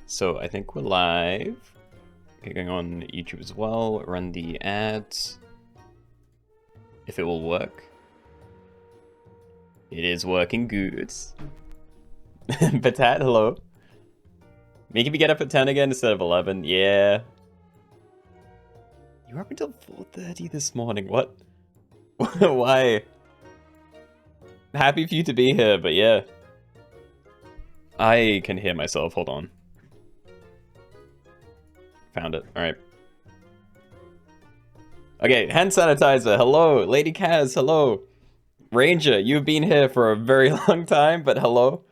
So I think we're live. Okay, going on YouTube as well. Run the ads. If it will work. It is working good. Patat, hello. Make me get up at 10 again instead of 11. Yeah. You were up until 4:30 this morning. What? Why? Happy for you to be here, but yeah. I can hear myself. Hold on. Found it. Alright. Okay, hand sanitizer. Hello. Lady Kaz, hello. Ranger, you've been here for a very long time, but hello.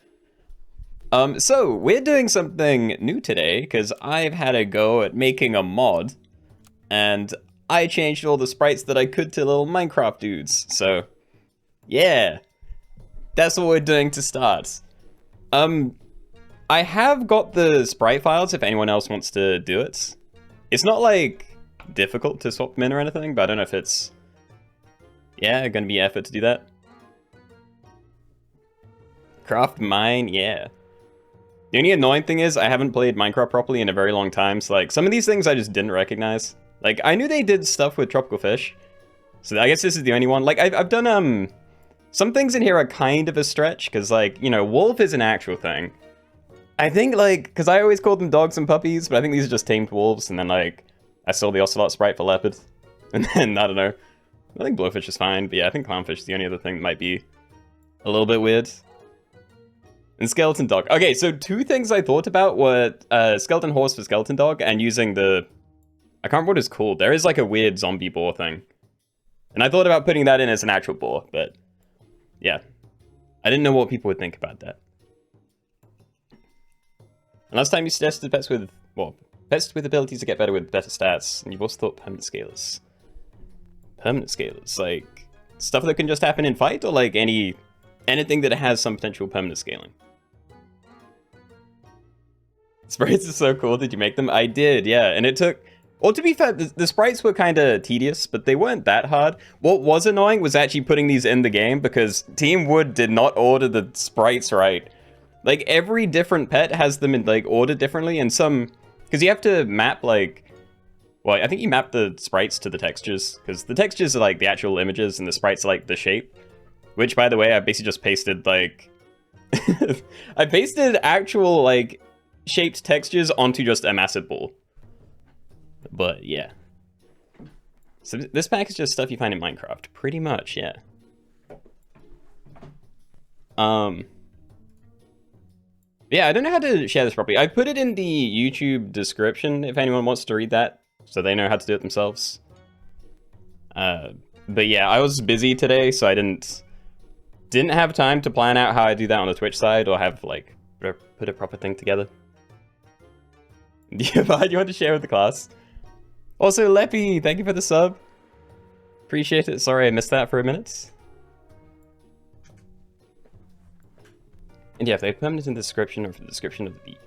So, we're doing something new today, because I've had a go at making a mod, and I changed all the sprites that I could to little Minecraft dudes, so, yeah. That's what we're doing to start. I have got the sprite files if anyone else wants to do it. It's not, like, difficult to swap them in or anything, but I don't know if it's, yeah, gonna be effort to do that. Craft mine, yeah. The only annoying thing is I haven't played Minecraft properly in a very long time, so, like, some of these things I just didn't recognize. Like, I knew they did stuff with tropical fish, so I guess this is the only one. Like, I've done, some things in here are kind of a stretch, because, like, you know, wolf is an actual thing. I think, like, because I always called them dogs and puppies, but I think these are just tamed wolves, and then, like, I saw the ocelot sprite for leopard, and then, I don't know. I think blowfish is fine, but yeah, I think clownfish is the only other thing that might be a little bit weird. And skeleton dog. Okay, so two things I thought about were skeleton horse for skeleton dog, and using the... I can't remember what it's called. There is, like, a weird zombie boar thing. And I thought about putting that in as an actual boar, but... yeah. I didn't know what people would think about that. And last time you suggested pets with, well, pets with abilities to get better with better stats, and you've also thought permanent scalers. Permanent scalers, like, stuff that can just happen in fight, or like anything that has some potential permanent scaling? Sprites are so cool, did you make them? I did, yeah, and it took, well, to be fair, the sprites were kind of tedious, but they weren't that hard. What was annoying was actually putting these in the game, because Team Wood did not order the sprites right. Like, every different pet has them in, like, order differently, and some... because you have to map, like... well, I think you map the sprites to the textures, because the textures are, like, the actual images, and the sprites are, like, the shape. Which, by the way, I basically just pasted, like... I pasted actual, like, shaped textures onto just a massive ball. But, yeah. So this pack is just stuff you find in Minecraft. Pretty much, yeah. Yeah, I don't know how to share this properly. I put it in the YouTube description if anyone wants to read that, so they know how to do it themselves. But yeah, I was busy today, so I didn't have time to plan out how I do that on the Twitch side, or have, like, put a proper thing together. Yeah, but you want to share with the class? Also, Leppy, thank you for the sub. Appreciate it. Sorry I missed that for a minute. And yeah, if they have permanent in the description, or for the description of the...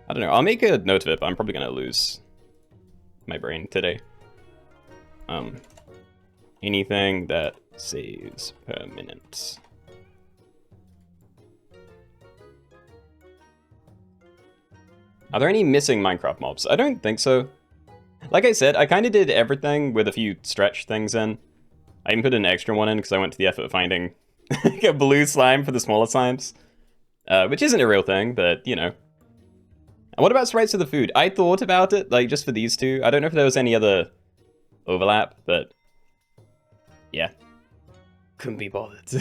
I don't know, I'll make a note of it, but I'm probably gonna lose my brain today. Anything that saves permanent. Are there any missing Minecraft mobs? I don't think so. Like I said, I kind of did everything with a few stretch things in. I even put an extra one in because I went to the effort of finding like a blue slime for the smaller slimes. Which isn't a real thing, but, you know. And what about sprites for the food? I thought about it, like, just for these two. I don't know if there was any other overlap, but... yeah. Couldn't be bothered.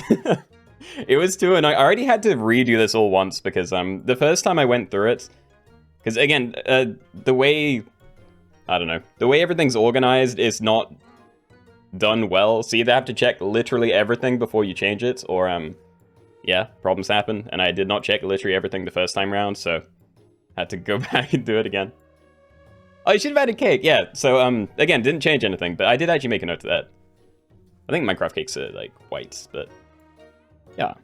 It was too annoying. I already had to redo this all once, because, the first time I went through it... because, again, the way... I don't know. The way everything's organized is not done well, so you either have to check literally everything before you change it, or, yeah, problems happen, and I did not check literally everything the first time round, so had to go back and do it again. Oh, you should have added cake, yeah, so, again, didn't change anything, but I did actually make a note of that. I think Minecraft cakes are, like, white, but, yeah.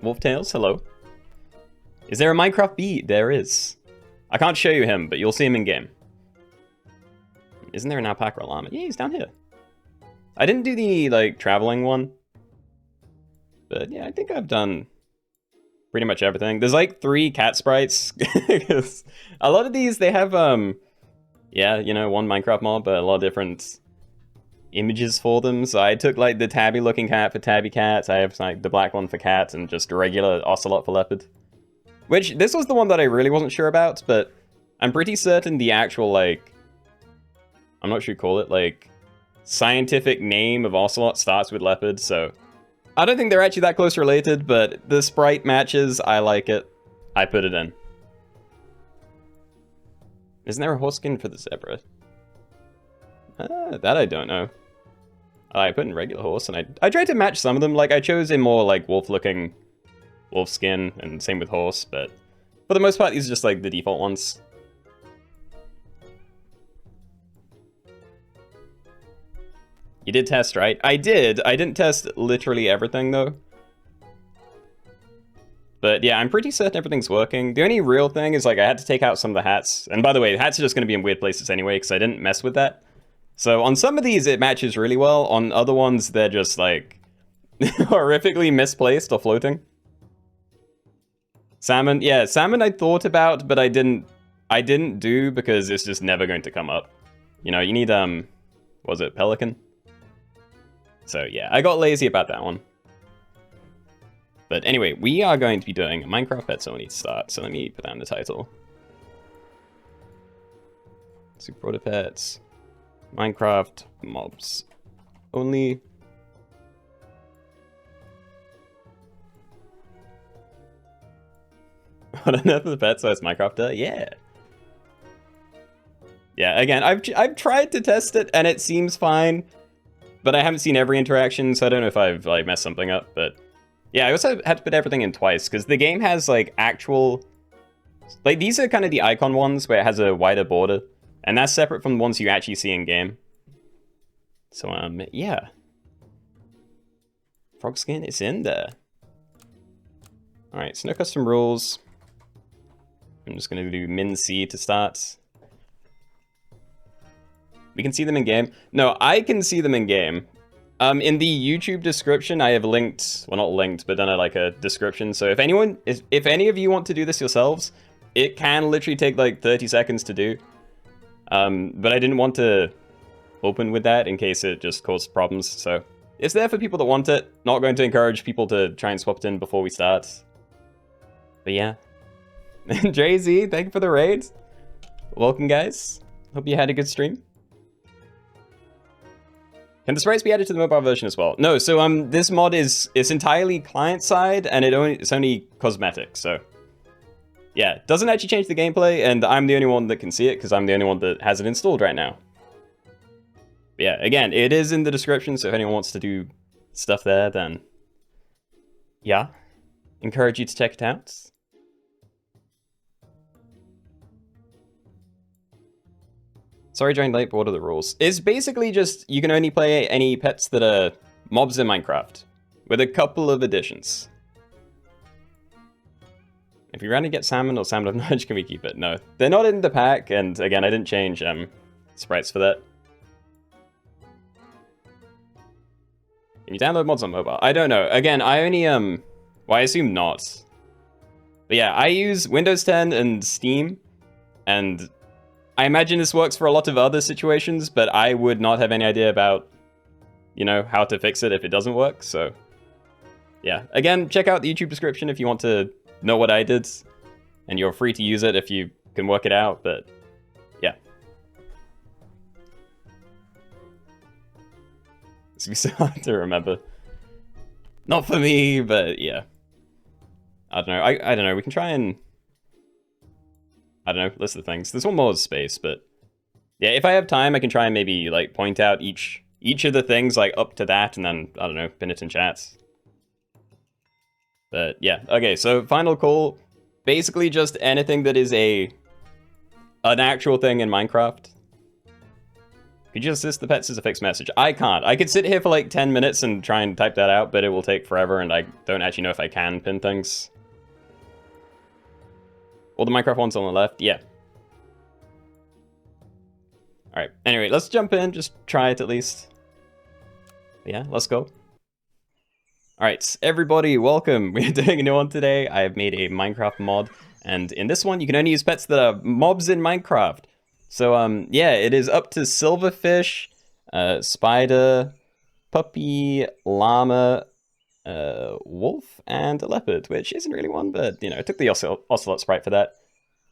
Wolftails, hello. Is there a Minecraft bee? There is. I can't show you him, but you'll see him in-game. Isn't there an alpaca or llama? Yeah, he's down here. I didn't do the, like, traveling one. But, yeah, I think I've done pretty much everything. There's like 3 cat sprites. A lot of these, they have, yeah, you know, one Minecraft mob, but a lot of different images for them. So I took like the tabby looking cat for tabby cats. I have like the black one for cat and just a regular ocelot for leopard. Which, this was the one that I really wasn't sure about, but I'm pretty certain the actual, like, I'm not sure you call it, like, scientific name of ocelot starts with leopard, so I don't think they're actually that close related, but the sprite matches, I like it. I put it in. Isn't there a horse skin for the zebra? That I don't know. I put in regular horse, and I tried to match some of them. Like, I chose a more, like, wolf-looking wolf skin, and same with horse, but for the most part, these are just, like, the default ones. You did test, right? I did. I didn't test literally everything, though. But yeah, I'm pretty certain everything's working. The only real thing is, like, I had to take out some of the hats. And by the way, the hats are just going to be in weird places anyway, because I didn't mess with that. So on some of these, it matches really well. On other ones, they're just, like, horrifically misplaced or floating. Salmon, yeah, salmon I thought about, but I didn't do because it's just never going to come up. You know, you need, what was it, pelican? So yeah, I got lazy about that one. But anyway, we are going to be doing Minecraft Pets Only to start, so let me put down the title. Super Pets, Minecraft Mobs Only. What enough of the pets so it's Minecraft? Yeah. Yeah, again, I've tried to test it and it seems fine, but I haven't seen every interaction, so I don't know if I've like messed something up, but yeah, I also had to put everything in twice because the game has like actual, like these are kind of the icon ones where it has a wider border, and that's separate from the ones you actually see in game. So yeah, frog skin is in there. All right, so no custom rules. I'm just gonna do min C to start. We can see them in game. No, I can see them in game. In the YouTube description, I have linked, well not linked, but done like a description. So if any of you want to do this yourselves, it can literally take like 30 seconds to do. But I didn't want to open with that in case it just caused problems. So it's there for people that want it. Not going to encourage people to try and swap it in before we start. But yeah. Jay-Z, thank you for the raid. Welcome, guys. Hope you had a good stream. Can the sprites be added to the mobile version as well? No, so this mod is entirely client-side, and it's only cosmetic, so yeah, it doesn't actually change the gameplay, and I'm the only one that can see it, because I'm the only one that has it installed right now. But yeah, again, it is in the description, so if anyone wants to do stuff there, then yeah, encourage you to check it out. Sorry, joined late, but what are the rules? It's basically just, you can only play any pets that are mobs in Minecraft, with a couple of additions. If you randomly get salmon or salmon of knowledge, can we keep it? No, they're not in the pack, and again, I didn't change sprites for that. Can you download mods on mobile? I don't know. Again, I only, well, I assume not. But yeah, I use Windows 10 and Steam, and I imagine this works for a lot of other situations, but I would not have any idea about, you know, how to fix it if it doesn't work, so yeah. Again, check out the YouTube description if you want to know what I did, and you're free to use it if you can work it out, but yeah. It's gonna be so hard to remember. Not for me, but yeah. I don't know, I don't know, we can try and, I don't know, list the things. There's one more space, but yeah, if I have time, I can try and maybe like point out each of the things like up to that, and then, I don't know, pin it in chats. But yeah, okay, so final call, basically just anything that is an actual thing in Minecraft. Could you assist the pets as a fixed message? I can't. I could sit here for like 10 minutes and try and type that out, but it will take forever, and I don't actually know if I can pin things. All the Minecraft ones on the left, yeah. Alright, anyway, let's jump in, just try it at least. Yeah, let's go. Alright, everybody, welcome. We're doing a new one today. I have made a Minecraft mod, and in this one you can only use pets that are mobs in Minecraft. So yeah, it is up to silverfish, spider, puppy, llama, wolf, and a leopard, which isn't really one, but you know, I took the ocelot sprite for that.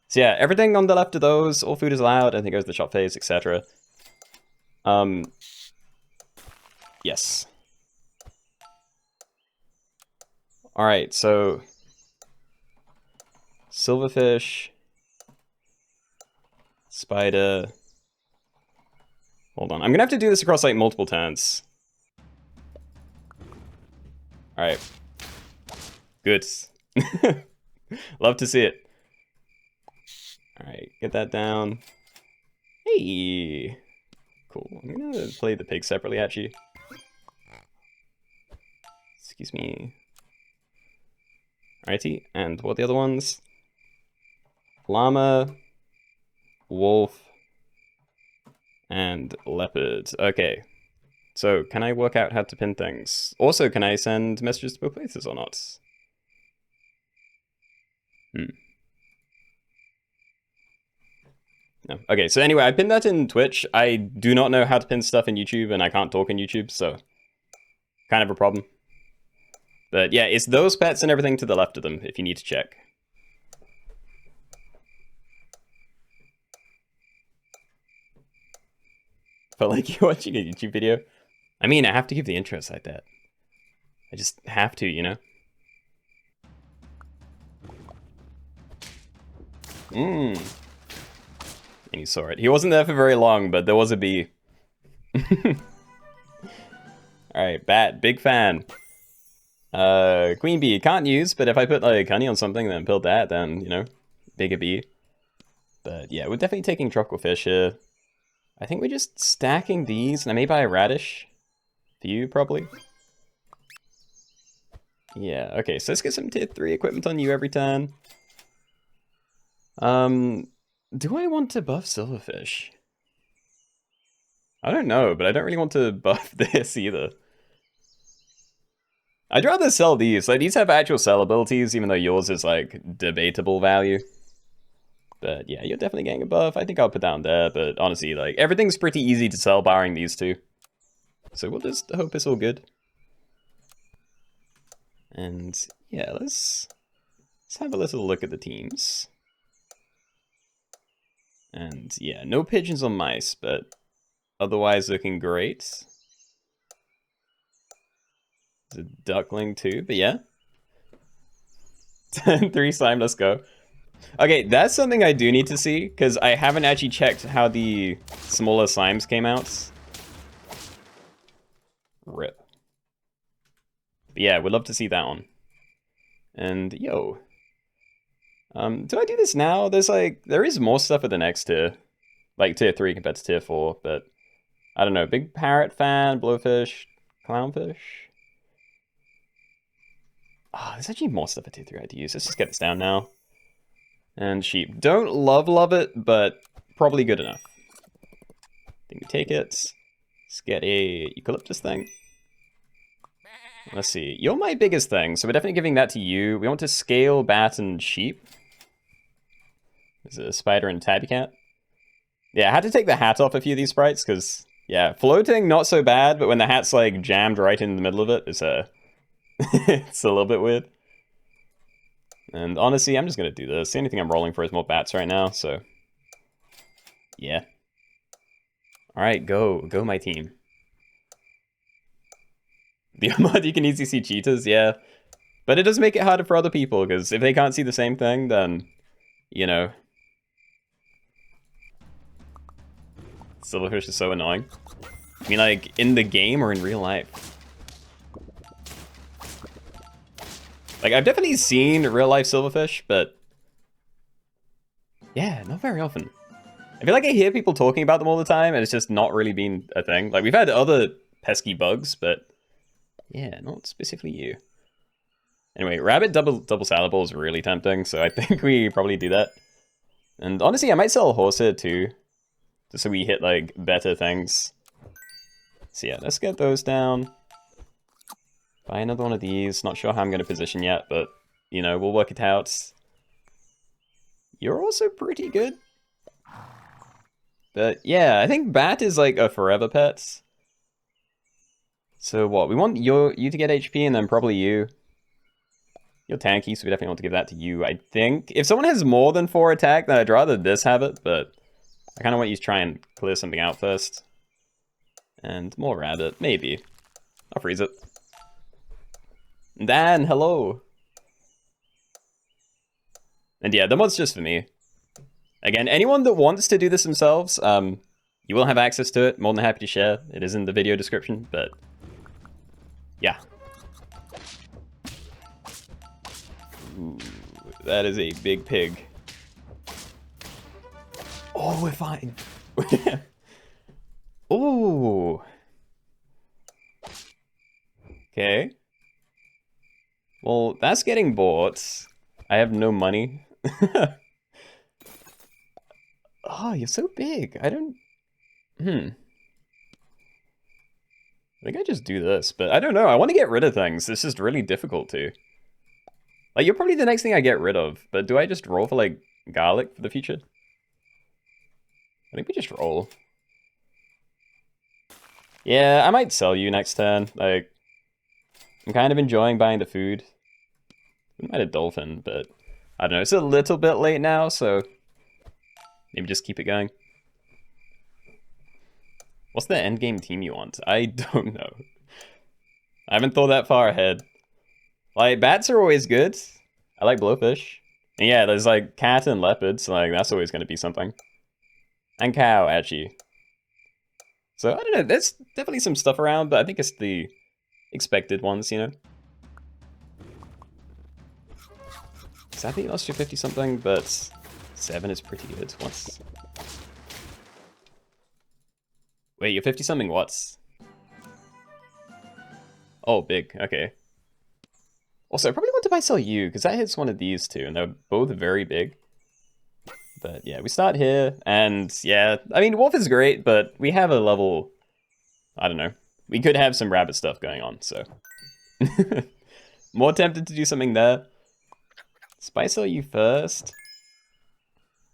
So yeah, everything on the left of those, all food is allowed, I think it goes to the shop phase, etc. Yes. Alright, so silverfish, spider. Hold on, I'm gonna have to do this across like multiple turns. Alright. Good. Love to see it. Alright, get that down. Hey! Cool. I'm gonna play the pig separately, actually. Excuse me. Alrighty, and what are the other ones? Llama, wolf, and leopard. Okay. So, can I work out how to pin things? Also, can I send messages to both places or not? No. Okay, so anyway, I pinned that in Twitch. I do not know how to pin stuff in YouTube, and I can't talk in YouTube, so kind of a problem. But yeah, it's those pets and everything to the left of them, if you need to check. Felt like you're watching a YouTube video. I mean, I have to give the intros like that. I just have to, you know? And you saw it. He wasn't there for very long, but there was a bee. Alright, bat, big fan. Queen bee, can't use, but if I put like honey on something and build that, then, you know, bigger bee. But yeah, we're definitely taking tropical fish here. I think we're just stacking these, and I may buy a radish. For you, probably. Yeah, okay, so let's get some tier 3 equipment on you every turn. Do I want to buff silverfish? I don't know, but I don't really want to buff this either. I'd rather sell these. Like, these have actual sell abilities, even though yours is, like, debatable value. But yeah, you're definitely getting a buff. I think I'll put down there, but honestly, like, everything's pretty easy to sell barring these two. So we'll just hope it's all good. And yeah, let's have a little look at the teams. And yeah, no pigeons or mice, but otherwise looking great. There's a duckling too, but yeah. 3 slime, let's go. Okay, that's something I do need to see, because I haven't actually checked how the smaller slimes came out. Rip. But yeah, we'd love to see that one. And yo. Do I do this now? There is more stuff at the next tier. Like tier 3 compared to tier 4, but I don't know. Big parrot fan, blowfish, clownfish. Ah, there's actually more stuff at tier 3 I had to use. Let's just get this down now. And sheep. Don't love it, but probably good enough. I think we take it. Let's get a eucalyptus thing. Let's see. You're my biggest thing, so we're definitely giving that to you. We want to scale bat and sheep. There's a spider and tabby cat. Yeah, I had to take the hat off a few of these sprites, because, yeah, floating, not so bad, but when the hat's, like, jammed right in the middle of it, it's it's a little bit weird. And honestly, I'm just going to do this. The only thing I'm rolling for is more bats right now, so... yeah. Alright, go. Go, my team. The mod, you can easily see cheetahs, yeah. But it does make it harder for other people, because if they can't see the same thing, then, you know. Silverfish is so annoying. I mean, like, in the game or in real life? Like, I've definitely seen real-life silverfish, but... yeah, not very often. I feel like I hear people talking about them all the time, and it's just not really been a thing. Like, we've had other pesky bugs, but... yeah, not specifically you. Anyway, rabbit double salad bowl is really tempting, so I think we probably do that. And honestly, I might sell a horse here too, just so we hit like better things. So yeah, let's get those down. Buy another one of these. Not sure how I'm going to position yet, but, you know, we'll work it out. You're also pretty good. But, yeah, I think Bat is, like, a forever pet. So what? We want you to get HP and then probably you. You're tanky, so we definitely want to give that to you, I think. If someone has more than 4 attack, then I'd rather this have it, but I kind of want you to try and clear something out first. And more rabbit, maybe. I'll freeze it. Dan, hello! And yeah, the mod's just for me. Again, anyone that wants to do this themselves, you will have access to it. More than happy to share. It is in the video description, but yeah. Ooh, that is a big pig. Oh, we're fine. Ooh. Okay. Well, that's getting bought. I have no money. Oh, you're so big. I don't... I think I just do this, but I don't know. I want to get rid of things. It's just really difficult to. Like, you're probably the next thing I get rid of, but do I just roll for, like, garlic for the future? I think we just roll. Yeah, I might sell you next turn. Like, I'm kind of enjoying buying the food. We might have dolphin, but I don't know. It's a little bit late now, so maybe just keep it going. What's the endgame team you want? I don't know. I haven't thought that far ahead. Like, bats are always good. I like blowfish. And yeah, there's like cat and leopards, so like that's always going to be something. And cow, actually. So, I don't know, there's definitely some stuff around, but I think it's the expected ones, you know? Sadly, you lost your 50-something, but 7 is pretty good. What's... Wait, you're 50-something what's? Oh, big, okay. Also, I probably want to buy sell you, because that hits one of these two, and they're both very big. But yeah, we start here, and yeah, I mean, wolf is great, but we have a level, I don't know. We could have some rabbit stuff going on, so. More tempted to do something there. Buy sell you first.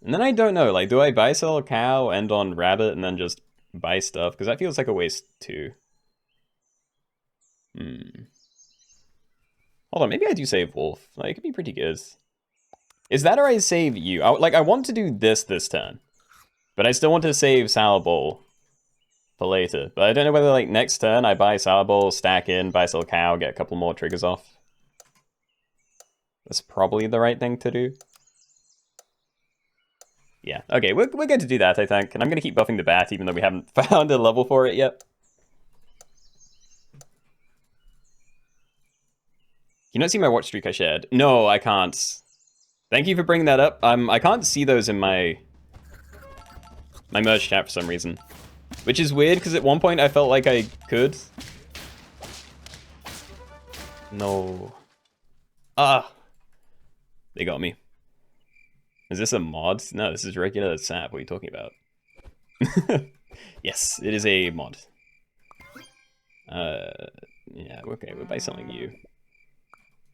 And then I don't know, like, do I buy sell a cow, end on rabbit, and then just buy stuff? Because that feels like a waste too. Hold on, maybe I do save wolf. Like, it could be pretty good. Is that or I save you? I want to do this turn. But I still want to save salad bowl for later. But I don't know whether, like, next turn I buy salad bowl, stack in, buy sell cow, get a couple more triggers off. That's probably the right thing to do. Yeah, okay, we're going to do that, I think. And I'm going to keep buffing the bat, even though we haven't found a level for it yet. Can you not see my watch streak I shared? No, I can't. Thank you for bringing that up. I can't see those in my merge chat for some reason. Which is weird, because at one point I felt like I could. No. Ah. They got me. Is this a mod? No, this is regular sap. What are you talking about? Yes, it is a mod. Yeah, okay, we'll buy something new.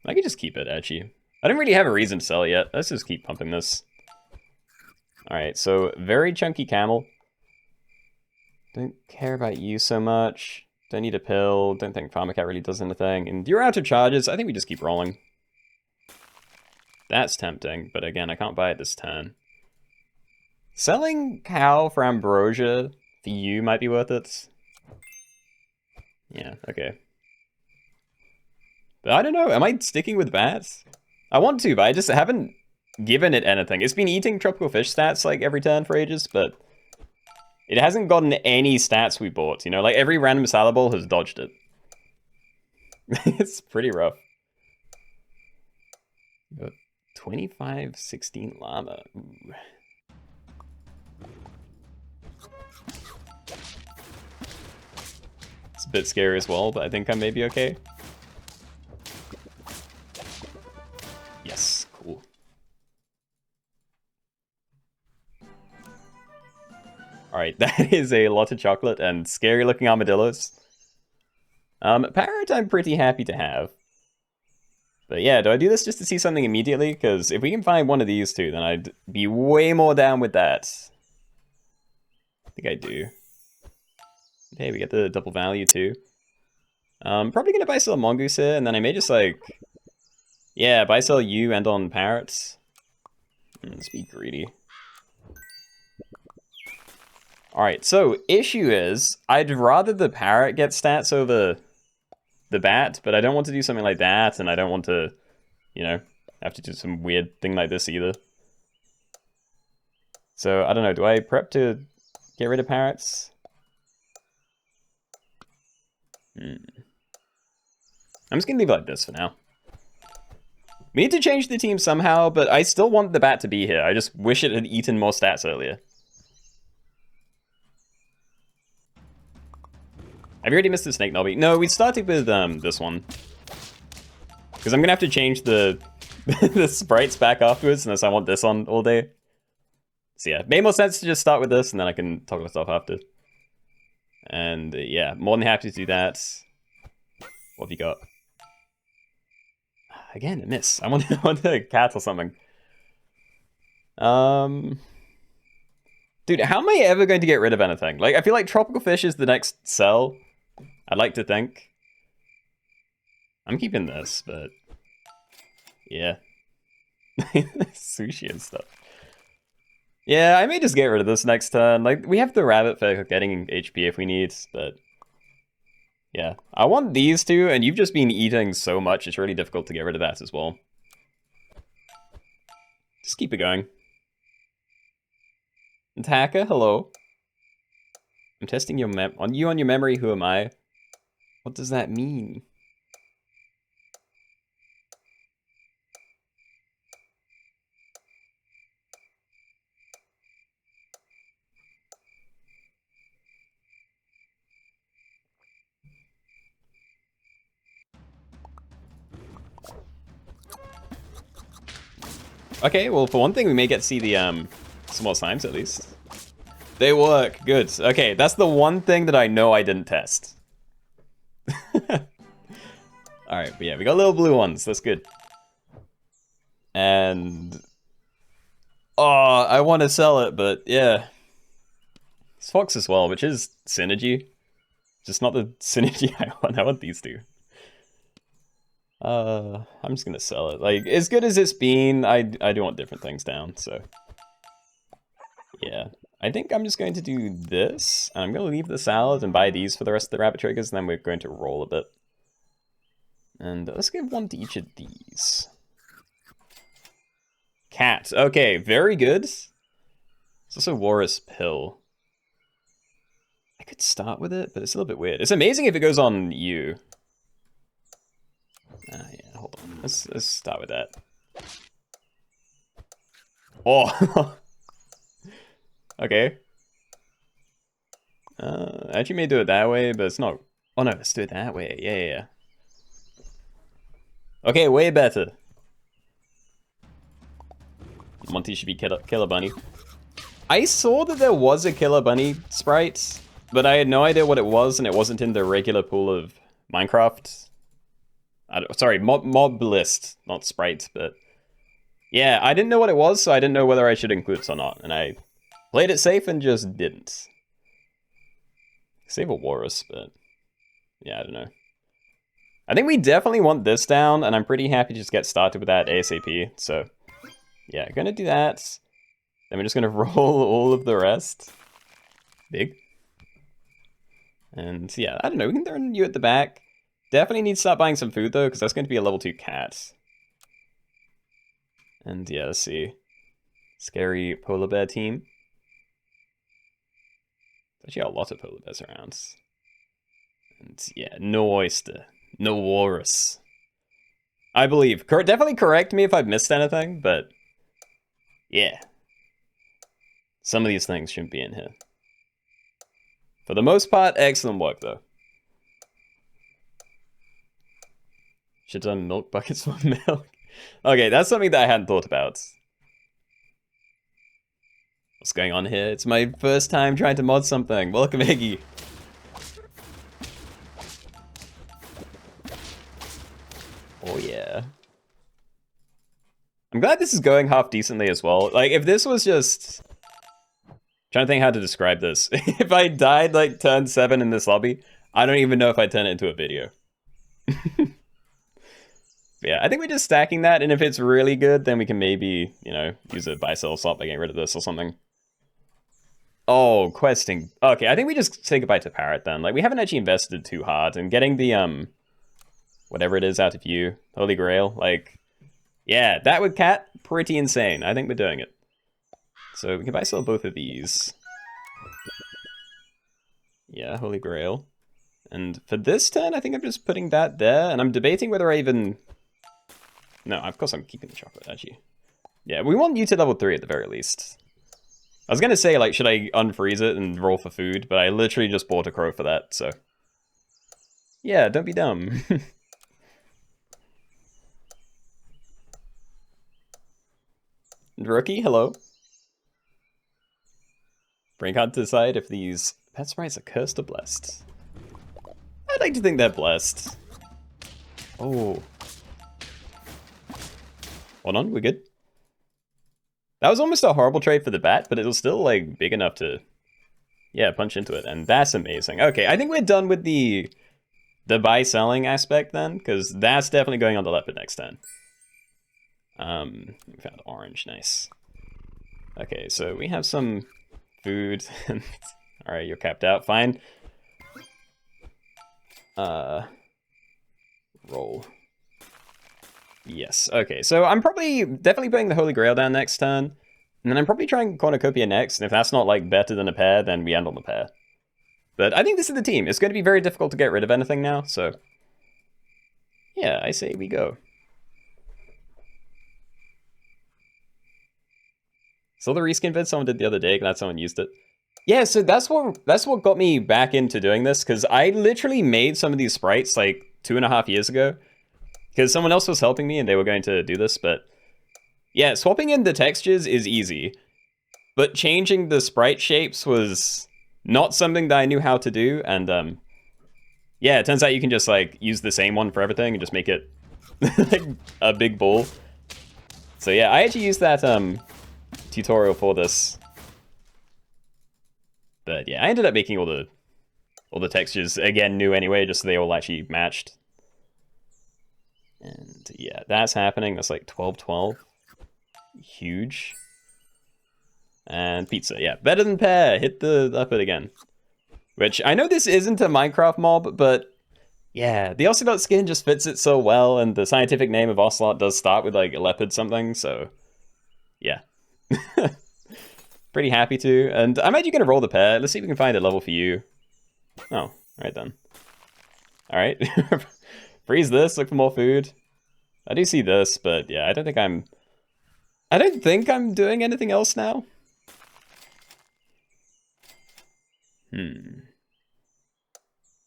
I could just keep it, actually. I don't really have a reason to sell it yet. Let's just keep pumping this. Alright, so very chunky camel. Don't care about you so much. Don't need a pill. Don't think Pharmacat really does anything. And you're out of charges. I think we just keep rolling. That's tempting, but again, I can't buy it this turn. Selling cow for ambrosia for you might be worth it. Yeah, okay. But I don't know, am I sticking with bats? I want to, but I just haven't given it anything. It's been eating tropical fish stats like every turn for ages, but it hasn't gotten any stats we bought, you know? Like every random salad bowl has dodged it. It's pretty rough. 25-16 llama. Ooh. It's a bit scary as well, but I think I may be okay. Yes, cool. Alright, that is a lot of chocolate and scary looking armadillos. Parrot I'm pretty happy to have. But yeah, do I do this just to see something immediately? Because if we can find one of these two, then I'd be way more down with that. I think I do. Hey, we get the double value too. Probably gonna buy sell Mongoose here, and then I may just like... Yeah, buy sell you and on Parrots. Let's be greedy. Alright, so issue is, I'd rather the Parrot get stats over the Bat, but I don't want to do something like that, and I don't want to, you know, have to do some weird thing like this either. So, I don't know, do I prep to get rid of Parrots? I'm just gonna leave it like this for now. We need to change the team somehow, but I still want the Bat to be here. I just wish it had eaten more stats earlier. Have you already missed the Snake Nobby? No, we started with this one. Because I'm gonna have to change the the sprites back afterwards, unless I want this on all day. So yeah, made more sense to just start with this, and then I can talk myself after. And yeah, more than happy to do that. What have you got? Again, a miss. I want a cat or something. Dude, how am I ever going to get rid of anything? Like, I feel like Tropical Fish is the next sell. I'd like to think. I'm keeping this, but... Yeah. Sushi and stuff. Yeah, I may just get rid of this next turn. Like, we have the rabbit for getting HP if we need, but... Yeah. I want these two, and you've just been eating so much, it's really difficult to get rid of that as well. Just keep it going. Attacker, hello. I'm testing your on your memory, who am I? What does that mean? Okay, well, for one thing, we may get to see the small slimes at least. They work, good. Okay, that's the one thing that I know I didn't test. Alright, but yeah, we got little blue ones, that's good. And... Oh, I want to sell it, but yeah. It's Fox as well, which is synergy. Just not the synergy I want these two. I'm just gonna sell it. Like, as good as it's been, I do want different things down, so... Yeah. I think I'm just going to do this, and I'm gonna leave the salad and buy these for the rest of the rabbit triggers, and then we're going to roll a bit. And let's give one to each of these. Cat. Okay, very good. It's also Walrus Pill. I could start with it, but it's a little bit weird. It's amazing if it goes on you. Yeah, hold on. Let's start with that. Oh! Okay. I actually may do it that way, but it's not... Oh no, let's do it that way. Yeah. Okay, way better. Monty should be Killer Bunny. I saw that there was a Killer Bunny sprite, but I had no idea what it was, and it wasn't in the regular pool of Minecraft. Sorry, mob list, not sprite, but... Yeah, I didn't know what it was, so I didn't know whether I should include it or not, and I played it safe and just didn't. Save a Walrus, but... Yeah, I don't know. I think we definitely want this down, and I'm pretty happy to just get started with that ASAP, so... Yeah, gonna do that. Then we're just gonna roll all of the rest. Big. And yeah, I don't know, we can throw you at the back. Definitely need to start buying some food though, because that's going to be a level 2 cat. And yeah, let's see. Scary polar bear team. There's actually a lot of polar bears around. And yeah, no oyster. No walrus. I believe. Definitely correct me if I've missed anything, but... Yeah. Some of these things shouldn't be in here. For the most part, excellent work though. Should have done milk buckets for milk. Okay, that's something that I hadn't thought about. What's going on here? It's my first time trying to mod something. Welcome, Iggy. Oh yeah. I'm glad this is going half decently as well. Like, if this was just... Trying to think how to describe this. If I died like turn 7 in this lobby, I don't even know if I'd turn it into a video. Yeah, I think we're just stacking that, and if it's really good, then we can maybe, you know, use a buy-sell swap by getting rid of this or something. Oh, questing. Okay, I think we just say goodbye to Parrot then. Like, we haven't actually invested too hard, and getting the, whatever it is out of view, Holy Grail, like, yeah, that with Cat, pretty insane. I think we're doing it. So we can buy-sell both of these. Yeah, Holy Grail. And for this turn, I think I'm just putting that there, and I'm debating whether I even... No, of course I'm keeping the chocolate, actually. Yeah, we want you to level 3 at the very least. I was gonna say, like, should I unfreeze it and roll for food, but I literally just bought a crow for that, so... Yeah, don't be dumb. Rookie, hello. Brain can't decide if these pet sprites are cursed or blessed. I'd like to think they're blessed. Oh. Hold on, we're good. That was almost a horrible trade for the bat, but it was still, like, big enough to, yeah, punch into it, and that's amazing. Okay, I think we're done with the buy-selling aspect then, because that's definitely going on the leopard next turn. We found orange, nice. Okay, so we have some food. Alright, you're capped out, fine. Roll. Yes, okay, so I'm definitely putting the Holy Grail down next turn, and then I'm probably trying Cornucopia next, and if that's not, like, better than a pair, then we end on the pair. But I think this is the team. It's going to be very difficult to get rid of anything now, so... Yeah, I say we go. So the reskin vid someone did the other day, glad someone used it. Yeah, so that's what got me back into doing this, because I literally made some of these sprites, like, 2.5 years ago. Because someone else was helping me and they were going to do this, but... Yeah, swapping in the textures is easy. But changing the sprite shapes was not something that I knew how to do, and, yeah, it turns out you can just, like, use the same one for everything and just make it, like, a big ball. So yeah, I actually used that, tutorial for this. But yeah, I ended up making all the textures, again, new anyway, just so they all actually matched. And yeah, that's happening. That's like 12-12. Huge. And pizza, yeah. Better than pear. Hit the leopard again. Which, I know this isn't a Minecraft mob, but yeah, the Ocelot skin just fits it so well, and the scientific name of Ocelot does start with like a leopard something, so yeah. Pretty happy to. And I'm actually going to roll the pair. Let's see if we can find a level for you. Oh, right then. Alright. Freeze this, look for more food. I do see this, but yeah, I don't think I'm doing anything else now.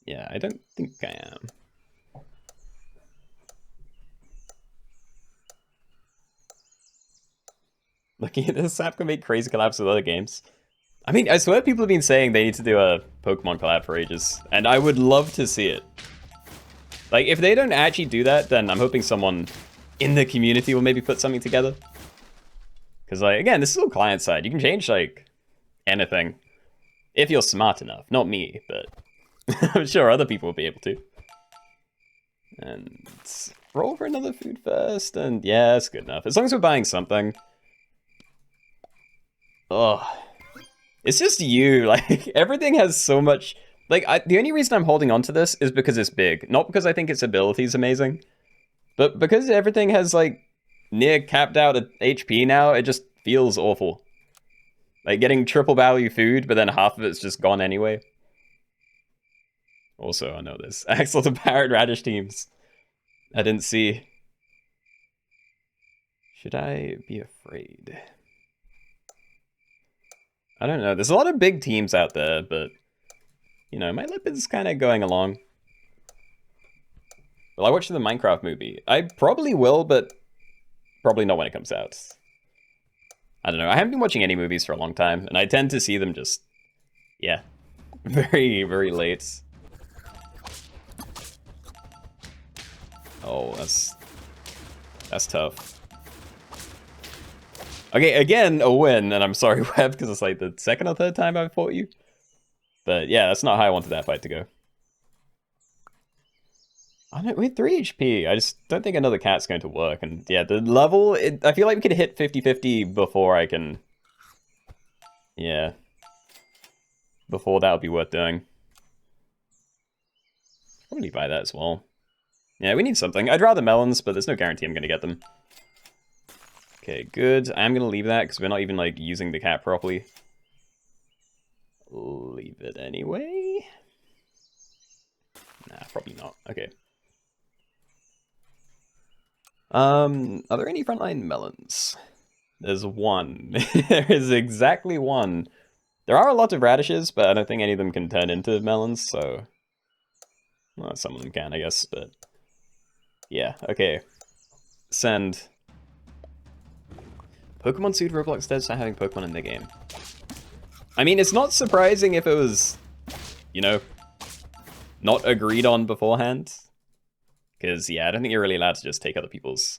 Yeah, I don't think I am. Looking at this app can make crazy collabs with other games. I mean, I swear people have been saying they need to do a Pokemon collab for ages, and I would love to see it. Like, if they don't actually do that, then I'm hoping someone in the community will maybe put something together. Because, like, again, this is all client-side. You can change, like, anything. If you're smart enough. Not me, but I'm sure other people will be able to. And roll for another food first, and yeah, it's good enough. As long as we're buying something. Ugh. It's just you, like, everything has so much... Like, the only reason I'm holding on to this is because it's big. Not because I think its ability is amazing. But because everything has, like, near capped out at HP now, it just feels awful. Like, getting triple value food, but then half of it's just gone anyway. Also, I know this. Axel to Parrot Radish teams. I didn't see. Should I be afraid? I don't know. There's a lot of big teams out there, but... You know, my lip is kind of going along. Will I watch the Minecraft movie? I probably will, but probably not when it comes out. I don't know. I haven't been watching any movies for a long time, and I tend to see them just, yeah, very, very late. Oh, that's That's tough. Okay, again, a win, and I'm sorry, Web, because it's like the second or third time I've fought you. But yeah, that's not how I wanted that fight to go. I know, we had 3 HP. I just don't think another cat's going to work. And yeah, the level, I feel like we could hit 50-50 before I can... Yeah. Before that would be worth doing. Probably buy that as well. Yeah, we need something. I'd rather melons, but there's no guarantee I'm going to get them. Okay, good. I am going to leave that because we're not even, like, using the cat properly. Leave it anyway. Nah, probably not. Okay. Are there any frontline melons? There's one. There is exactly one. There are a lot of radishes, but I don't think any of them can turn into melons, so... Well, some of them can, I guess, but... Yeah, okay. Send. Pokemon sued Roblox devs for having Pokemon in their game. I mean, it's not surprising if it was, you know, not agreed on beforehand. Because, yeah, I don't think you're really allowed to just take other people's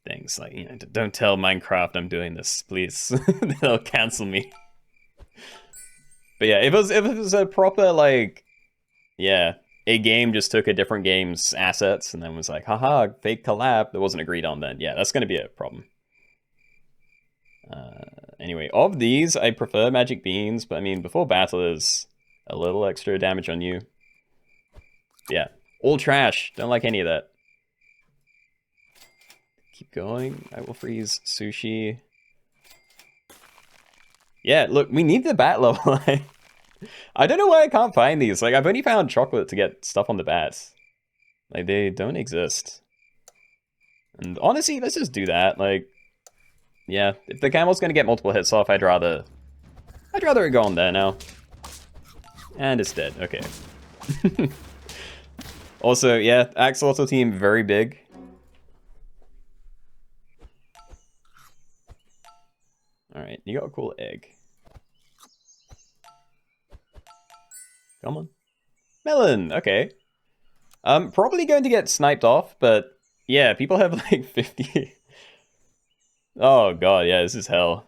things. Like, you know, don't tell Minecraft I'm doing this, please. They'll cancel me. But yeah, if it was a proper, like, yeah, a game just took a different game's assets and then was like, haha, fake collab that wasn't agreed on, then yeah, that's going to be a problem. Anyway, of these, I prefer Magic Beans, but I mean, before battle is a little extra damage on you. Yeah, all trash. Don't like any of that. Keep going. I will freeze Sushi. Yeah, look, we need the bat level. I don't know why I can't find these. Like, I've only found chocolate to get stuff on the bats. Like, they don't exist. And honestly, let's just do that. Like, yeah, if the camel's gonna get multiple hits off, I'd rather it go on there now. And it's dead. Okay. Also, yeah, Axolotl team very big. Alright, you got a cool egg. Come on. Melon, okay. I'm probably going to get sniped off, but yeah, people have like 50. Oh god, yeah, this is hell.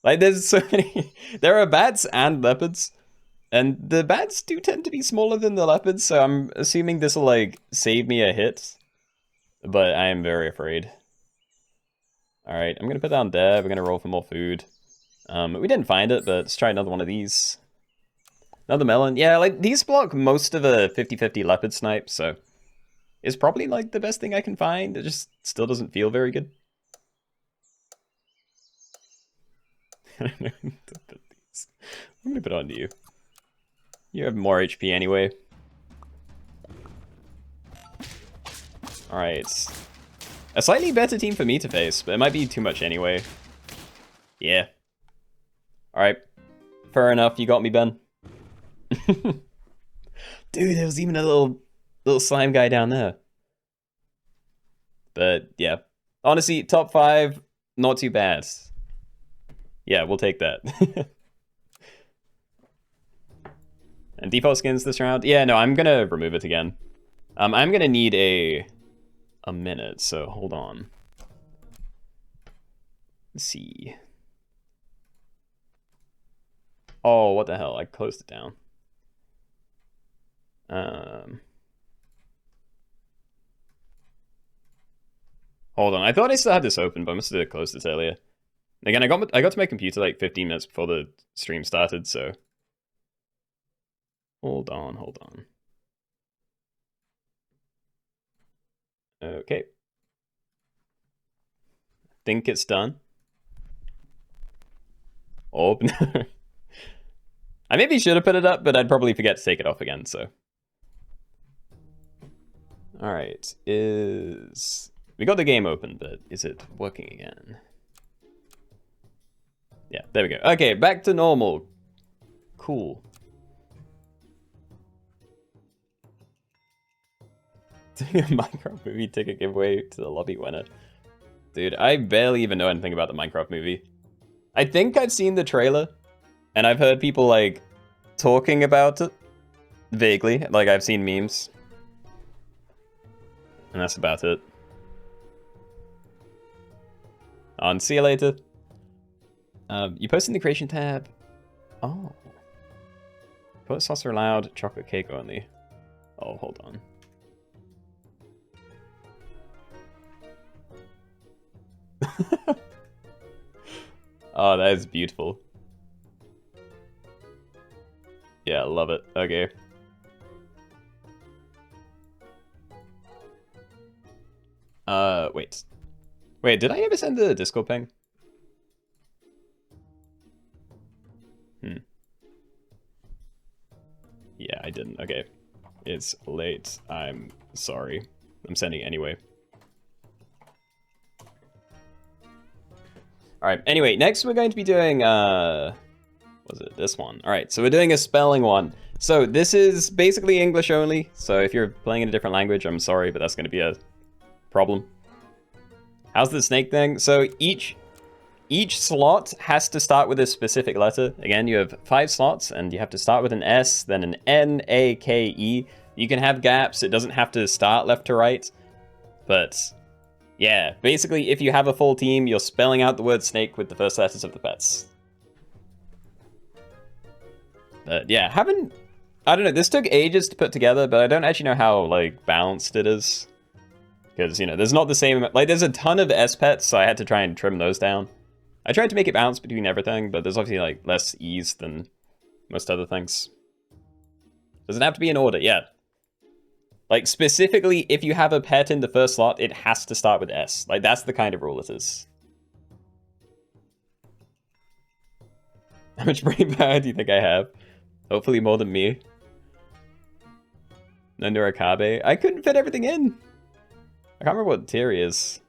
Like, there's so many... There are bats and leopards, and the bats do tend to be smaller than the leopards, so I'm assuming this will, like, save me a hit. But I am very afraid. Alright, I'm gonna put down there, we're gonna roll for more food. We didn't find it, but let's try another one of these. Another melon. Yeah, like, these block most of a 50-50 leopard snipe, so... It's probably, like, the best thing I can find. It just still doesn't feel very good. I don't know to put these. I'm gonna put it on you. You have more HP anyway. Alright. A slightly better team for me to face, but it might be too much anyway. Yeah. Alright. Fair enough, you got me, Ben. Dude, there was even a little slime guy down there. But, yeah. Honestly, top 5, not too bad. Yeah, we'll take that. And default skins this round? Yeah, no, I'm gonna remove it again. I'm gonna need a minute, so hold on. Let's see. Oh, what the hell? I closed it down. Hold on. I thought I still had this open, but I must have closed this earlier. Again, I got to my computer like 15 minutes before the stream started, so... Hold on. Okay. Think it's done. Oh, no. I maybe should have put it up, but I'd probably forget to take it off again, so... Alright, we got the game open, but is it working again? Yeah, there we go. Okay, back to normal. Cool. Doing a Minecraft movie ticket giveaway to the lobby winner. Dude, I barely even know anything about the Minecraft movie. I think I've seen the trailer, and I've heard people, like, talking about it vaguely. Like, I've seen memes. And that's about it. On, see you later. You post in the creation tab. Oh. Put saucer allowed, chocolate cake only. Oh, hold on. Oh, that is beautiful. Yeah, I love it. Okay. Wait. Wait, did I ever send the Discord ping? Yeah, I didn't. Okay. It's late. I'm sorry. I'm sending it anyway. Alright, anyway, next we're going to be doing, was it this one? Alright, so we're doing a spelling one. So this is basically English only, so if you're playing in a different language, I'm sorry, but that's going to be a problem. How's the snake thing? So each slot has to start with a specific letter. Again, you have 5 slots, and you have to start with an S, then an N, A, K, E. You can have gaps, it doesn't have to start left to right, but yeah, basically, if you have a full team, you're spelling out the word snake with the first letters of the pets. But yeah, I don't know, this took ages to put together, but I don't actually know how, like, balanced it is. Because, you know, there's not the same, like, there's a ton of S pets, so I had to try and trim those down. I tried to make it balance between everything, but there's obviously, like, less E's than most other things. Does it have to be in order? Yeah. Like, specifically, if you have a pet in the first slot, it has to start with S. Like, that's the kind of rule it is. How much brain power do you think I have? Hopefully more than me. Nandurakabe. I couldn't fit everything in. I can't remember what tier he is.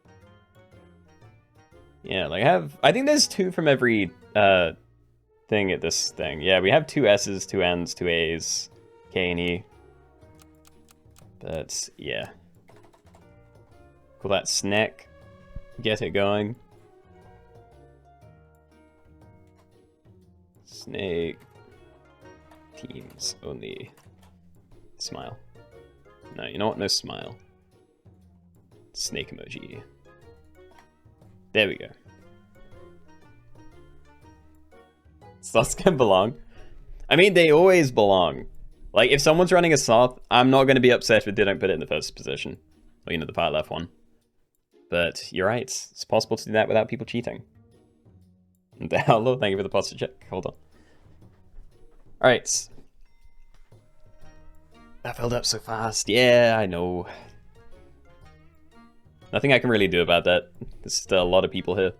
Yeah, like I think there's 2 from every thing at this thing. Yeah, we have 2 S's, 2 N's, 2 A's, K and E. But yeah. Call that snack. Get it going. Snake. Teams only. Smile. No, you know what? No smile. Snake emoji. There we go. Sloths can belong. I mean, they always belong. Like, if someone's running a sloth, I'm not going to be upset if they don't put it in the first position. Or, you know, the part left one. But you're right. It's possible to do that without people cheating. Hello, thank you for the posture check. Hold on. Alright. That filled up so fast. Yeah, I know. Nothing I can really do about that. There's still a lot of people here.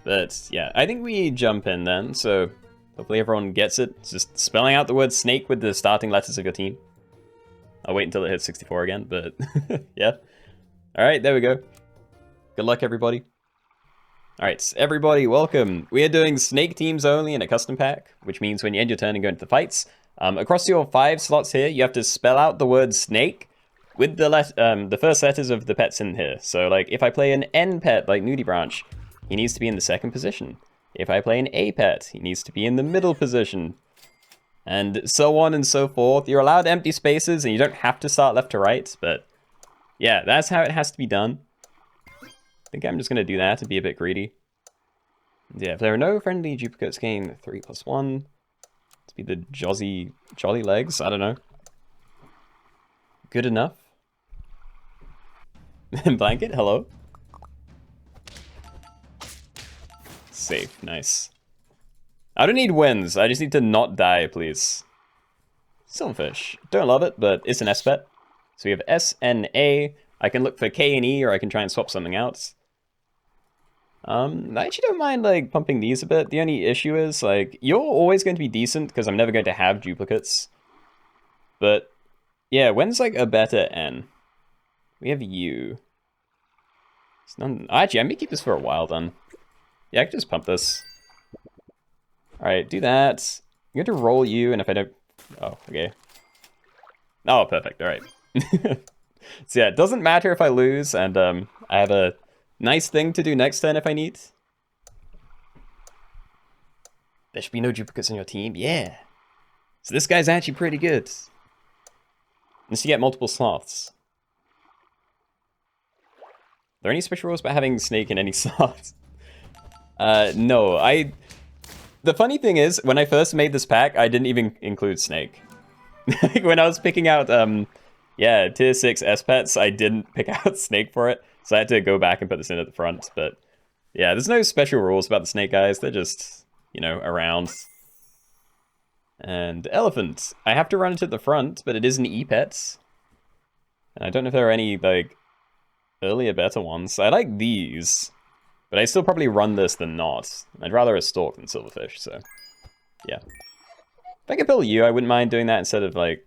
But yeah, I think we jump in then, so hopefully everyone gets it. It's just spelling out the word snake with the starting letters of your team. I'll wait until it hits 64 again, but yeah. Alright, there we go. Good luck, everybody. Alright, everybody, welcome. We are doing snake teams only in a custom pack, which means when you end your turn and go into the fights, across your 5 slots here, you have to spell out the word snake with the first letters of the pets in here. So, like, if I play an N pet, like Nudie Branch, he needs to be in the 2nd position. If I play an A pet, he needs to be in the middle position. And so on and so forth. You're allowed empty spaces, and you don't have to start left to right, but yeah, that's how it has to be done. I think I'm just going to do that and be a bit greedy. Yeah, if there are no friendly duplicates, gain 3+1. Let's be the jolly legs, I don't know. Good enough. Blanket, hello. Safe, nice. I don't need wins, I just need to not die, please. Silverfish, don't love it, but it's an S pet. So we have S, N, A. I can look for K and E, or I can try and swap something out. I actually don't mind, like, pumping these a bit. The only issue is, like, you're always going to be decent, because I'm never going to have duplicates. But, yeah, when's, like, a better N? We have U. It's none... Actually, I may keep this for a while, then. Yeah, I can just pump this. Alright, do that. I'm going to roll you, and if I don't... Oh, okay. Oh, perfect, alright. So yeah, it doesn't matter if I lose, and I have a nice thing to do next turn if I need. There should be no duplicates on your team, yeah. So this guy's actually pretty good. Unless you get multiple sloths. there any special rules about having snake in any slots? No, the funny thing is, when I first made this pack, I didn't even include snake. When I was picking out, yeah, tier 6 S-Pets, I didn't pick out snake for it, so I had to go back and put this in at the front, but yeah, there's no special rules about the snake guys, they're just, you know, around. And elephant, I have to run it at the front, but it is an E-Pet. And I don't know if there are any, like, earlier better ones. I like these, but I still probably run this than not. I'd rather a Stork than Silverfish, so yeah. If I could build you, I wouldn't mind doing that instead of, like,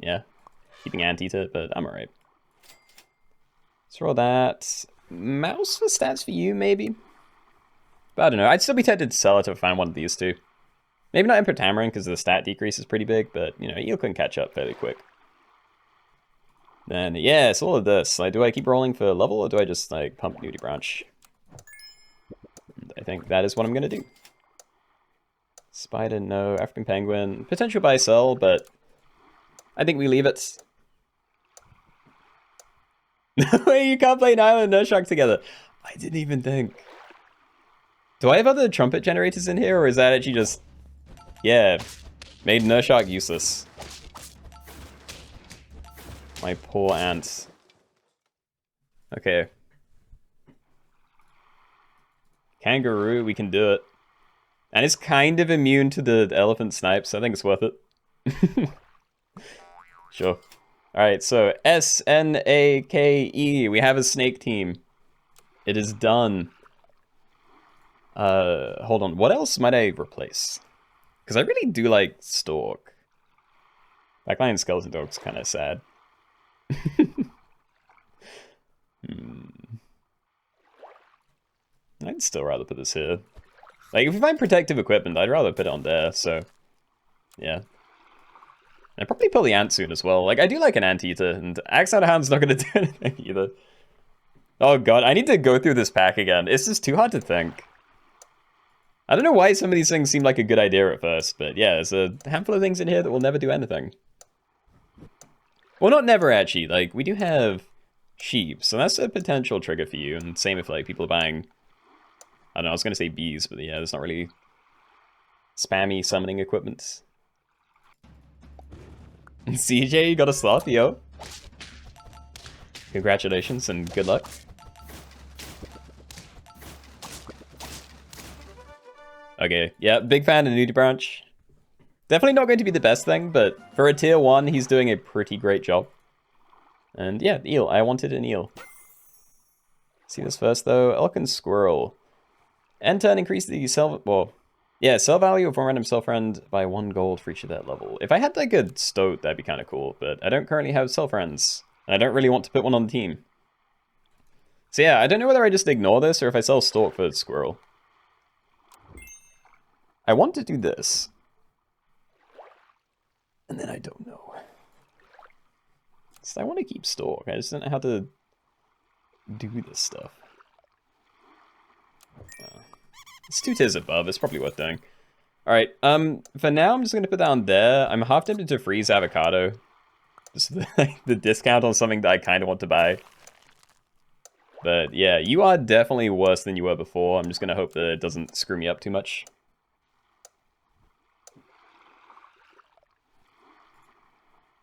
yeah, keeping Anteater, but I'm alright. Let's roll that. Mouse for stats for you, maybe? But I don't know, I'd still be tempted to sell it if I find one of these two. Maybe not Emperor Tamarin, because the stat decrease is pretty big, but, you know, Eel can catch up fairly quick. Then, yeah, it's all of this. Like, do I keep rolling for level, or do I just, like, pump Nudie Branch? And I think that is what I'm going to do. Spider, no. African Penguin. Potential buy-sell, but I think we leave it. No way, you can't play Nile and Nurshak together. I didn't even think. Do I have other trumpet generators in here, or is that actually just... Yeah, made Nurshak useless. My poor ants. Okay. Kangaroo, we can do it. And it's kind of immune to the elephant snipes, so I think it's worth it. Sure. Alright, so S-N-A-K-E. We have a snake team. It is done. Hold on. What else might I replace? Because I really do like Stork. Backline Skeleton Dog's kind of sad. I'd still rather put this here. Like, if we find protective equipment, I'd rather put it on there, so... Yeah. I'd probably pull the ant soon as well. Like, I do like an Anteater, and Axe Out of Hand's not going to do anything either. Oh god, I need to go through this pack again. It's just too hard to think. I don't know why some of these things seem like a good idea at first, but yeah, there's a handful of things in here that will never do anything. Well, not never, actually. Like, we do have sheep, so that's a potential trigger for you, and same if, like, people are buying... I don't know, I was going to say bees, but yeah, there's not really spammy summoning equipment. CJ, you got a sloth, yo. Congratulations and good luck. Okay, yeah, big fan of Nudie Branch. Definitely not going to be the best thing, but for a tier 1, he's doing a pretty great job. And yeah, eel. I wanted an eel. See this first, though. Elk and Squirrel. End turn, increase the sell... Well, yeah, sell value of one random sell friend by 1 gold for each of that level. If I had, like, a stoat, that'd be kind of cool, but I don't currently have sell friends. And I don't really want to put one on the team. So yeah, I don't know whether I just ignore this or if I sell Stork for Squirrel. I want to do this. And then I don't know. So I want to keep Stork. I just don't know how to do this stuff. It's 2 tiers above. It's probably worth doing. Alright, for now I'm just going to put that on there. I'm half tempted to freeze avocado. Just the discount on something that I kind of want to buy. But yeah, you are definitely worse than you were before. I'm just going to hope that it doesn't screw me up too much.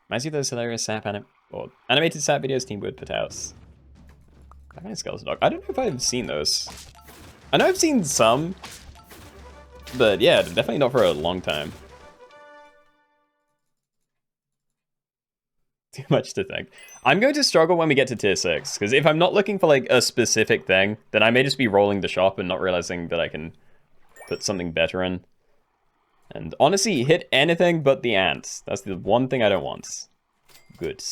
Reminds you of those hilarious animated sap videos Team would put out. Batman Skeleton Dog. I don't know if I've seen those. I know I've seen some, but yeah, definitely not for a long time. Too much to think. I'm going to struggle when we get to tier 6, because if I'm not looking for like a specific thing, then I may just be rolling the shop and not realizing that I can put something better in. And honestly, hit anything but the ants. That's the one thing I don't want. Good.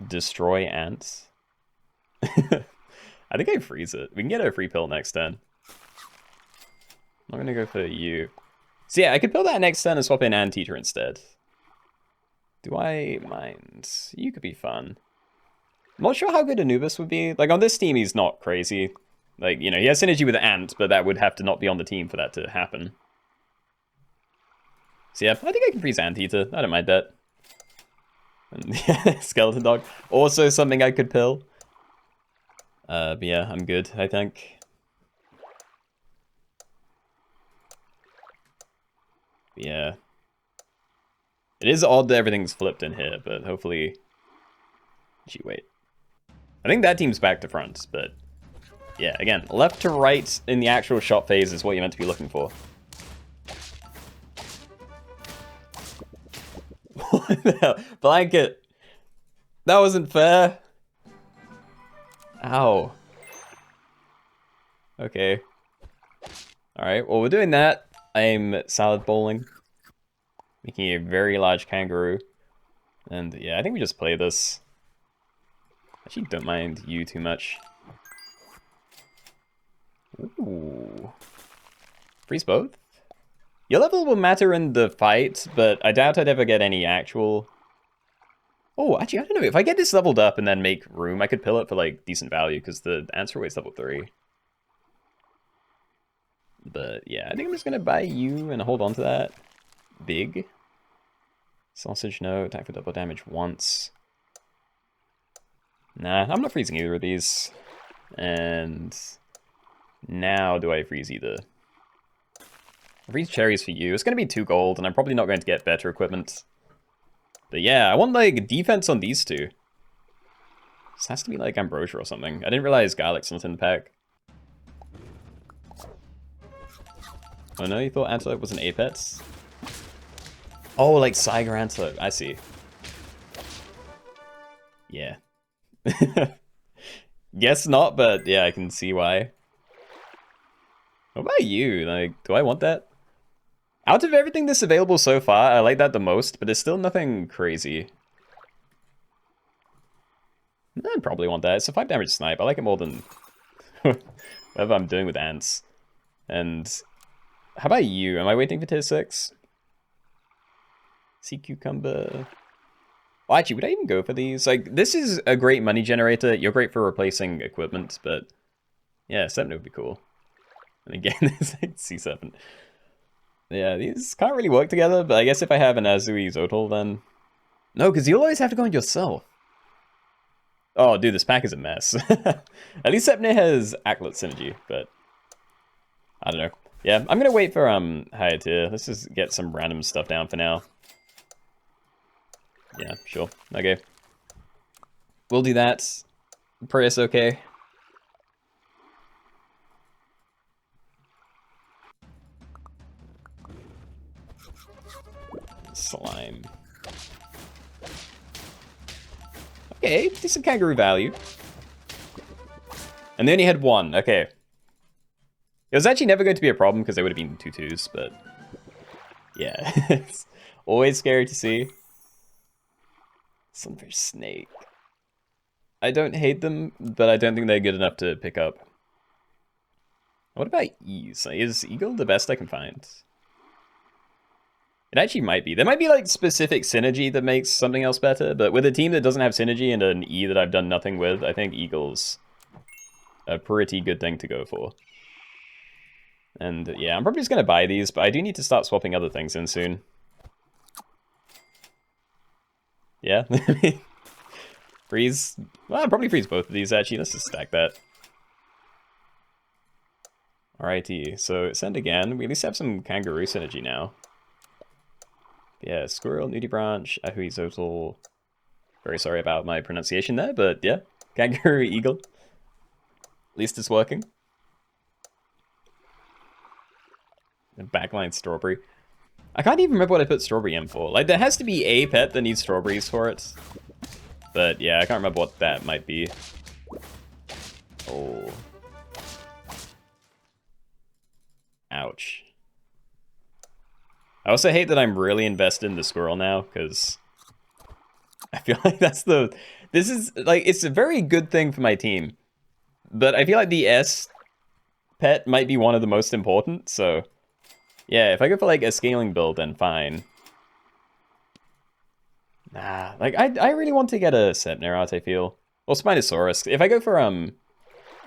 Destroy ants. I think I freeze it. We can get a free pill next turn. I'm gonna go for you. So yeah, I could pill that next turn and swap in Anteater instead. Do I mind? You could be fun. I'm not sure how good Anubis would be. Like, on this team, he's not crazy. Like, you know, he has synergy with Ant, but that would have to not be on the team for that to happen. So yeah, I think I can freeze Anteater. I don't mind that. And yeah, Skeleton Dog. Also something I could pill. But yeah, I'm good, I think. But yeah. It is odd that everything's flipped in here, but hopefully... Gee, wait. I think that team's back to front, but... Yeah, again, left to right in the actual shot phase is what you're meant to be looking for. What the hell? Blanket! That wasn't fair! Ow. Okay. Alright, well we're doing that. I'm salad bowling. Making a very large kangaroo. And yeah, I think we just play this. Actually don't mind you too much. Ooh. Freeze both? Your level will matter in the fight, but I doubt I'd ever get any actual... Oh, actually, I don't know. If I get this leveled up and then make room, I could pill it for, like, decent value, because the answer weight's level 3. But, yeah, I think I'm just gonna buy you and hold on to that. Big. Sausage, no. Attack for double damage once. Nah, I'm not freezing either of these. And... now do I freeze either? I freeze cherries for you. It's gonna be 2 gold, and I'm probably not going to get better equipment. But yeah, I want, like, defense on these two. This has to be, like, Ambrosia or something. I didn't realize Garlic's not in the pack. Oh no, you thought Antelope was an Apex? Oh, like Saiga Antelope. I see. Yeah. Guess not, but yeah, I can see why. What about you? Like, do I want that? Out of everything that's available so far, I like that the most, but there's still nothing crazy. I probably want that. It's a 5 damage snipe. I like it more than whatever I'm doing with ants. And how about you? Am I waiting for tier 6? Sea cucumber. Well, actually, would I even go for these? Like, this is a great money generator. You're great for replacing equipment, but yeah, 7 would be cool. And again, it's like C7. Yeah, these can't really work together, but I guess if I have an Azui Zotal, then... No, because you'll always have to go on yourself. Oh, dude, this pack is a mess. At least Sepnir has Aklet synergy, but... I don't know. Yeah, I'm gonna wait for higher tier. Let's just get some random stuff down for now. Yeah, sure. Okay. We'll do that. Prius okay. Slime. Okay, decent kangaroo value. And they only had 1, okay. It was actually never going to be a problem because they would have been 2/2s, but... yeah, it's always scary to see. Sunfish snake. I don't hate them, but I don't think they're good enough to pick up. What about Ease? Is Eagle the best I can find? It actually might be. There might be like specific synergy that makes something else better, but with a team that doesn't have synergy and an E that I've done nothing with, I think Eagle's a pretty good thing to go for. And yeah, I'm probably just going to buy these, but I do need to start swapping other things in soon. Yeah. Freeze. Well, I'll probably freeze both of these actually. Let's just stack that. Alrighty, so send again. We at least have some kangaroo synergy now. Yeah, Squirrel, Nudie Branch, Ahui Zotal. Very sorry about my pronunciation there, but yeah. Kangaroo Eagle. At least it's working. And backline Strawberry. I can't even remember what I put Strawberry in for. Like, there has to be a pet that needs strawberries for it. But yeah, I can't remember what that might be. Oh. Ouch. I also hate that I'm really invested in the squirrel now, because I feel like that's the... This is, like, it's a very good thing for my team. But I feel like the S pet might be one of the most important, so... Yeah, if I go for, like, a scaling build, then fine. Nah, like, I really want to get a Sepnir out, I feel. Or Spinosaurus. If I go for,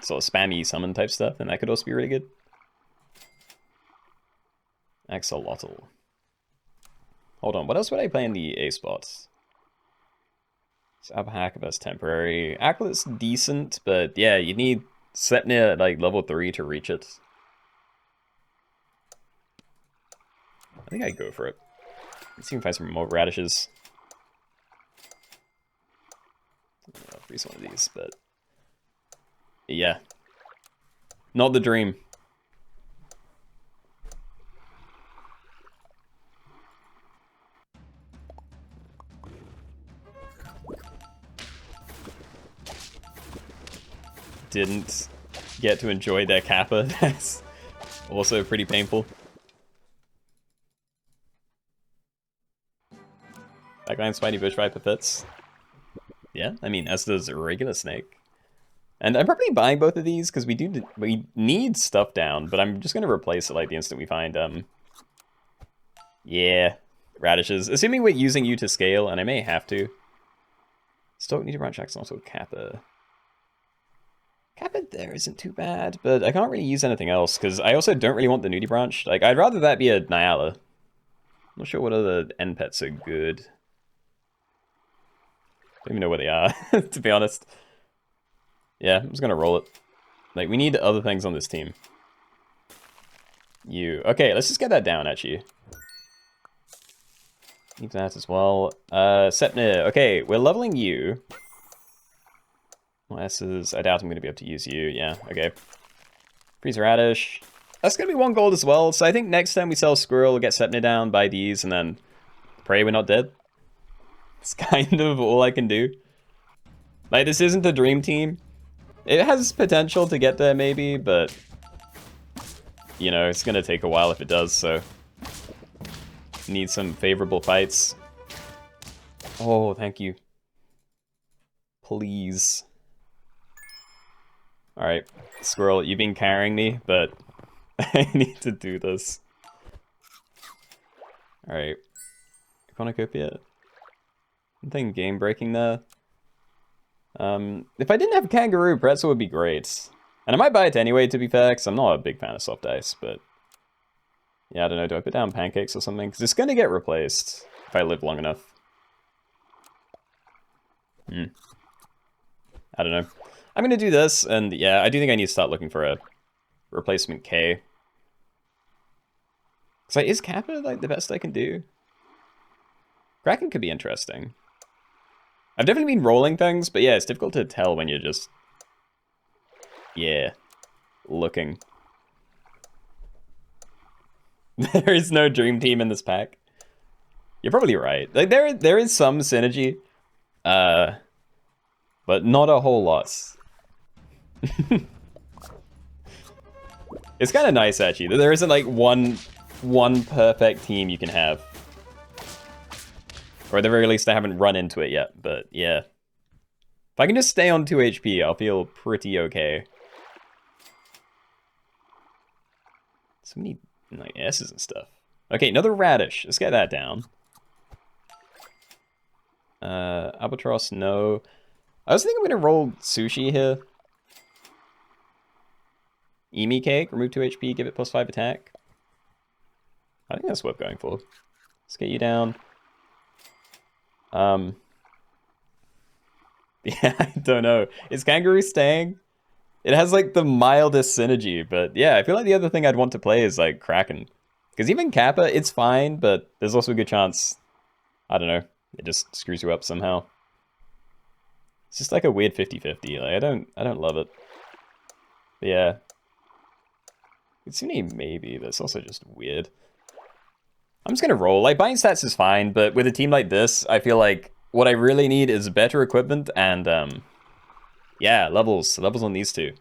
sort of spammy summon type stuff, then that could also be really good. Axolotl. Hold on, what else would I play in the A spots? Alpahacabus temporary. Acklet's decent, but yeah, you need Sepnia at like level 3 to reach it. I think I'd go for it. Let's see if we can find some more radishes. I'll freeze one of these, but yeah. Not the dream. Didn't get to enjoy their Kappa. That's also pretty painful. Backline Spiny Bush Viper fits. Yeah, I mean, as does a regular snake. And I'm probably buying both of these because we need stuff down, but I'm just gonna replace it like the instant we find yeah, radishes. Assuming we're using you to scale, and I may have to. Stoke need to branch X also Kappa. Kappa there isn't too bad, but I can't really use anything else because I also don't really want the Nudie branch. Like, I'd rather that be a Nyala. I'm not sure what other end pets are good. Don't even know where they are, to be honest. Yeah, I'm just gonna roll it. Like, we need other things on this team. You. Okay, let's just get that down, actually. Need that as well. Sepnir. Okay, we're leveling you. S's. I doubt I'm gonna be able to use you. Yeah, okay. Freeze Radish. That's gonna be 1 gold as well, so I think next time we sell Squirrel, we'll get Sepnir down, buy these, and then pray we're not dead. It's kind of all I can do. Like, this isn't the dream team. It has potential to get there, maybe, but you know, it's gonna take a while if it does, so need some favorable fights. Oh, thank you. Please. Alright, Squirrel, you've been carrying me, but I need to do this. Alright. Cornucopia. Something game breaking there. If I didn't have Kangaroo, Pretzel would be great. And I might buy it anyway, to be fair, because I'm not a big fan of soft ice, but yeah, I don't know, do I put down pancakes or something? Because it's going to get replaced if I live long enough. I don't know. I'm going to do this, and yeah, I do think I need to start looking for a replacement K. Because like, is Kappa like the best I can do? Kraken could be interesting. I've definitely been rolling things, but yeah, it's difficult to tell when you're just, yeah, looking. There is no dream team in this pack. You're probably right. Like there is some synergy, but not a whole lot. It's kind of nice actually. There isn't like one perfect team you can have. Or at the very least, I haven't run into it yet, but yeah. If I can just stay on 2 HP, I'll feel pretty okay. So many like S's and stuff. Okay, another radish. Let's get that down. Albatross, no. I was thinking I'm gonna roll sushi here. Emi cake, remove 2 HP, give it +5 attack. I think that's worth going for. Let's get you down. Yeah, I don't know. Is Kangaroo staying? It has like the mildest synergy, but yeah, I feel like the other thing I'd want to play is like Kraken. Because even Kappa, it's fine, but there's also a good chance, I don't know, it just screws you up somehow. It's just like a weird 50-50. Like I don't love it. But yeah. It's maybe, but it's also just weird. I'm just gonna roll. Like, buying stats is fine, but with a team like this, I feel like what I really need is better equipment and, yeah, levels. Levels on these two.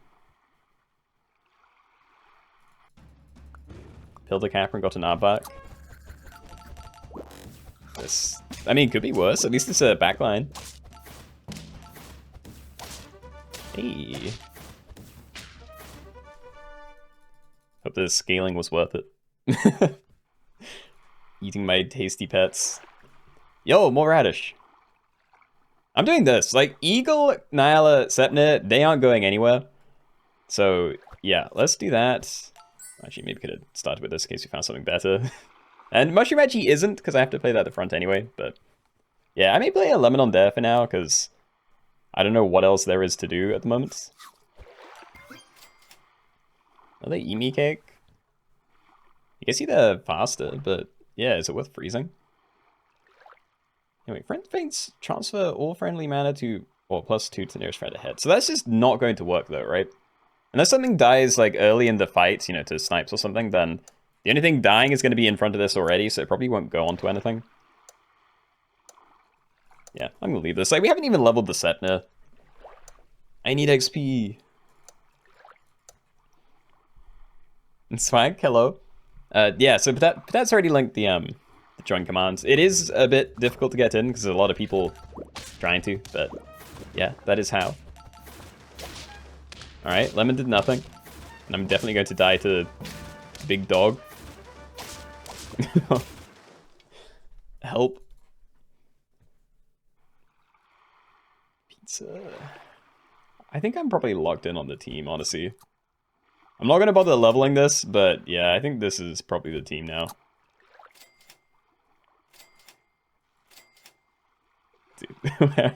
Killed a Capra and got an Aardvark. This, I mean, could be worse. At least it's a backline. Hey. Hope the scaling was worth it. Eating my tasty pets. Yo, more radish. I'm doing this. Like, Eagle, Nyala, Sepnir, they aren't going anywhere. So, yeah, let's do that. Actually, maybe could have started with this in case we found something better. And Mushroom actually isn't, because I have to play that at the front anyway, but Yeah, I may play a lemon on there for now, because I don't know what else there is to do at the moment. Are they Emi cake? I guess they're faster, but yeah, is it worth freezing? Anyway, friend faints transfer all friendly mana to, or +2 to nearest friend ahead. So that's just not going to work though, right? Unless something dies like early in the fight, you know, to snipes or something, then the only thing dying is going to be in front of this already, so it probably won't go onto anything. Yeah, I'm gonna leave this. Like, we haven't even leveled the Setna. I need XP. And Swag, hello. Yeah, so that's already linked the join commands. It is a bit difficult to get in because there's a lot of people trying to, but yeah, that is how. All right, Lemon did nothing, and I'm definitely going to die to Big Dog. Help. Pizza. I think I'm probably locked in on the team, honestly. I'm not going to bother leveling this, but yeah, I think this is probably the team now. Dude,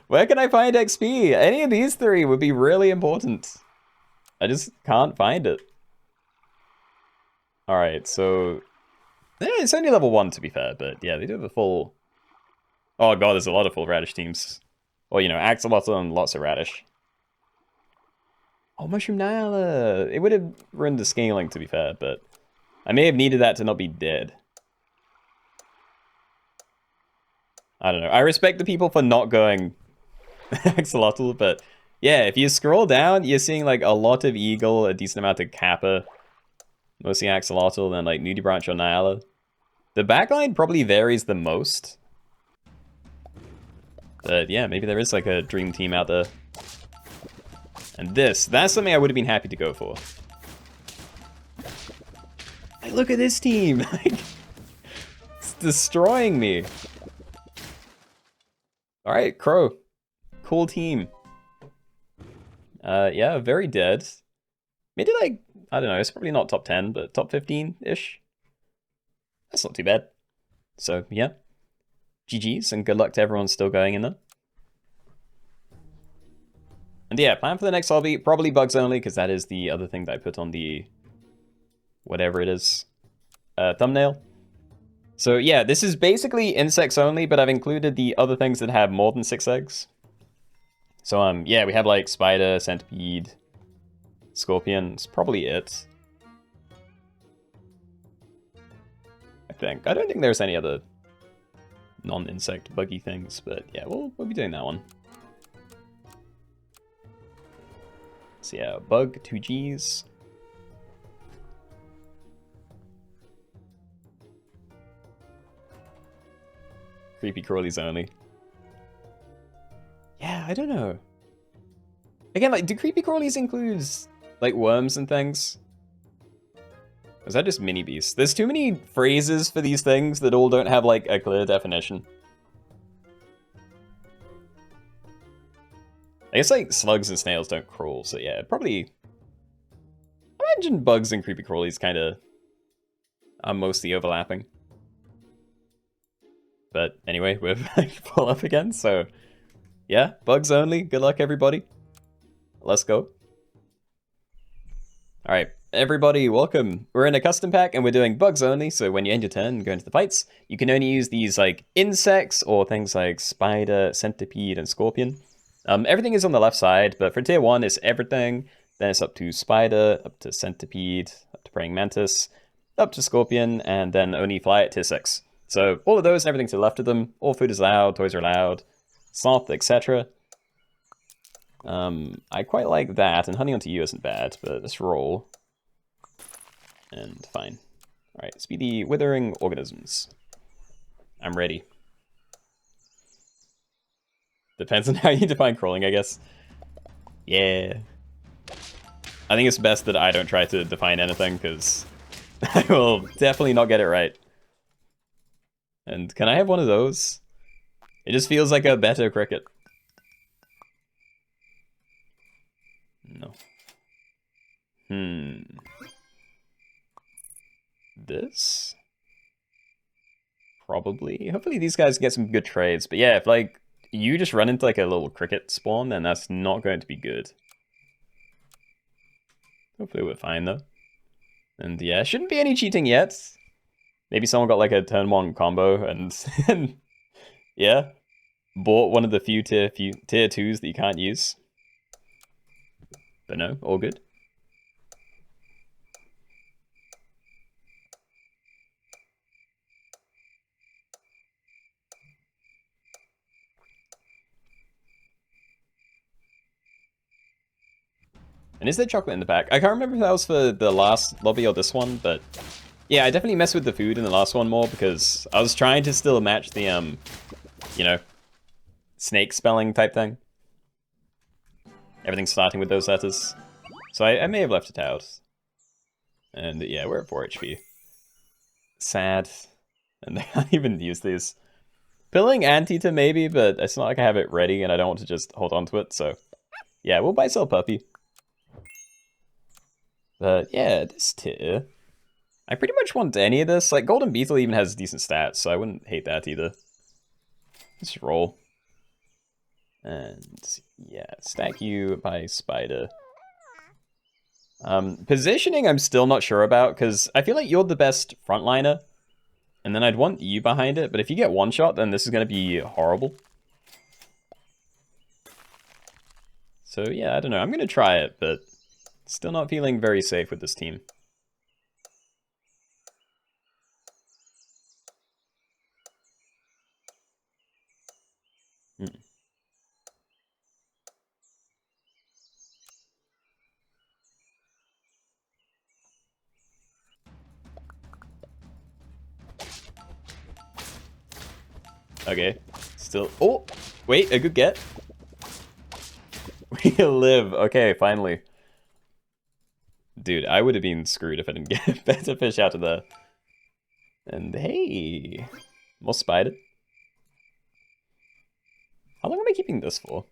where can I find XP? Any of these three would be really important. I just can't find it. Alright, so... it's only level 1 to be fair, but yeah, they do have a full... Oh god, there's a lot of full Radish teams. Or, you know, Axolotl and lots of Radish. Oh, Mushroom Nyala! It would have ruined the scaling, to be fair, but... I may have needed that to not be dead. I don't know. I respect the people for not going Axolotl, but... Yeah, if you scroll down, you're seeing, like, a lot of Eagle, a decent amount of Kappa, mostly Axolotl, then, like, Nudibranch or Nyala. The backline probably varies the most. But, yeah, maybe there is, like, a dream team out there. And that's something I would have been happy to go for. Like, look at this team! Like, it's destroying me. Alright, Crow. Cool team. Yeah, very dead. Maybe like, I don't know, it's probably not top 10, but top 15-ish. That's not too bad. So, yeah. GG's, and good luck to everyone still going in there. And yeah, plan for the next lobby, probably bugs only, because that is the other thing that I put on the... whatever it is. Thumbnail. So yeah, this is basically insects only, but I've included the other things that have more than 6 eggs. So yeah, we have like spider, centipede, scorpion. It's probably it. I think. I don't think there's any other non-insect buggy things, but yeah, we'll be doing that one. So yeah, bug 2Gs. Creepy crawlies only. Yeah, I don't know. Again, like, do creepy crawlies include like worms and things? Or is that just mini beasts? There's too many phrases for these things that all don't have like a clear definition. I guess like slugs and snails don't crawl, so yeah, probably. I imagine bugs and creepy crawlies kind of are mostly overlapping. But anyway, we're full up again, so yeah, bugs only. Good luck, everybody. Let's go. All right, everybody, welcome. We're in a custom pack and we're doing bugs only, so when you end your turn and go into the fights, you can only use these like insects or things like spider, centipede, and scorpion. Everything is on the left side, but for tier 1, it's everything. Then it's up to spider, up to centipede, up to praying mantis, up to scorpion, and then only fly at tier 6. So all of those and everything to the left of them, all food is allowed, toys are allowed, sloth, etc. I quite like that, and honey onto you isn't bad, but let's roll. And fine. Alright, speedy withering organisms. I'm ready. Depends on how you define crawling, I guess. Yeah. I think it's best that I don't try to define anything, because I will definitely not get it right. And can I have one of those? It just feels like a better cricket. No. This? probably. Hopefully these guys get some good trades. But yeah, if like you just run into like a little cricket spawn, then that's not going to be good. Hopefully we're fine though. And yeah, shouldn't be any cheating yet. Maybe someone got like a turn 1 combo and yeah, bought one of the few tier 2s that you can't use. But no, all good. And is there chocolate in the back? I can't remember if that was for the last lobby or this one, but yeah, I definitely messed with the food in the last one more because I was trying to still match the, you know, snake spelling type thing. Everything's starting with those letters. So I may have left it out. And yeah, we're at 4 HP. Sad. And I can't even use these. Pilling Anteater maybe, but it's not like I have it ready and I don't want to just hold on to it, so yeah, we'll buy Sell Puppy. But yeah, this tier, I pretty much want any of this. Like Golden Beetle even has decent stats, so I wouldn't hate that either. Let's roll. And yeah, stack you by Spider. Positioning I'm still not sure about, because I feel like you're the best frontliner. And then I'd want you behind it, but if you get one shot, then this is going to be horrible. So yeah, I don't know. I'm going to try it, but still not feeling very safe with this team. Okay, still. Oh, wait, a good get. We live. Okay, finally. Dude, I would have been screwed if I didn't get better fish out of there. And hey, more spider. How long am I keeping this for?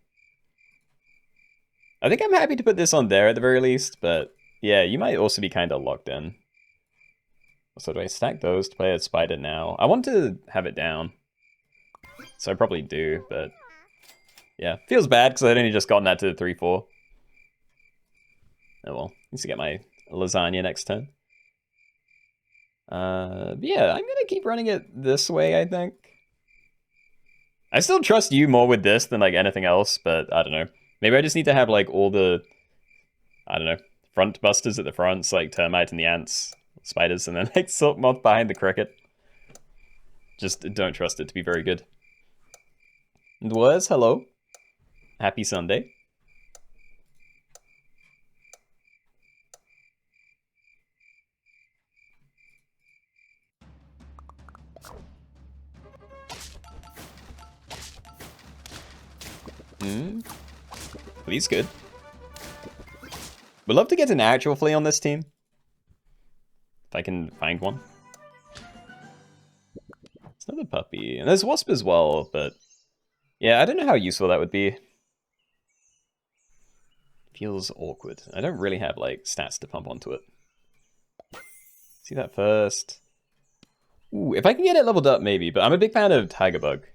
I think I'm happy to put this on there at the very least, but yeah, you might also be kind of locked in. So do I stack those to play a spider now? I want to have it down. So I probably do, but yeah. Feels bad because I'd only just gotten that to 3-4. Oh well, need to get my lasagna next turn. Yeah, I'm gonna keep running it this way, I think. I still trust you more with this than like anything else, but I don't know. Maybe I just need to have like all the, I don't know, front busters at the fronts, like termite and the ants, spiders, and then like silk moth behind the cricket. Just don't trust it to be very good. And was hello. Happy Sunday. Flea's good. Would love to get an actual flea on this team. If I can find one. It's another puppy. And there's wasp as well, but yeah, I don't know how useful that would be. Feels awkward. I don't really have like stats to pump onto it. See that first. Ooh, if I can get it leveled up maybe, but I'm a big fan of Tiger Bug.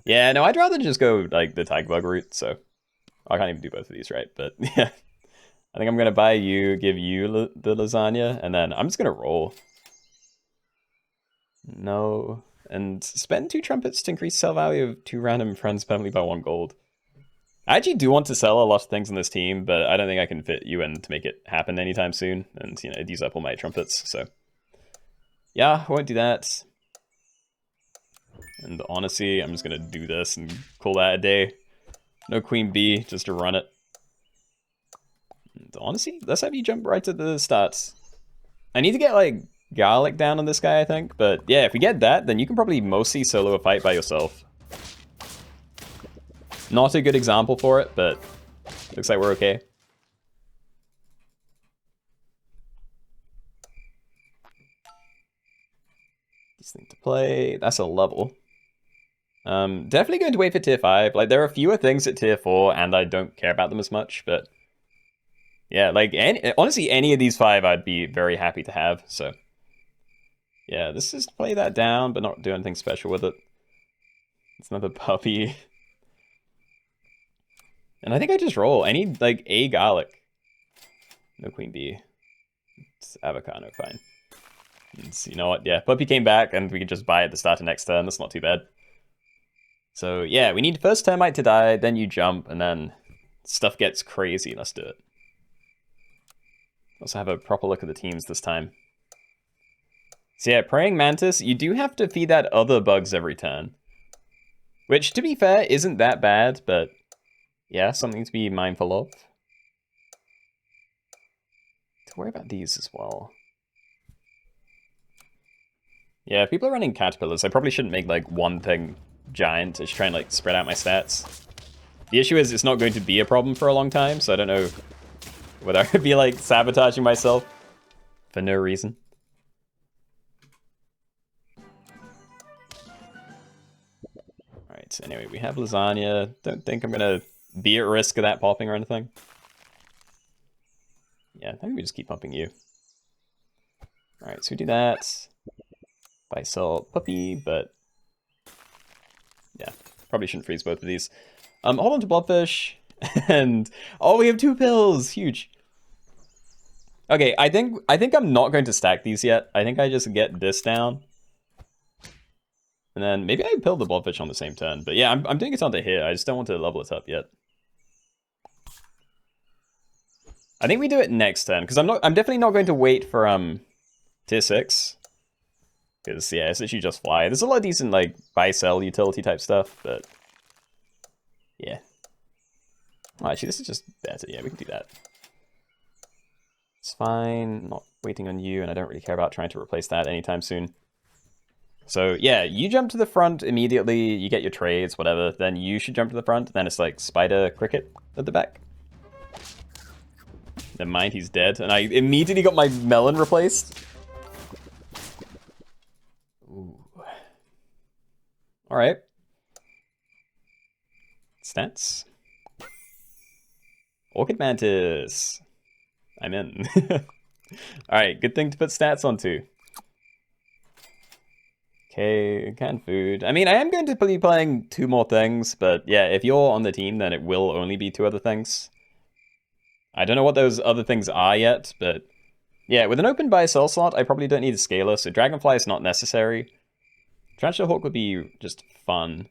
Yeah, no, I'd rather just go like the Tiger Bug route, so I can't even do both of these, right? But yeah, I think I'm gonna buy you, give you the lasagna, and then I'm just gonna roll. No, and spend 2 trumpets to increase sell value of 2 random friends permanently by 1 gold. I actually do want to sell a lot of things on this team, but I don't think I can fit you in to make it happen anytime soon, and you know, I'd use up all my trumpets, so yeah, I won't do that. And honestly, I'm just gonna do this and call that a day. No queen bee, just to run it. And honestly, let's have you jump right to the stats. I need to get like garlic down on this guy, I think. But yeah, if we get that, then you can probably mostly solo a fight by yourself. Not a good example for it, but looks like we're okay. Decent to play. That's a level. Definitely going to wait for tier 5. Like, there are fewer things at tier 4, and I don't care about them as much, but yeah, like, honestly, any of these 5 I'd be very happy to have, so Yeah, let's just play that down, but not do anything special with it. It's another puppy. And I think I just roll. I need, like, a garlic. No queen bee. It's avocado, fine. You know what? Yeah, puppy came back, and we could just buy at the start of next turn. That's not too bad. So, yeah, we need first termite to die, then you jump, and then stuff gets crazy. Let's do it. Also have a proper look at the teams this time. So yeah, Praying Mantis, you do have to feed that other bugs every turn. Which, to be fair, isn't that bad, but yeah, something to be mindful of. To worry about these as well. Yeah, if people are running caterpillars, I probably shouldn't make like one thing giant to try and like spread out my stats. The issue is it's not going to be a problem for a long time, so I don't know whether I would be like sabotaging myself for no reason. Alright, so anyway, we have lasagna. Don't think I'm gonna be at risk of that popping or anything. Yeah, I think we just keep pumping you. Alright, so we do that. Buy, sell, puppy, but yeah, probably shouldn't freeze both of these. Hold on to blobfish, and oh, we have 2 pills, huge. Okay, I think I'm not going to stack these yet. I think I just get this down, and then maybe I pill the blobfish on the same turn. But yeah, I'm doing it onto here. I just don't want to level it up yet. I think we do it next turn because I'm definitely not going to wait for tier 6. Because, yeah, it's literally just fly. There's a lot of decent, like, buy-sell utility type stuff, but yeah. Oh, actually, this is just better. Yeah, we can do that. It's fine. Not waiting on you, and I don't really care about trying to replace that anytime soon. So, yeah, you jump to the front immediately, you get your trades, whatever, then you should jump to the front, then it's like Spider Cricket at the back. Never mind, he's dead, and I immediately got my melon replaced. Alright. Stats. Orchid Mantis. I'm in. Alright, good thing to put stats onto. Okay, canned food. I mean, I am going to be playing 2 more things, but yeah, if you're on the team, then it will only be 2 other things. I don't know what those other things are yet, but yeah, with an open buy-sell slot, I probably don't need a scaler, so Dragonfly is not necessary. Tarantula Hawk would be just fun.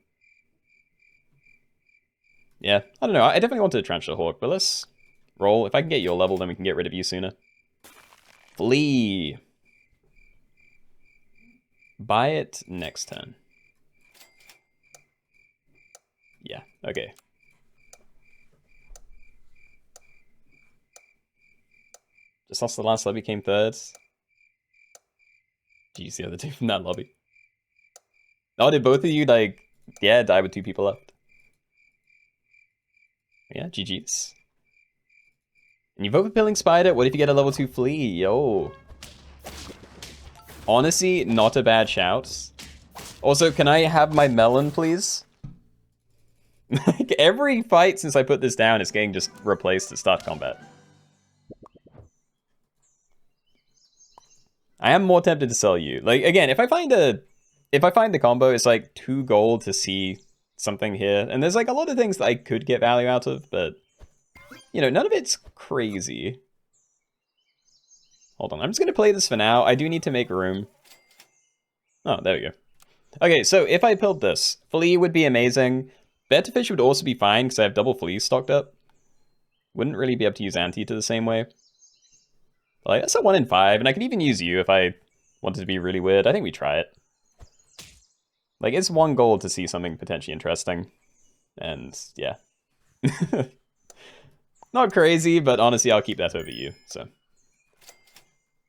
Yeah, I don't know. I definitely wanted a Tarantula Hawk, but let's roll. If I can get your level, then we can get rid of you sooner. Flee. Buy it next turn. Yeah, okay. Just lost the last lobby, came third. Geez, the other 2 from that lobby. Oh, did both of you, like, yeah, die with 2 people left? Yeah, GG's. And you vote for Pilling Spider, what if you get a level 2 Flea? Yo. Honestly, not a bad shout. Also, can I have my melon, please? Like, every fight since I put this down is getting just replaced at start combat. I am more tempted to sell you. Like, again, if I find the combo, it's like 2 gold to see something here. And there's like a lot of things that I could get value out of, but you know, none of it's crazy. Hold on, I'm just gonna play this for now. I do need to make room. Oh, there we go. Okay, so if I pilled this, Flea would be amazing. Betterfish would also be fine because I have double Fleas stocked up. Wouldn't really be able to use Anteater the same way. Like, that's a 1 in 5, and I could even use you if I wanted to be really weird. I think we try it. Like, it's 1 gold to see something potentially interesting. And, yeah. Not crazy, but honestly, I'll keep that over you, so.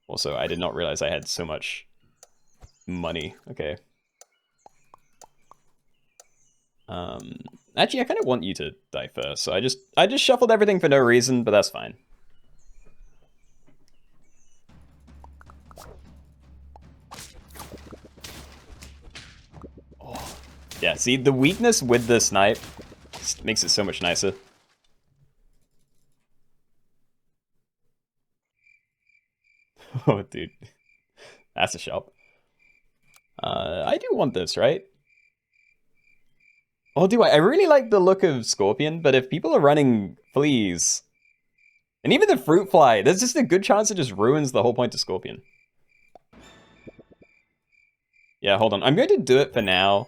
Also, I did not realize I had so much money. Okay. Actually, I kind of want you to die first, so I just shuffled everything for no reason, but that's fine. Oh. Yeah, see, the weakness with the snipe makes it so much nicer. Oh, dude. That's a shop. I do want this, right? Oh, do I? I really like the look of Scorpion, but if people are running Fleas, and even the Fruit Fly, there's just a good chance it just ruins the whole point of Scorpion. Yeah, hold on. I'm going to do it for now,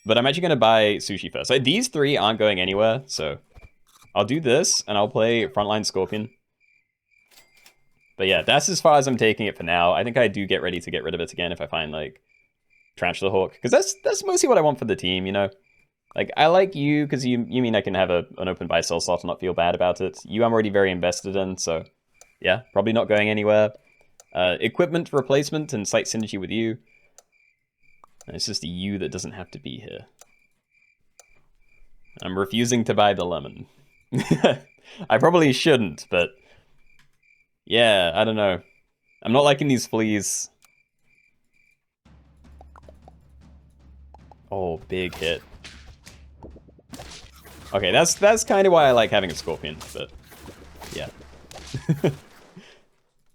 but I'm actually going to buy Sushi first. Like, these three aren't going anywhere, so I'll do this, and I'll play Frontline Scorpion. But yeah, that's as far as I'm taking it for now. I think I do get ready to get rid of it again if I find, like, Tarantula Hawk. Because that's mostly what I want for the team, you know? Like, I like you because you mean I can have an open buy-sell slot and not feel bad about it. You I'm already very invested in, so yeah, probably not going anywhere. Equipment replacement and slight synergy with you. And it's just you that doesn't have to be here. I'm refusing to buy the lemon. I probably shouldn't, but yeah, I don't know. I'm not liking these fleas. Oh, big hit. Okay, that's kind of why I like having a Scorpion, but yeah.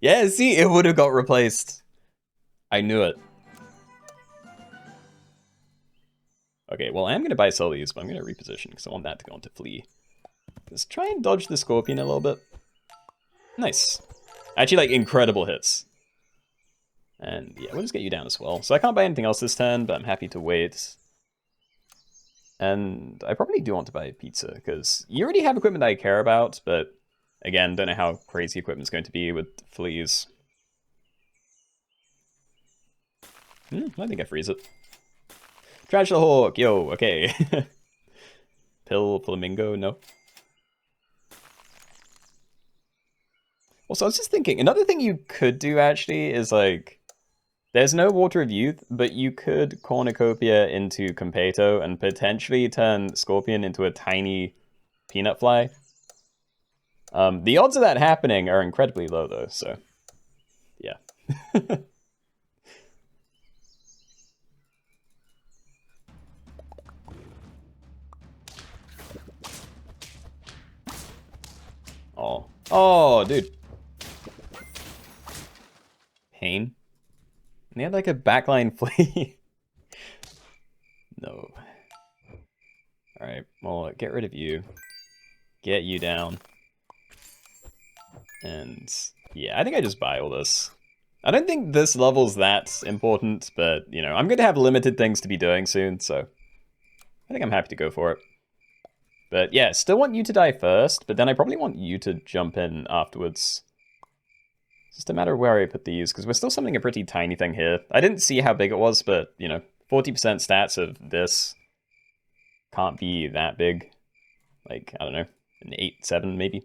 Yeah, see, it would have got replaced. I knew it. Okay, well, I am going to buy sell these, but I'm going to reposition because I want that to go onto Flea. Let's try and dodge the Scorpion a little bit. Nice. Actually, like, incredible hits. And yeah, we'll just get you down as well. So I can't buy anything else this turn, but I'm happy to wait. And I probably do want to buy a pizza, because you already have equipment that I care about, but again, don't know how crazy equipment's going to be with fleas. I think I freeze it. Tarantula Hawk, yo, okay. Flamingo, no. Also, I was just thinking, another thing you could do, actually, is, like, there's no Water of Youth, but you could Cornucopia into Competo and potentially turn Scorpion into a tiny Peanut Fly. The odds of that happening are incredibly low, though, so yeah. Oh, dude. Pain. And they had like a backline flea. No. Alright, well, get rid of you. Get you down. And yeah, I think I just buy all this. I don't think this level's that important, but, you know, I'm going to have limited things to be doing soon, so I think I'm happy to go for it. But yeah, still want you to die first, but then I probably want you to jump in afterwards. It's just a matter of where I put these, because we're still summoning a pretty tiny thing here. I didn't see how big it was, but, you know, 40% stats of this can't be that big. Like, I don't know, an 8, 7 maybe.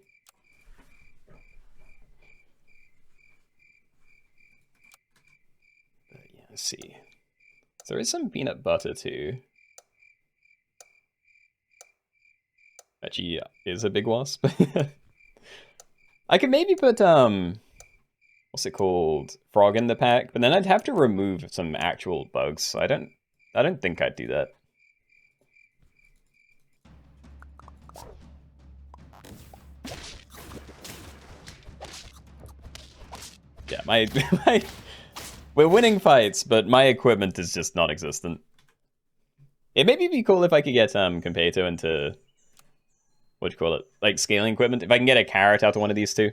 But yeah, let's see. So there is some peanut butter too. Actually, is a big wasp. I could maybe put, what's it called? Frog in the pack, but then I'd have to remove some actual bugs, so I don't think I'd do that. Yeah, we're winning fights, but my equipment is just non-existent. It maybe be cool if I could get Competo into, what do you call it? Like scaling equipment. If I can get a carrot out of one of these two,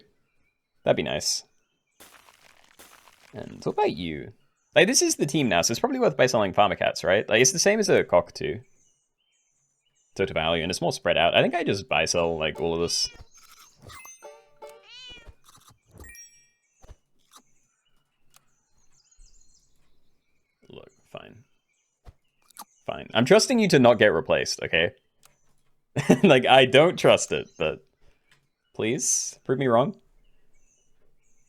that'd be nice. And what about you? Like, this is the team now, so it's probably worth by selling farmer cats, right? Like, it's the same as a cockatoo. Total value, and it's more spread out. I think I just buy sell like all of this. Look, fine. Fine. I'm trusting you to not get replaced, okay? Like, I don't trust it, but please, prove me wrong.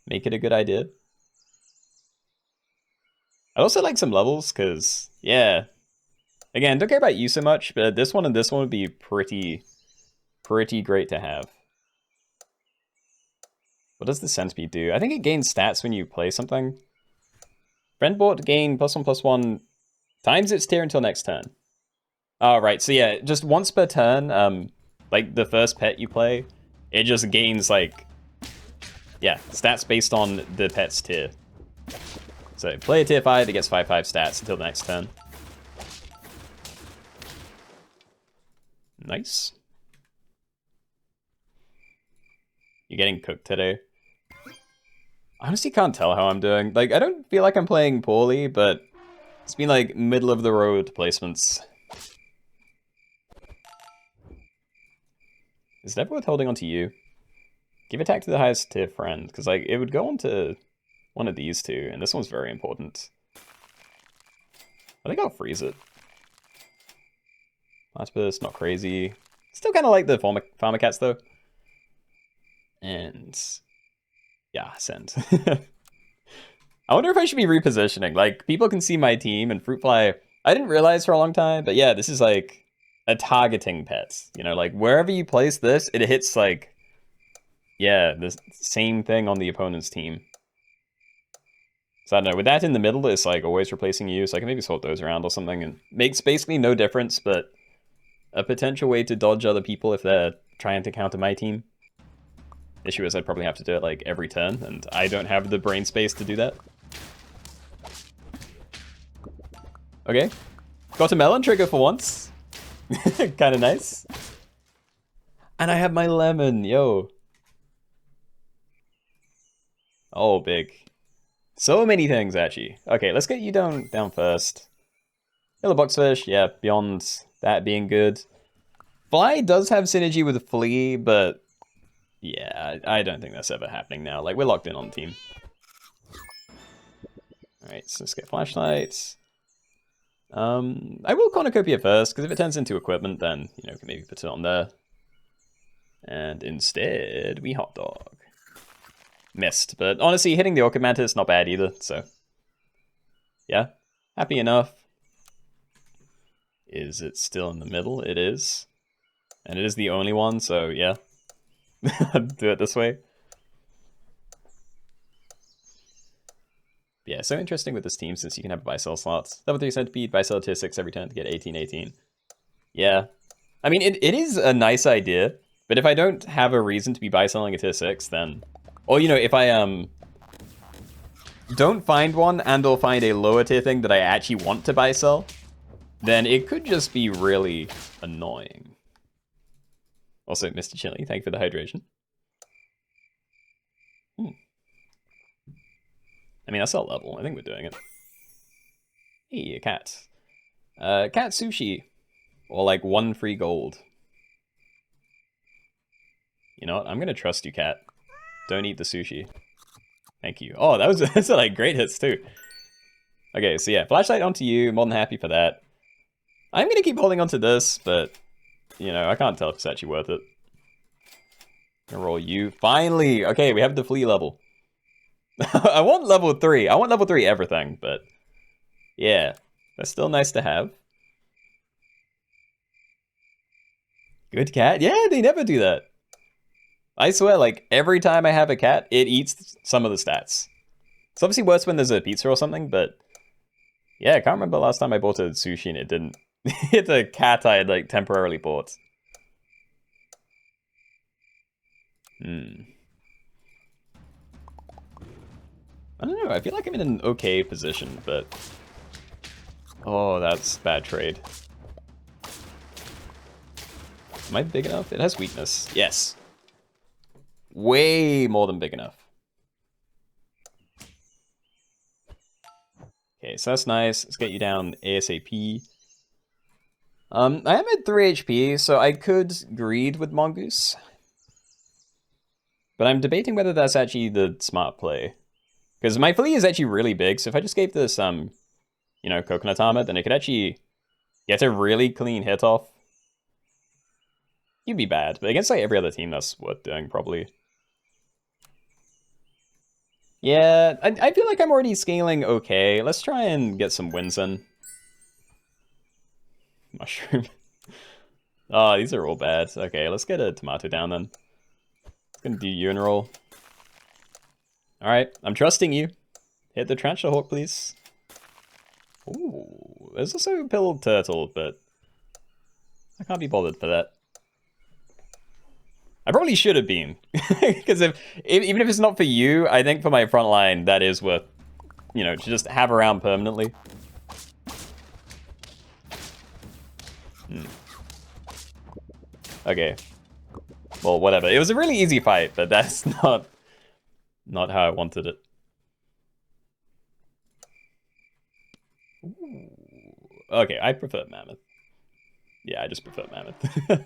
Make it a good idea. I'd also like some levels, because, yeah. Again, don't care about you so much, but this one and this one would be pretty great to have. What does the centipede do? I think it gains stats when you play something. Friend bought gain +1/+1 times its tier until next turn. Oh, right. So yeah, just once per turn, like the first pet you play, it just gains like, yeah, stats based on the pet's tier. So play a tier 5, it gets 5/5 stats until the next turn. Nice. You're getting cooked today. I honestly can't tell how I'm doing. Like, I don't feel like I'm playing poorly, but it's been like middle of the road placements. Is it ever worth holding on to you? Give attack to the highest tier friend, because like it would go on to one of these two, and this one's very important. I think I'll freeze it. Platypus, not crazy. Still kind of like the farmer cats though. And yeah, send. I wonder if I should be repositioning. Like, people can see my team, and Fruit Fly, I didn't realize for a long time, but yeah, this is like a targeting pet. You know, like wherever you place this, it hits like, yeah, the same thing on the opponent's team. So I don't know, with that in the middle, it's like always replacing you, so I can maybe swap those around or something, and makes basically no difference, but a potential way to dodge other people if they're trying to counter my team. Issue is I'd probably have to do it like every turn, and I don't have the brain space to do that. Okay, got a melon trigger for once. Kind of nice. And I have my lemon, yo. Oh, big. So many things, actually. Okay, let's get you down first. Yellow boxfish, yeah, beyond that being good. Fly does have synergy with Flea, but yeah, I don't think that's ever happening now. Like, we're locked in on the team. Alright, so let's get flashlights. I will cornucopia first, because if it turns into equipment, then, you know, we can maybe put it on there. And instead, we hot dog. Missed, but honestly, hitting the Orchid Mantis not bad either, so. Yeah, happy enough. Is it still in the middle? It is. And it is the only one, so yeah. Do it this way. Yeah, so interesting with this team since you can have buy-sell slots. Level 3 Centipede, buy-sell tier 6 every turn to get 18/18. Yeah. I mean, it is a nice idea, but if I don't have a reason to be buy-selling a tier 6, then... Or, you know, if I don't find one and or find a lower tier thing that I actually want to buy-sell, then it could just be really annoying. Also, Mr. Chili, thank you for the hydration. I mean, that's our level. I think we're doing it. Hey, a cat. Cat sushi. Or like 1 free gold. You know what? I'm gonna trust you, cat. Don't eat the sushi. Thank you. Oh, that's like great hits too. Okay, so yeah, flashlight onto you. More than happy for that. I'm gonna keep holding onto this, but you know, I can't tell if it's actually worth it. Gonna roll you. Finally! Okay, we have the flea level. I want level 3. I want level 3 everything, but yeah, that's still nice to have. Good cat? Yeah, they never do that. I swear, like, every time I have a cat, it eats some of the stats. It's obviously worse when there's a pizza or something, but yeah, I can't remember the last time I bought a sushi and it didn't hit a cat I had, like, temporarily bought. I don't know, I feel like I'm in an okay position, but... Oh, that's bad trade. Am I big enough? It has weakness. Yes. Way more than big enough. Okay, so that's nice. Let's get you down ASAP. I am at 3 HP, so I could greed with Mongoose. But I'm debating whether that's actually the smart play. Because my flea is actually really big, so if I just gave this, you know, coconut armor, then it could actually get a really clean hit off. You'd be bad, but against like every other team, that's worth doing, probably. Yeah, I feel like I'm already scaling okay. Let's try and get some wins in. Mushroom. Oh, these are all bad. Okay, let's get a tomato down then. It's gonna do you and roll. Alright, I'm trusting you. Hit the Tarantula Hawk, please. Ooh, there's also a Pilled Turtle, but I can't be bothered for that. I probably should have been. Because even if it's not for you, I think for my front line, that is worth you know, to just have around permanently. Okay. Well, whatever. It was a really easy fight, but that's not how I wanted it. Ooh. Okay, I prefer Mammoth. Yeah, I just prefer Mammoth.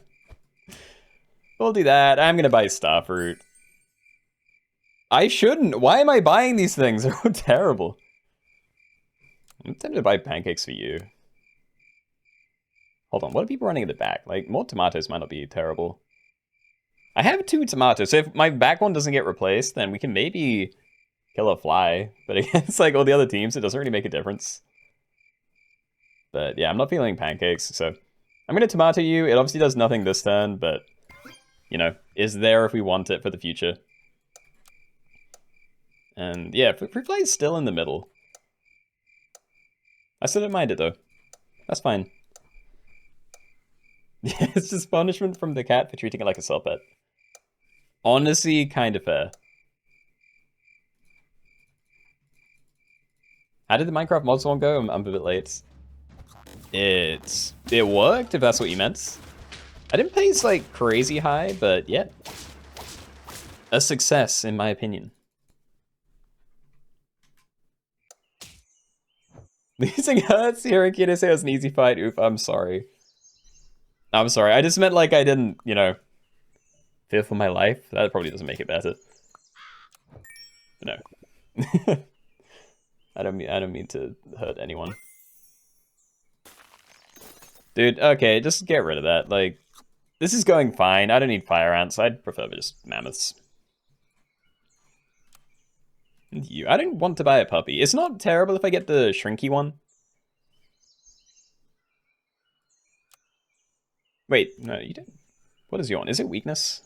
We'll do that. I'm gonna buy Starfruit. I shouldn't. Why am I buying these things? They're all terrible. I'm tempted to buy pancakes for you. Hold on, what are people running at the back? Like, more tomatoes might not be terrible. I have 2 tomatoes, so if my back one doesn't get replaced, then we can maybe kill a fly. But against, like, all the other teams, it doesn't really make a difference. But yeah, I'm not feeling pancakes, so I'm gonna tomato you. It obviously does nothing this turn, but, you know, is there if we want it for the future. And yeah, fruit fly is still in the middle. I still don't mind it, though. That's fine. It's just punishment from the cat for treating it like a cell pet. Honestly, kind of fair. How did the Minecraft mods one go? I'm a bit late. It worked, if that's what you meant. I didn't place like crazy high, but yeah. A success, in my opinion. Losing hurts. Hearing Keenoe say it was an easy fight. Oof, I'm sorry. I'm sorry. I just meant like I didn't, you know, fear for my life. That probably doesn't make it better. No. I don't mean to hurt anyone. Dude, okay, just get rid of that. Like, this is going fine. I don't need fire ants. I'd prefer just mammoths. And you. I don't want to buy a puppy. It's not terrible if I get the shrinky one. Wait, no, you don't. What is your one? Is it weakness?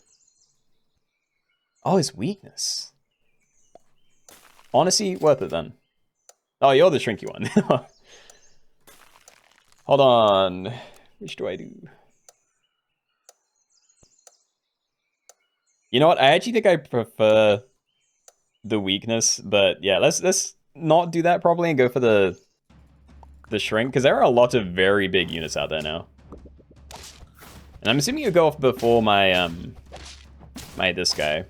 Oh, it's weakness. Honestly, worth it then. Oh, you're the shrinky one. Hold on. Which do I do? You know what? I actually think I prefer the weakness, but yeah, let's not do that probably and go for the shrink, because there are a lot of very big units out there now. And I'm assuming you go off before my this guy.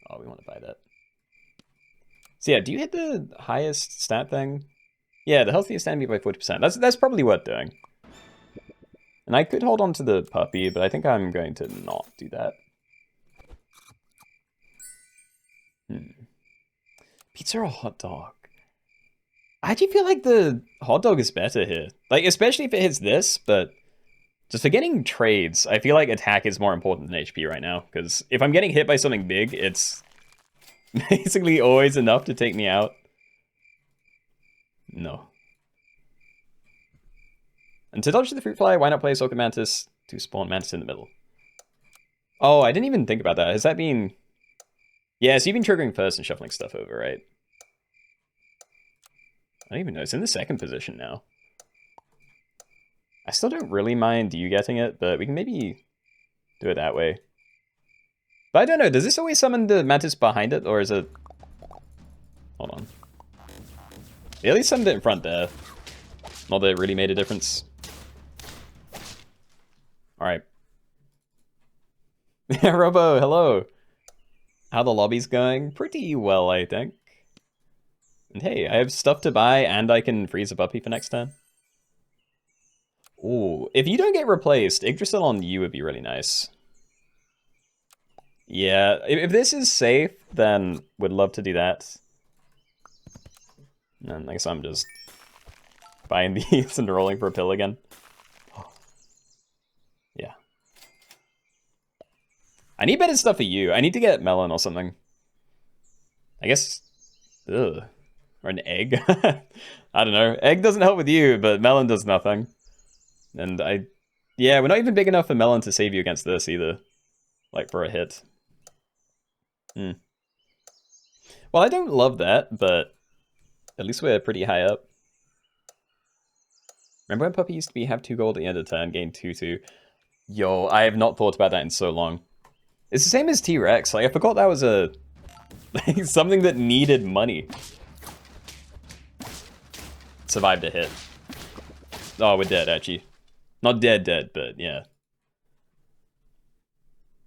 Oh, we want to buy that. So yeah, do you hit the highest stat thing? Yeah, the healthiest enemy by 40%. That's probably worth doing. And I could hold on to the puppy, but I think I'm going to not do that. Pizza or hot dog? I actually feel like the hot dog is better here. Like, especially if it hits this, but just for getting trades, I feel like attack is more important than HP right now. Because if I'm getting hit by something big, it's basically always enough to take me out. No. And to dodge the fruit fly, why not play Socket Mantis to spawn Mantis in the middle? Oh, I didn't even think about that. Has that been... Yeah, so you've been triggering first and shuffling stuff over, right? I don't even know. It's in the second position now. I still don't really mind you getting it, but we can maybe do it that way. But I don't know. Does this always summon the Mantis behind it, or is it... Hold on. They at least summoned it in front there. Not that it really made a difference. Alright. Robo, hello. How the lobby's going? Pretty well, I think. And hey, I have stuff to buy, and I can freeze a puppy for next turn. Ooh, if you don't get replaced, Yggdrasil on you would be really nice. Yeah, if this is safe, then would love to do that. And I guess I'm just buying these and rolling for a pill again. Yeah. I need better stuff for you. I need to get melon or something. I guess... Ugh. Or an egg. I don't know. Egg doesn't help with you, but melon does nothing. And yeah, we're not even big enough for melon to save you against this either. Like, for a hit. Well, I don't love that, but at least we're pretty high up. Remember when Puppy used to have 2 gold at the end of the turn, gain 2-2? Yo, I have not thought about that in so long. It's the same as T-Rex. Like, I forgot that was a... like, something that needed money. Survived a hit. Oh, we're dead, actually. Not dead, but yeah.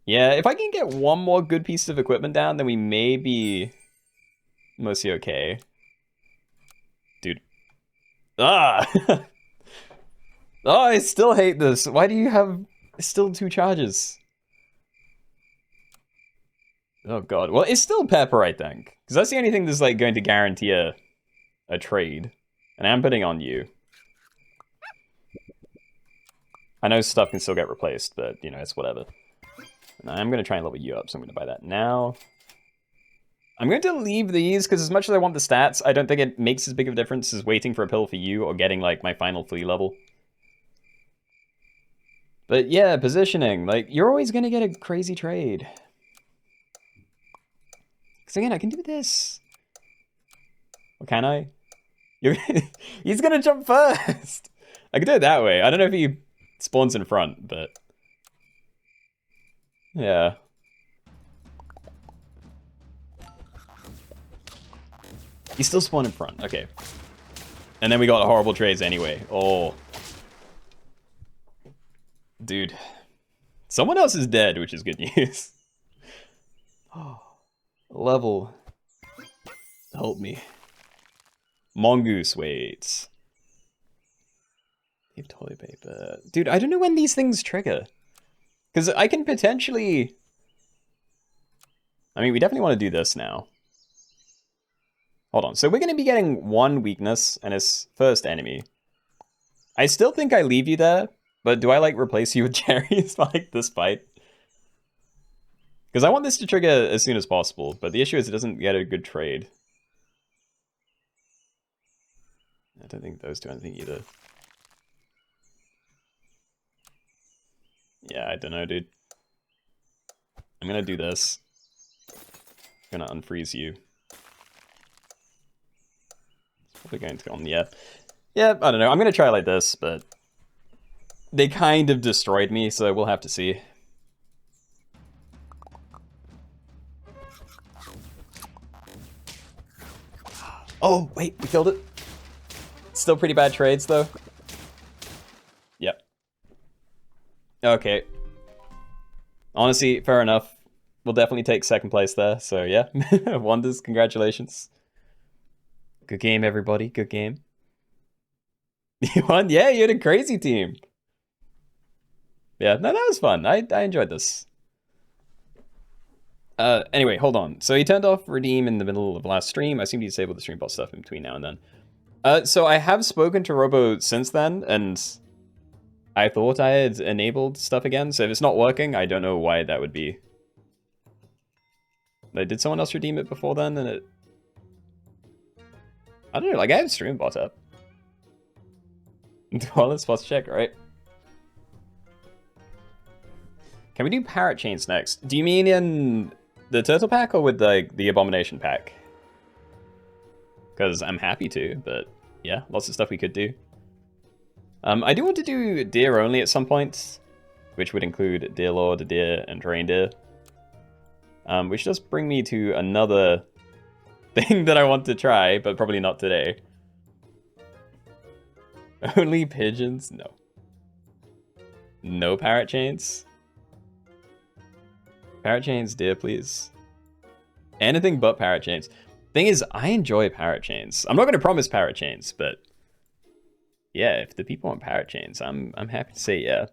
Yeah, if I can get one more good piece of equipment down, then we may be mostly okay. Dude. Ah! Oh, I still hate this. Why do you have still 2 charges? Oh god. Well, it's still Pepper, I think. Because that's the only thing that's like going to guarantee a trade. And I'm betting on you. I know stuff can still get replaced, but, you know, it's whatever. And I'm going to try and level you up, so I'm going to buy that now. I'm going to leave these, because as much as I want the stats, I don't think it makes as big of a difference as waiting for a pill for you or getting, like, my final flea level. But yeah, positioning. Like, you're always going to get a crazy trade. Because again, I can do this. Or can I? He's going to jump first! I can do it that way. I don't know if he spawns in front, but... yeah. He's still spawned in front. Okay. And then we got horrible trades anyway. Oh. Dude. Someone else is dead, which is good news. Oh. Level. Help me. Mongoose waits. Leave toilet paper. Dude, I don't know when these things trigger. Because I can potentially... I mean, we definitely want to do this now. Hold on. So we're going to be getting 1 weakness and his first enemy. I still think I leave you there, but do I, like, replace you with cherries for, like, this fight? Because I want this to trigger as soon as possible, but the issue is it doesn't get a good trade. I don't think those do anything either. Yeah, I don't know, dude. I'm gonna do this. I'm gonna unfreeze you. It's probably going to go on, yeah. Yeah, I don't know. I'm gonna try like this, but they kind of destroyed me, so we'll have to see. Oh, wait, we killed it. Still pretty bad trades, though. Yep. Okay. Honestly, fair enough. We'll definitely take second place there, so yeah. Wonders, congratulations. Good game, everybody. Good game. You won? Yeah, you had a crazy team. Yeah, no, that was fun. I enjoyed this. Anyway, hold on. So he turned off redeem in the middle of last stream. I assume he disabled the stream bot stuff in between now and then. So I have spoken to Robo since then, and I thought I had enabled stuff again. So if it's not working, I don't know why that would be. Like, did someone else redeem it before then? And it... I don't know, like I have stream bot up. Well, let's pause check, right? Can we do parrot chains next? Do you mean in the turtle pack or with the abomination pack? Because I'm happy to, but yeah, lots of stuff we could do. I do want to do deer only at some point, which would include deer lord, deer, and reindeer. Which does bring me to another thing that I want to try, but probably not today. Only pigeons? No. No parrot chains? Parrot chains, deer, please. Anything but parrot chains. Thing is, I enjoy parrot chains. I'm not going to promise parrot chains, but yeah, if the people want parrot chains, I'm happy to say yeah.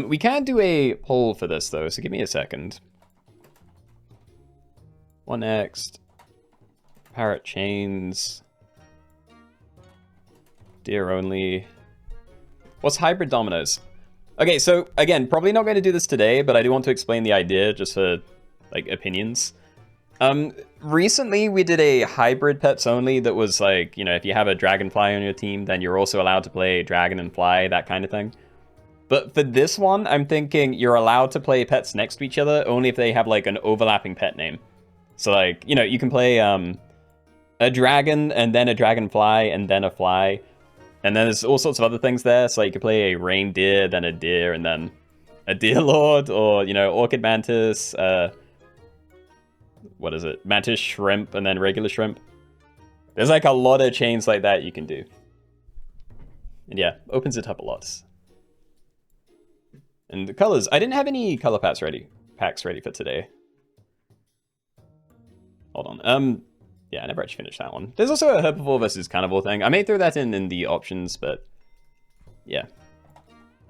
We can do a poll for this though, so give me a second. What next? Parrot chains. Deer only. What's hybrid dominoes? Okay, so again, probably not going to do this today, but I do want to explain the idea just for like opinions. Recently we did a hybrid pets only that was like, you know, if you have a dragonfly on your team, then you're also allowed to play dragon and fly, that kind of thing. But for this one, I'm thinking you're allowed to play pets next to each other only if they have like an overlapping pet name. So like, you know, you can play a dragon and then a dragonfly and then a fly. And then there's all sorts of other things there. So you could play a reindeer, then a deer, and then a deer lord, or, you know, orchid mantis, what is it? Mantis shrimp, and then regular shrimp. There's like a lot of chains like that you can do. And yeah, opens it up a lot. And the colors, I didn't have any color packs ready for today. Hold on. Yeah, I never actually finished that one. There's also a herbivore versus carnivore thing. I may throw that in the options, but yeah.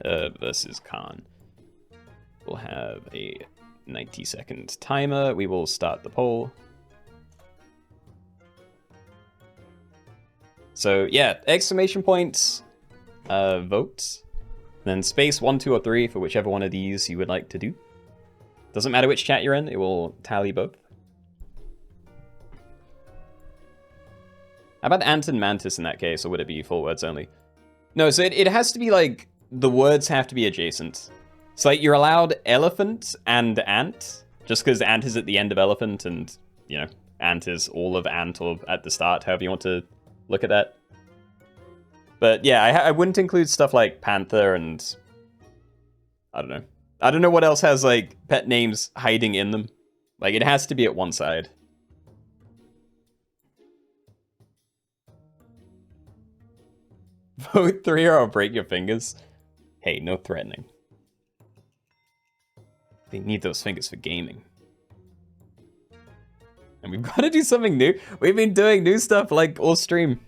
Herb versus carn. We'll have a 90-second timer. We will start the poll. So yeah, exclamation points, vote, then space 1, 2, or 3 for whichever one of these you would like to do. Doesn't matter which chat you're in, it will tally both. How about ant and mantis in that case, or would it be full words only? No, so it has to be like, the words have to be adjacent. So like, you're allowed elephant and ant, just because ant is at the end of elephant, and, you know, ant is all of ant, or at the start, however you want to look at that. But yeah, I wouldn't include stuff like panther and, I don't know. I don't know what else has like pet names hiding in them. Like, it has to be at one side. Vote 3 or I'll break your fingers. Hey, no threatening. They need those fingers for gaming. And we've got to do something new. We've been doing new stuff like all stream.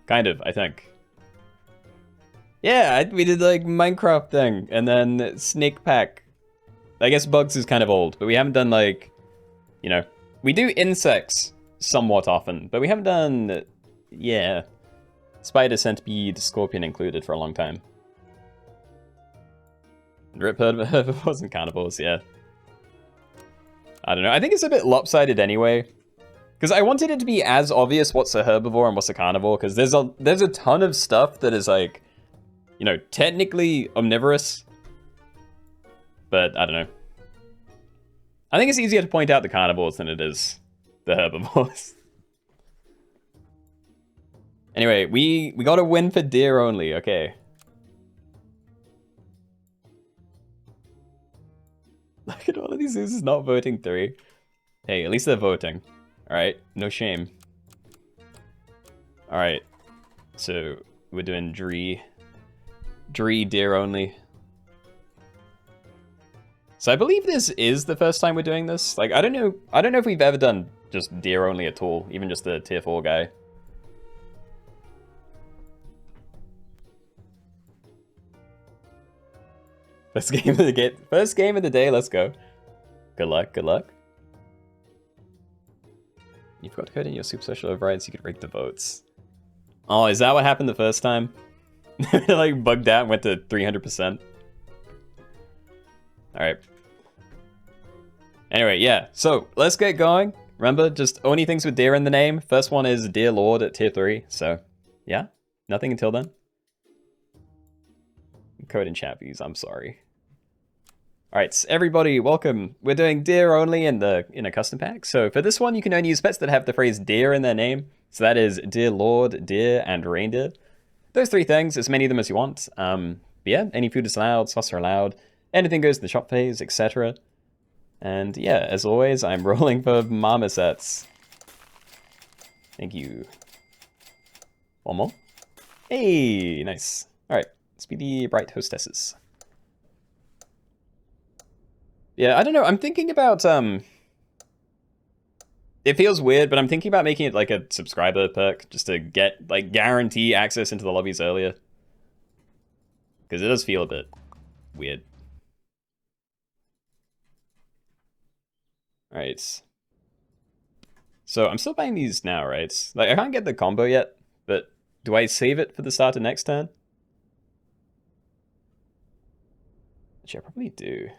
Kind of, I think. Yeah, we did like Minecraft thing, and then Snake Pack. I guess bugs is kind of old, but we haven't done like, you know, we do insects somewhat often, but we haven't done, yeah, spider, centipede, scorpion included for a long time. Rip herbivores and carnivores, yeah. I don't know, I think it's a bit lopsided anyway. Because I wanted it to be as obvious what's a herbivore and what's a carnivore, because there's a ton of stuff that is like, you know, technically omnivorous. But I don't know. I think it's easier to point out the carnivores than it is the herbivores. Anyway, we got a win for deer only, okay. Look at all of these users not voting 3. Hey, at least they're voting. Alright, no shame. Alright, so we're doing Dree deer only. So I believe this is the first time we're doing this. Like, I don't know if we've ever done just deer only at all, even just the tier 4 guy. First game of the day, let's go. Good luck, good luck. You forgot to code in your super social overrides, you could rake the votes. Oh, is that what happened the first time? It like bugged out and went to 300%. Alright. Anyway, yeah, so let's get going. Remember, just only things with deer in the name. First one is Deer Lord at tier 3, so yeah, nothing until then. Code in chappies, I'm sorry. Alright, everybody, welcome. We're doing deer only in a custom pack. So for this one, you can only use pets that have the phrase deer in their name. So that is Deer Lord, deer, and reindeer. Those 3 things, as many of them as you want. But yeah, any food is allowed, sauce are allowed, anything goes to the shop phase, etc. And yeah, as always, I'm rolling for marmosets. Thank you. One more. Hey, nice. Alright, let's be the bright hostesses. Yeah, I don't know, I'm thinking about, it feels weird, but I'm thinking about making it like a subscriber perk, just to get, like, guarantee access into the lobbies earlier. Because it does feel a bit weird. Alright. So, I'm still buying these now, right? Like, I can't get the combo yet, but do I save it for the start of next turn? Actually, I probably do.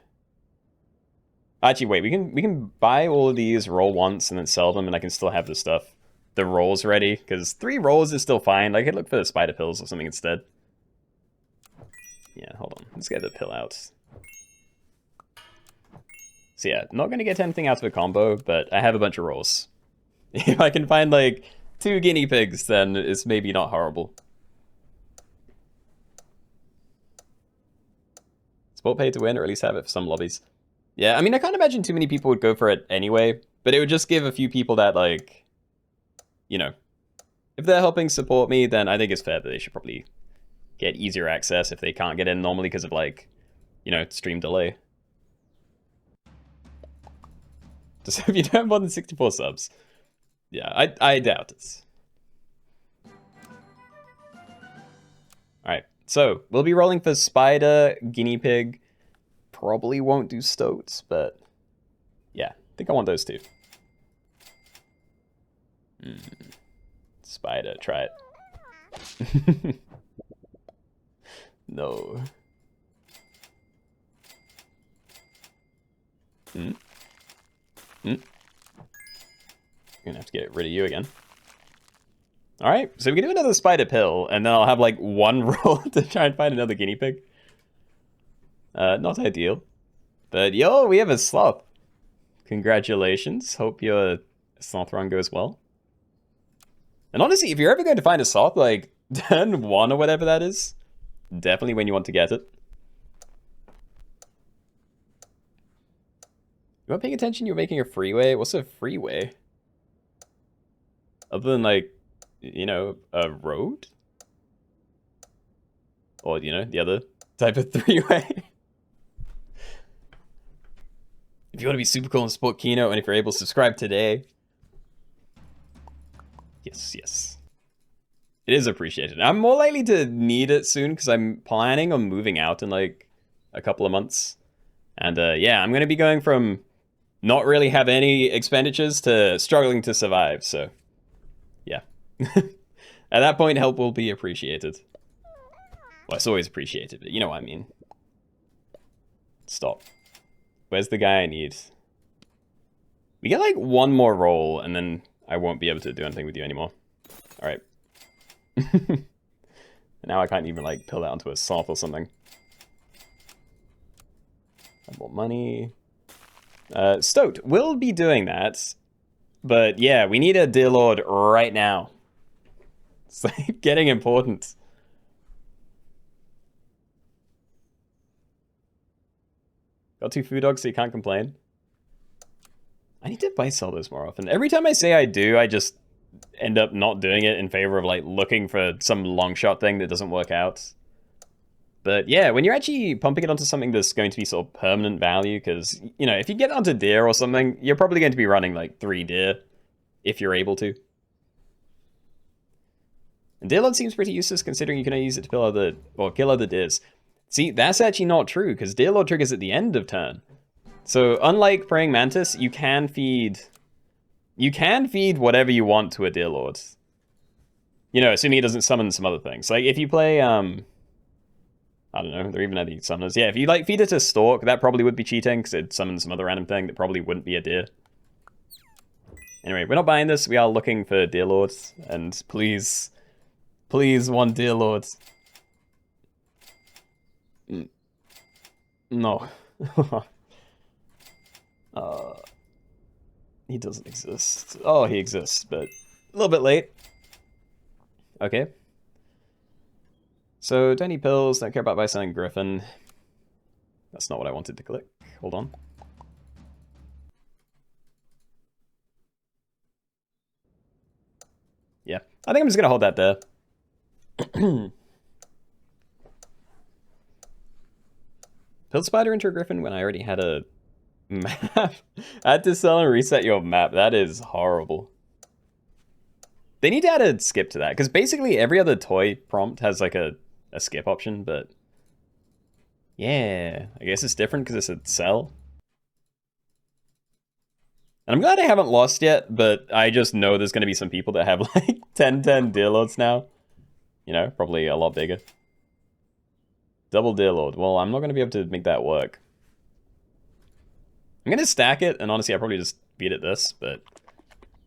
Actually, wait, we can buy all of these, roll once, and then sell them, and I can still have the stuff, the rolls ready, because 3 rolls is still fine. Like, I could look for the spider pills or something instead. Yeah, hold on. Let's get the pill out. So yeah, not going to get anything out of a combo, but I have a bunch of rolls. If I can find, like, 2 guinea pigs, then it's maybe not horrible. Support pay to win, or at least have it for some lobbies. Yeah, I mean, I can't imagine too many people would go for it anyway, but it would just give a few people that, like, you know, if they're helping support me, then I think it's fair that they should probably get easier access if they can't get in normally because of, like, you know, stream delay. Just if you don't have more than 64 subs. Yeah, I doubt it. Alright, so we'll be rolling for Spider, Guinea Pig. Probably won't do Stoats, but yeah, I think I want those two. Spider, try it. No. Gonna have to get rid of you again. Alright, so we can do another spider pill, and then I'll have like one roll to try and find another guinea pig. Not ideal. But yo, we have a sloth. Congratulations. Hope your sloth run goes well. And honestly, if you're ever going to find a sloth, like, turn 1 or whatever that is, definitely when you want to get it. You weren't paying attention, you were making a freeway? What's a freeway? Other than, like, you know, a road? Or, you know, the other type of three-way? If you want to be super cool and support Keenoe, and if you're able to subscribe today. Yes, yes. It is appreciated. I'm more likely to need it soon because I'm planning on moving out in like a couple of months. And yeah, I'm going to be going from not really have any expenditures to struggling to survive. So yeah. At that point, help will be appreciated. Well, it's always appreciated, but you know what I mean. Stop. Where's the guy I need? We get like one more roll and then I won't be able to do anything with you anymore. All right. Now I can't even like pill that onto a sloth or something. More money. Stoked. We'll be doing that. But yeah, we need a Dear Lord right now. It's like getting important. Got 2 food dogs so you can't complain. I need to buy sell those more often. Every time I say I do, I just end up not doing it in favor of like looking for some long shot thing that doesn't work out. But yeah, when you're actually pumping it onto something that's going to be sort of permanent value, because, you know, if you get onto deer or something, you're probably going to be running like 3 deer, if you're able to. And Deer Lord seems pretty useless considering you can only use it to kill other deers. See, that's actually not true, because Deer Lord triggers at the end of turn. So unlike Praying Mantis, you can feed whatever you want to a Deer Lord. You know, assuming he doesn't summon some other things. Like if you play I don't know, there are even any summoners. Yeah, if you like feed it to Stork, that probably would be cheating, because it'd summon some other random thing that probably wouldn't be a deer. Anyway, we're not buying this, we are looking for Deer Lords, and please, please one Deer Lord. No. He doesn't exist. Oh, he exists, but a little bit late. Okay. So, don't need pills, don't care about by selling Griffin. That's not what I wanted to click. Hold on. Yeah, I think I'm just gonna hold that there. Pilled Spider into a Griffin when I already had a map? I had to sell and reset your map. That is horrible. They need to add a skip to that, because basically every other toy prompt has like a skip option, but yeah, I guess it's different because it's a sell. And I'm glad I haven't lost yet, but I just know there's going to be some people that have like 10 Deer Lords now. You know, probably a lot bigger. Double Deer Lord. Well, I'm not going to be able to make that work. I'm going to stack it, and honestly, I probably just beat it this, but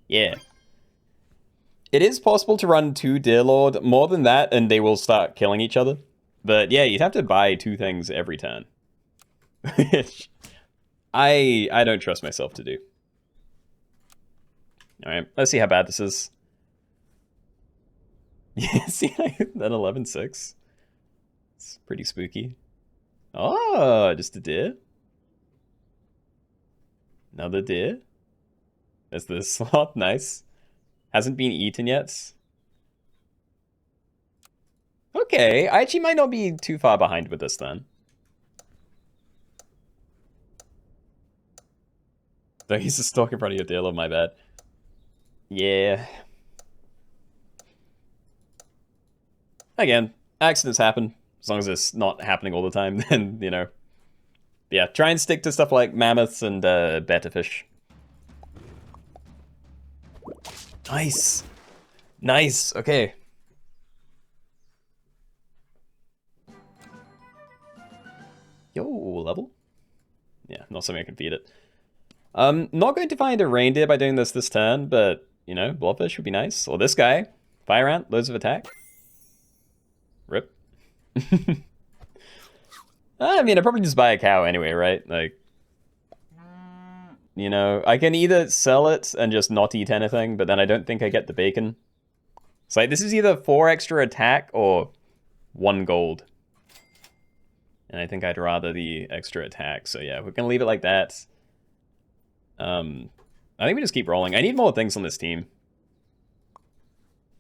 yeah. It is possible to run 2 Deer Lord. More than that, and they will start killing each other. But yeah, you'd have to buy 2 things every turn. Which I don't trust myself to do. Alright, let's see how bad this is. Yeah, see, that 11-6. It's pretty spooky. Oh, just a deer. Another deer. There's the sloth, nice. Hasn't been eaten yet. Okay, I actually might not be too far behind with this then. Though he's a stalk in front of your dealer, my bad. Yeah. Again, accidents happen. As long as it's not happening all the time, then, you know. Yeah, try and stick to stuff like mammoths and betta fish. Nice. Nice, okay. Yo, level? Yeah, not something I can feed it. Not going to find a reindeer by doing this turn, but, you know, blobfish would be nice. Or this guy. Fire ant, loads of attack. Rip. I mean, I'd probably just buy a cow anyway, right? Like, you know, I can either sell it and just not eat anything, but then I don't think I get the bacon. It's like, this is either 4 extra attack or 1 gold. And I think I'd rather the extra attack. So yeah, we're gonna leave it like that. I think we just keep rolling. I need more things on this team.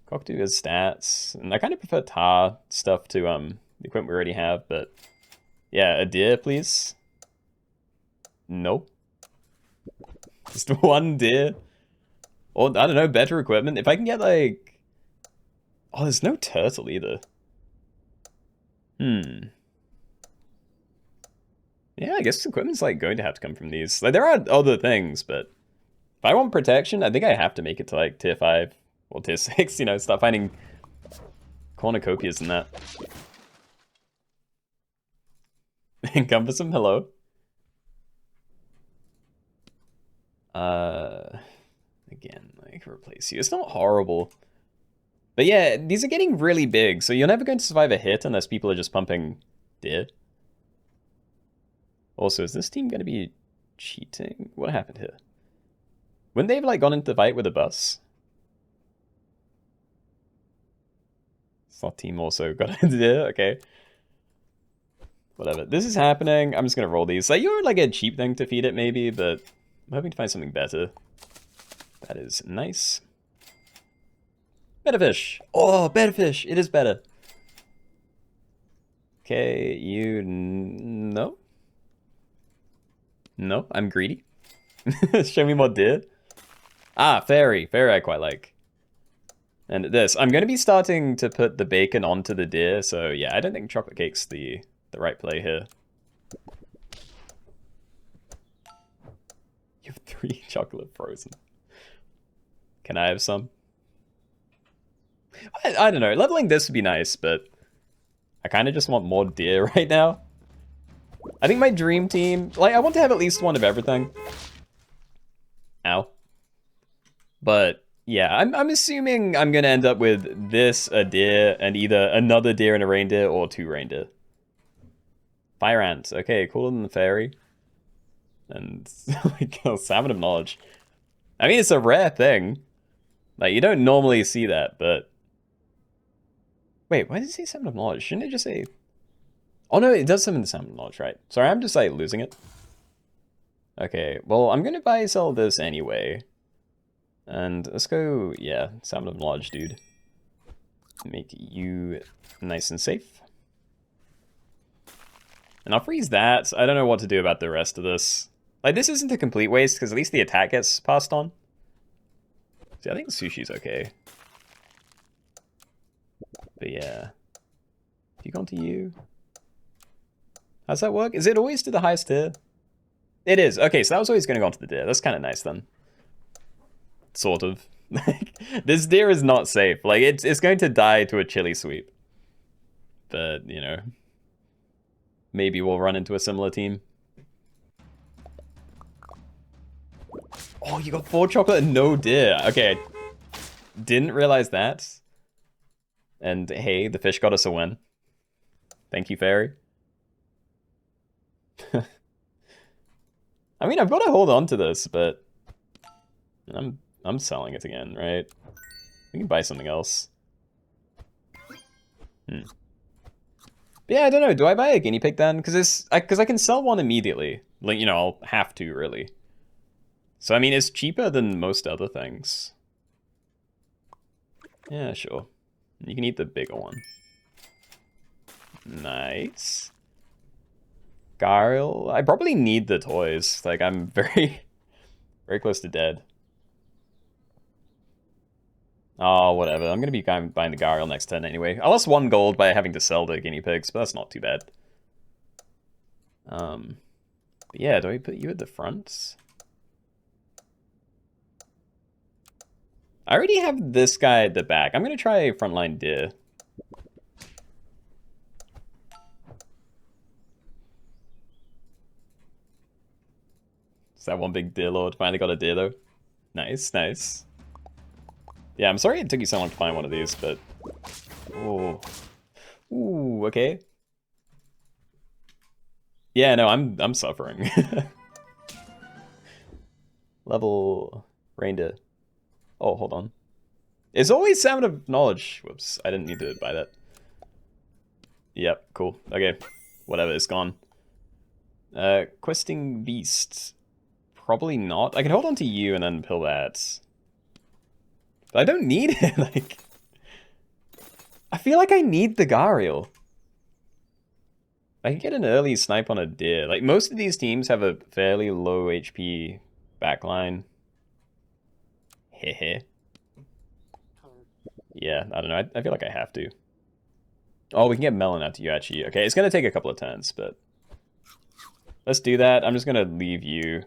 Cockatoo has stats, and I kind of prefer tar stuff to the equipment we already have, but yeah, a deer, please. Nope. Just 1 deer. Or, I don't know, better equipment. If I can get, like... Oh, there's no turtle either. Yeah, I guess equipment's, like, going to have to come from these. Like, there are other things, but... If I want protection, I think I have to make it to, like, tier 5. Or tier 6, you know, start finding cornucopias and that. Encompassum, hello. Again, like, replace you. It's not horrible. But yeah, these are getting really big, so you're never going to survive a hit unless people are just pumping deer. Also, is this team going to be cheating? What happened here? Wouldn't they have, like, gone into the fight with a bus? Sloth team also got into deer, okay. Whatever. This is happening. I'm just going to roll these. Like, you're, like, a cheap thing to feed it, maybe, but I'm hoping to find something better. That is nice. Better fish. Oh, better fish. It is better. Okay, you... No? No, I'm greedy. Show me more deer. Ah, fairy. Fairy I quite like. And this. I'm going to be starting to put the bacon onto the deer, so yeah, I don't think chocolate cake's the right play here. You have 3 chocolate frozen. Can I have some? I don't know. Leveling this would be nice, but I kind of just want more deer right now. I think my dream team... Like, I want to have at least 1 of everything. Ow. But, yeah, I'm assuming I'm going to end up with this, a deer, and either another deer and a reindeer, or 2 reindeer. Fire ants. Okay, cooler than the fairy. And, like, salmon of knowledge. I mean, it's a rare thing. Like, you don't normally see that, but... Wait, why did it say salmon of knowledge? Shouldn't it just say... Oh no, it does summon the salmon of knowledge, right? Sorry, I'm just, like, losing it. Okay, well, I'm gonna buy sell this anyway. And let's go, yeah, salmon of knowledge, dude. Make you nice and safe. And I'll freeze that. I don't know what to do about the rest of this. Like, this isn't a complete waste, because at least the attack gets passed on. See, I think the sushi's okay. But yeah. Have you gone to you? How's that work? Is it always to the highest tier? It is. Okay, so that was always going to go onto the deer. That's kind of nice then. Sort of. This deer is not safe. Like, it's going to die to a chili sweep. But, you know. Maybe we'll run into a similar team. Oh, you got 4 chocolate and no deer. Okay. Didn't realize that. And hey, the fish got us a win. Thank you, fairy. I mean, I've got to hold on to this, but I'm selling it again, right? We can buy something else. But yeah, I don't know. Do I buy a guinea pig then? Because I can sell one immediately. Like, you know, I'll have to, really. So, I mean, it's cheaper than most other things. Yeah, sure. You can eat the bigger one. Nice. Garl. I probably need the toys. Like, I'm very, very close to dead. Oh, whatever. I'm going to be buying the Garl next turn anyway. I lost 1 gold by having to sell the guinea pigs, but that's not too bad. But yeah, do I put you at the front? I already have this guy at the back. I'm going to try frontline deer. Is that one big deer lord? Finally got a deer though. Nice, nice. Yeah, I'm sorry it took you so long to find one of these, but... Oh. Ooh, okay. Yeah, no, I'm suffering. Level reindeer. Oh, hold on. It's always Salmon of Knowledge. Whoops, I didn't need to buy that. Yep, cool. Okay, whatever, it's gone. Questing Beast. Probably not. I can hold on to you and then pill that. But I don't need it, like... I feel like I need the Gariel. I can get an early snipe on a deer. Like, most of these teams have a fairly low HP backline. Hehe. Yeah, I don't know. I feel like I have to. Oh, we can get Melon out to you, actually. Okay, it's going to take a couple of turns, but... Let's do that. I'm just going to leave you.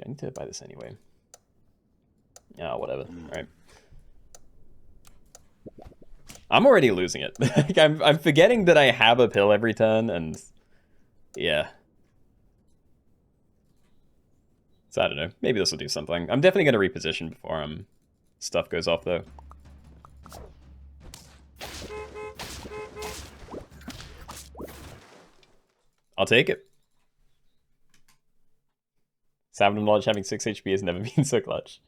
I need to buy this anyway. Oh, whatever. Alright. I'm already losing it. Like, I'm forgetting that I have a pill every turn, and... Yeah. So I don't know. Maybe this will do something. I'm definitely going to reposition before stuff goes off, though. I'll take it. Salmon of Knowledge having 6 HP has never been so clutch.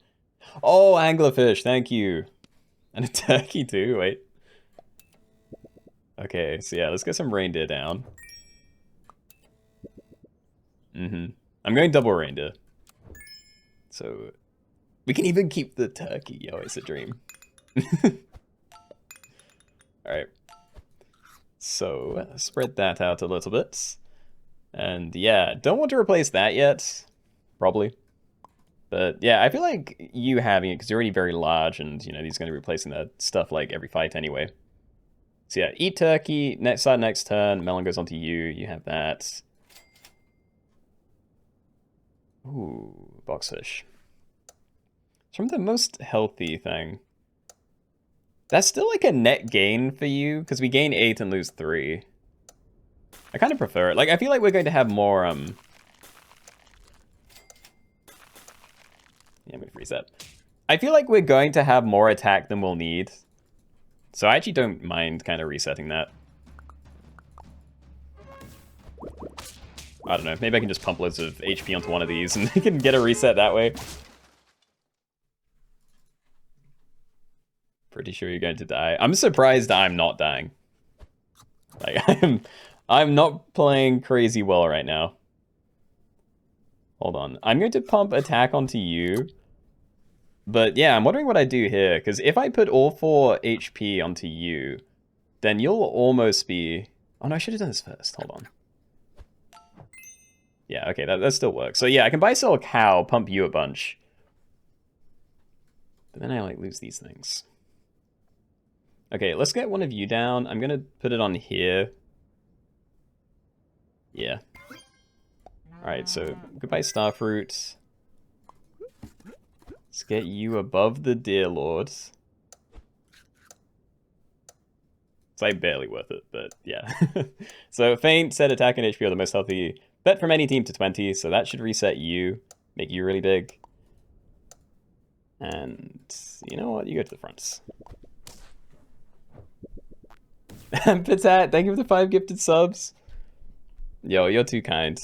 Oh, anglerfish, thank you. And a turkey too, wait. Okay, so yeah, let's get some reindeer down. I'm going double reindeer. So, we can even keep the turkey. Yo, it's a dream. Alright. So, spread that out a little bit. And yeah, don't want to replace that yet. Probably. But yeah, I feel like you having it, because you're already very large, and, you know, he's going to be replacing that stuff like every fight anyway. So yeah, eat turkey, next turn, Melon goes on to you, you have that. Ooh, boxfish. It's from the most healthy thing. That's still like a net gain for you, because we gain 8 and lose 3. I kind of prefer it. Like, I feel like we're going to have more, Yeah, I'm going to reset. I feel like we're going to have more attack than we'll need. So I actually don't mind kind of resetting that. I don't know, maybe I can just pump loads of HP onto one of these and we can get a reset that way. Pretty sure you're going to die. I'm surprised I'm not dying. Like, I'm not playing crazy well right now. Hold on. I'm going to pump attack onto you. But yeah, I'm wondering what I do here, because if I put all 4 HP onto you, then you'll almost be... Oh no, I should have done this first. Hold on. Yeah, okay, that still works. So yeah, I can buy sell a cow, pump you a bunch. But then I like lose these things. Okay, let's get one of you down. I'm gonna put it on here. Yeah. Alright, so goodbye starfruit. Let's get you above the deer lords. It's like barely worth it, but yeah. So feint, set, attack, and HP are the most healthy. Bet from any team to 20, so that should reset you, make you really big. And you know what? You go to the fronts. Patat, thank you for the 5 gifted subs. Yo, you're too kind.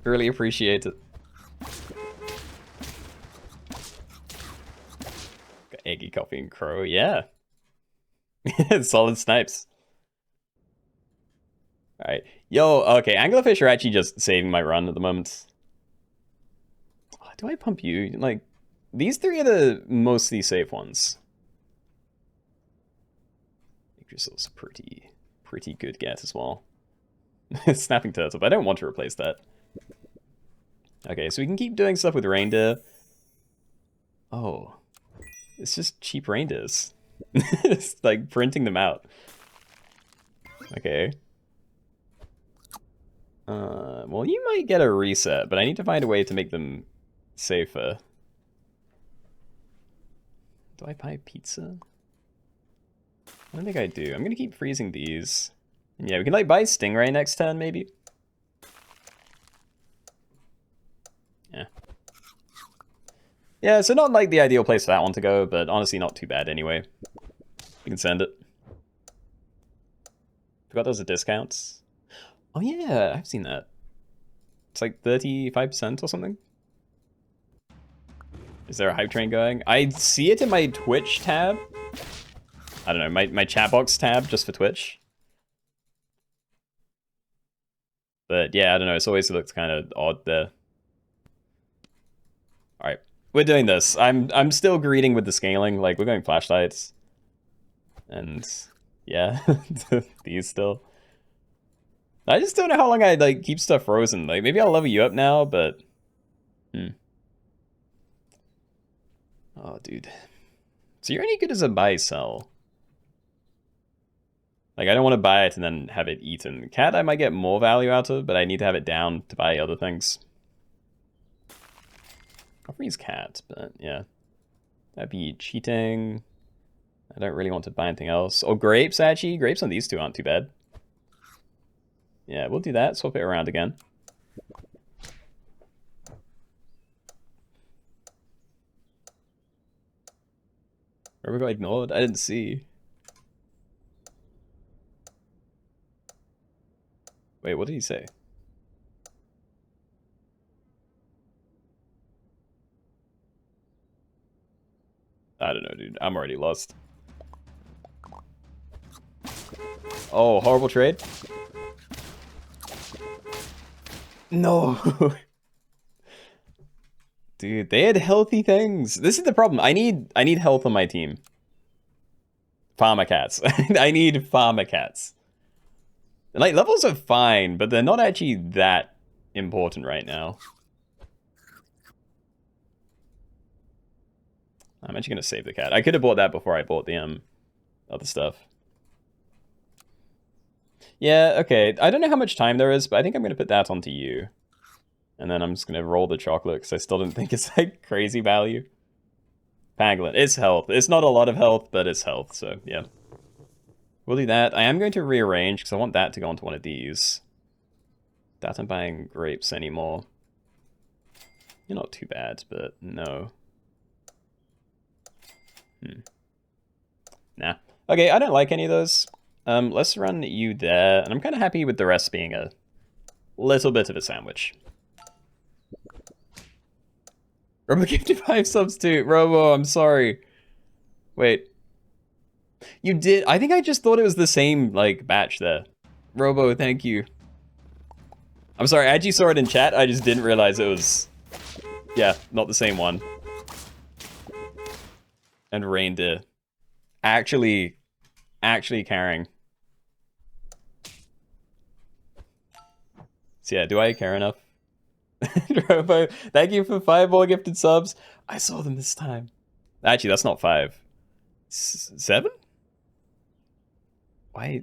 Really appreciate it. Got eggy, coffee, and crow, yeah. Solid snipes. Alright. Yo, okay, anglerfish are actually just saving my run at the moment. Do I pump you? Like, these three are the mostly safe ones. Yggdrasil's pretty good get as well. Snapping turtle, but I don't want to replace that. Okay, so we can keep doing stuff with reindeer. Oh. It's just cheap reindeers. It's like printing them out. Okay. Well, you might get a reset, but I need to find a way to make them safer. Do I buy pizza? I don't think I do. I'm gonna keep freezing these. And yeah, we can like buy Stingray next turn, maybe. Yeah. Yeah, so not like the ideal place for that one to go, but honestly not too bad anyway. You can send it. Forgot those are discounts. Oh yeah, I've seen that. It's like 35% or something. Is there a hype train going? I see it in my Twitch tab. I don't know, my chat box tab just for Twitch. But yeah, I don't know, it's always looked kind of odd there. Alright, we're doing this. I'm still greeting with the scaling, like we're going flashlights. And yeah, these still. I just don't know how long I like keep stuff frozen. Like maybe I'll level you up now, but oh dude. So you're any good as a buy sell. Like I don't want to buy it and then have it eaten. Cat I might get more value out of, but I need to have it down to buy other things. I'll freeze cat, but yeah. That'd be cheating. I don't really want to buy anything else. Oh, grapes actually. Grapes on these two aren't too bad. Yeah, we'll do that. Swap it around again. Where got ignored? I didn't see. Wait, what did he say? I don't know, dude. I'm already lost. Oh, horrible trade. No. Dude, they had healthy things. This is the problem. I need health on my team. Farmer cats. I need farmer cats. Like, levels are fine, but they're not actually that important right now. I'm actually gonna save the cat. I could have bought that before I bought the other stuff. Yeah, okay. I don't know how much time there is, but I think I'm gonna put that onto you. And then I'm just gonna roll the chocolate, because I still don't think it's like crazy value. Pangolin, it's health. It's not a lot of health, but it's health, so yeah. We'll do that. I am going to rearrange, because I want that to go onto one of these. Doubt I'm buying grapes anymore. You're not too bad, but no. Nah. Okay, I don't like any of those. Let's run you there, and I'm kind of happy with the rest being a little bit of a sandwich. Robo gifted 5 subs too. Robo, I'm sorry. Wait. You did? I think I just thought it was the same, like, batch there. Robo, thank you. I'm sorry, I actually saw it in chat. I just didn't realize it was... Yeah, not the same one. And reindeer. Actually caring. So yeah, do I care enough? Robo, thank you for 5 more gifted subs. I saw them this time. Actually, that's not 5. 7? Why?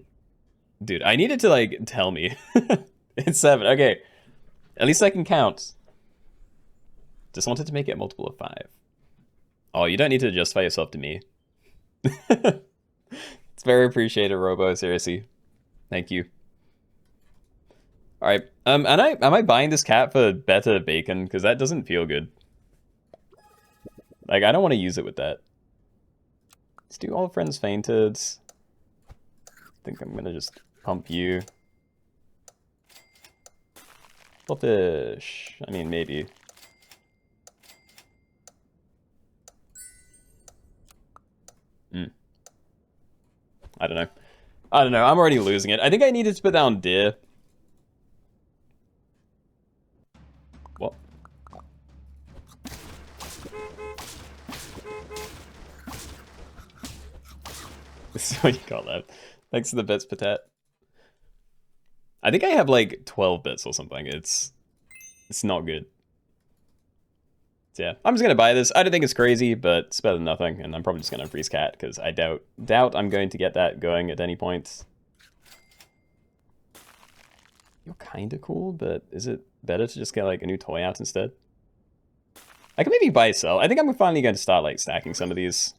Dude, I needed to, like, tell me. It's 7. Okay. At least I can count. Just wanted to make it a multiple of 5. Oh, you don't need to justify yourself to me. It's very appreciated, Robo, seriously. Thank you. Alright, am I buying this cat for better bacon? Because that doesn't feel good. Like, I don't want to use it with that. Let's do all friends fainted. I think I'm gonna just pump you. Fish. I mean, maybe. I don't know. I don't know. I'm already losing it. I think I needed to put down deer. What? This is what you got left. Thanks for the bits, Patet. I think I have like 12 bits or something. It's not good. So yeah, I'm just gonna buy this. I don't think it's crazy, but it's better than nothing. And I'm probably just gonna freeze cat because I doubt I'm going to get that going at any point. You're kind of cool, but is it better to just get like a new toy out instead? I can maybe buy sell. I think I'm finally going to start like stacking some of these.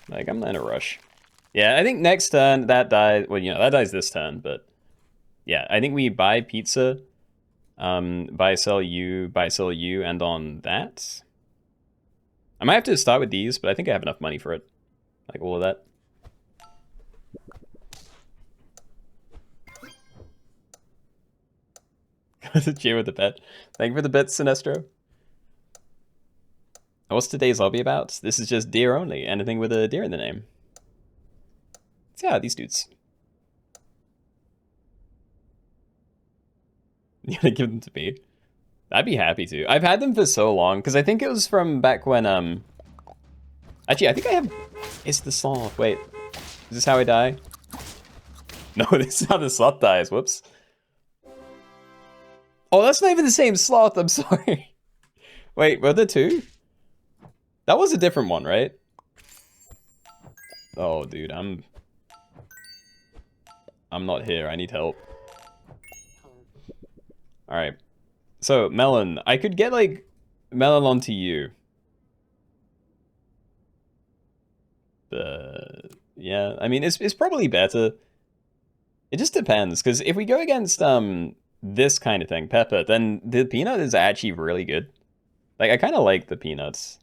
Like I'm not in a rush. Yeah, I think next turn that dies. Well, you know that dies this turn, but yeah, I think we buy pizza. Buy sell you, and on that. I might have to start with these, but I think I have enough money for it. Like all of that. To cheer with the pet. Thank you for the bits, Sinestro. What's today's lobby about? This is just deer only. Anything with a deer in the name. So yeah, these dudes. You gotta give them to me. I'd be happy to. I've had them for so long, because I think it was from back when, Actually, I think I have... It's the sloth. Wait. Is this how I die? No, this is how the sloth dies. Whoops. Oh, that's not even the same sloth. I'm sorry. Wait, were there two? That was a different one, right? Oh, dude, I'm not here. I need help. Alright. So, Melon. I could get, like, Melon onto you. Yeah, I mean, it's probably better. It just depends, because if we go against, this kind of thing, Pepper, then the peanut is actually really good. Like, I kind of like the peanuts.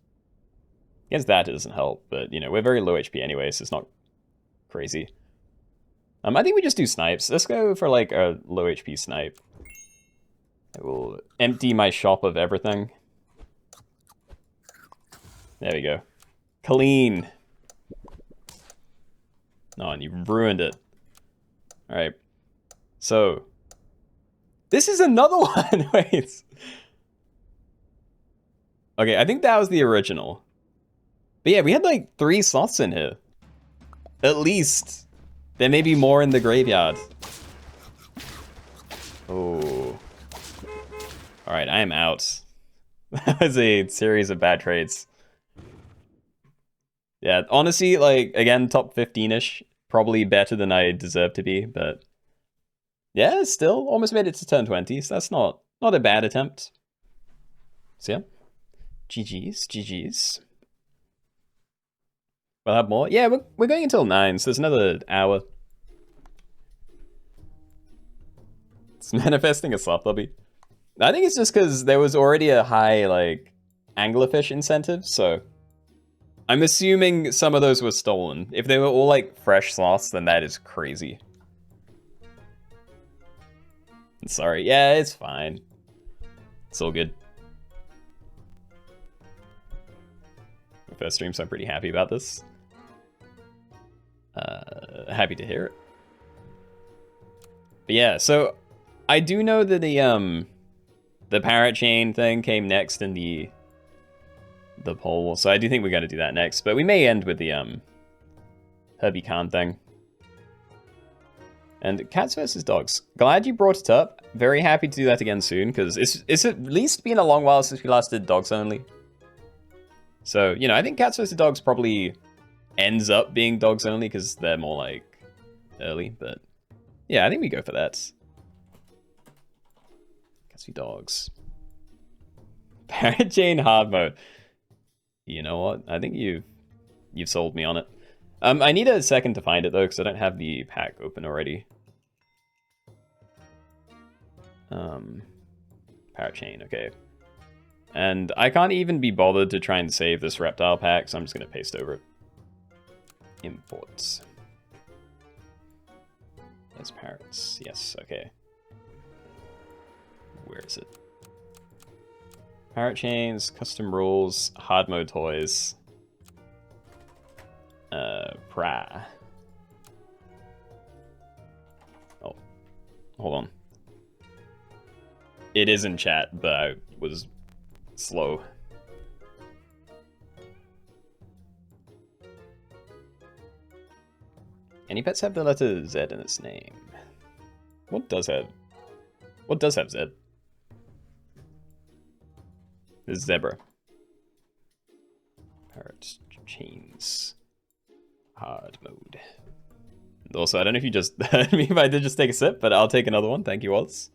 Against that, it doesn't help, but, you know, we're very low HP anyway, so it's not crazy. I think we just do snipes. Let's go for, like, a low HP snipe. I will empty my shop of everything. There we go. Clean. Oh, and you ruined it. Alright. So. This is another one! Wait. Okay, I think that was the original. But yeah, we had like 3 sloths in here. At least. There may be more in the graveyard. Oh. Alright, I am out. That was a series of bad trades. Yeah, honestly, like, again, top 15-ish. Probably better than I deserve to be, but... Yeah, still, almost made it to turn 20, so that's not a bad attempt. So yeah. GG's, GG's. We'll have more. Yeah, we're going until 9, so there's another hour. It's manifesting a sloth lobby. I think it's just because there was already a high, like, anglerfish incentive, so... I'm assuming some of those were stolen. If they were all, like, fresh sloths, then that is crazy. Sorry. Yeah, it's fine. It's all good. My first stream, so I'm pretty happy about this. Happy to hear it. But yeah, so I do know that the parrot chain thing came next in the poll, so I do think we got to do that next. But we may end with the Herbie Khan thing. And cats versus dogs. Glad you brought it up. Very happy to do that again soon, because it's at least been a long while since we last did dogs only. So, you know, I think cats versus dogs probably ends up being dogs only, because they're more, like, early. But, yeah, I think we go for that. Cats versus dogs. Parrot chain hard mode. You know what? I think you've sold me on it. I need a second to find it, though, because I don't have the pack open already. Parrot chain, okay. And I can't even be bothered to try and save this reptile pack, so I'm just going to paste over it. Imports. There's parrots. Yes, okay. Where is it? Parrot chains, custom rules, hard mode toys. Pra. Oh, hold on. It is in chat, but I was slow. Any pets have the letter Z in its name? What does have Z? This is zebra. Parrot chains. Hard mode. Also, I don't know if you just heard me if I did just take a sip, but I'll take another one. Thank you, Oz.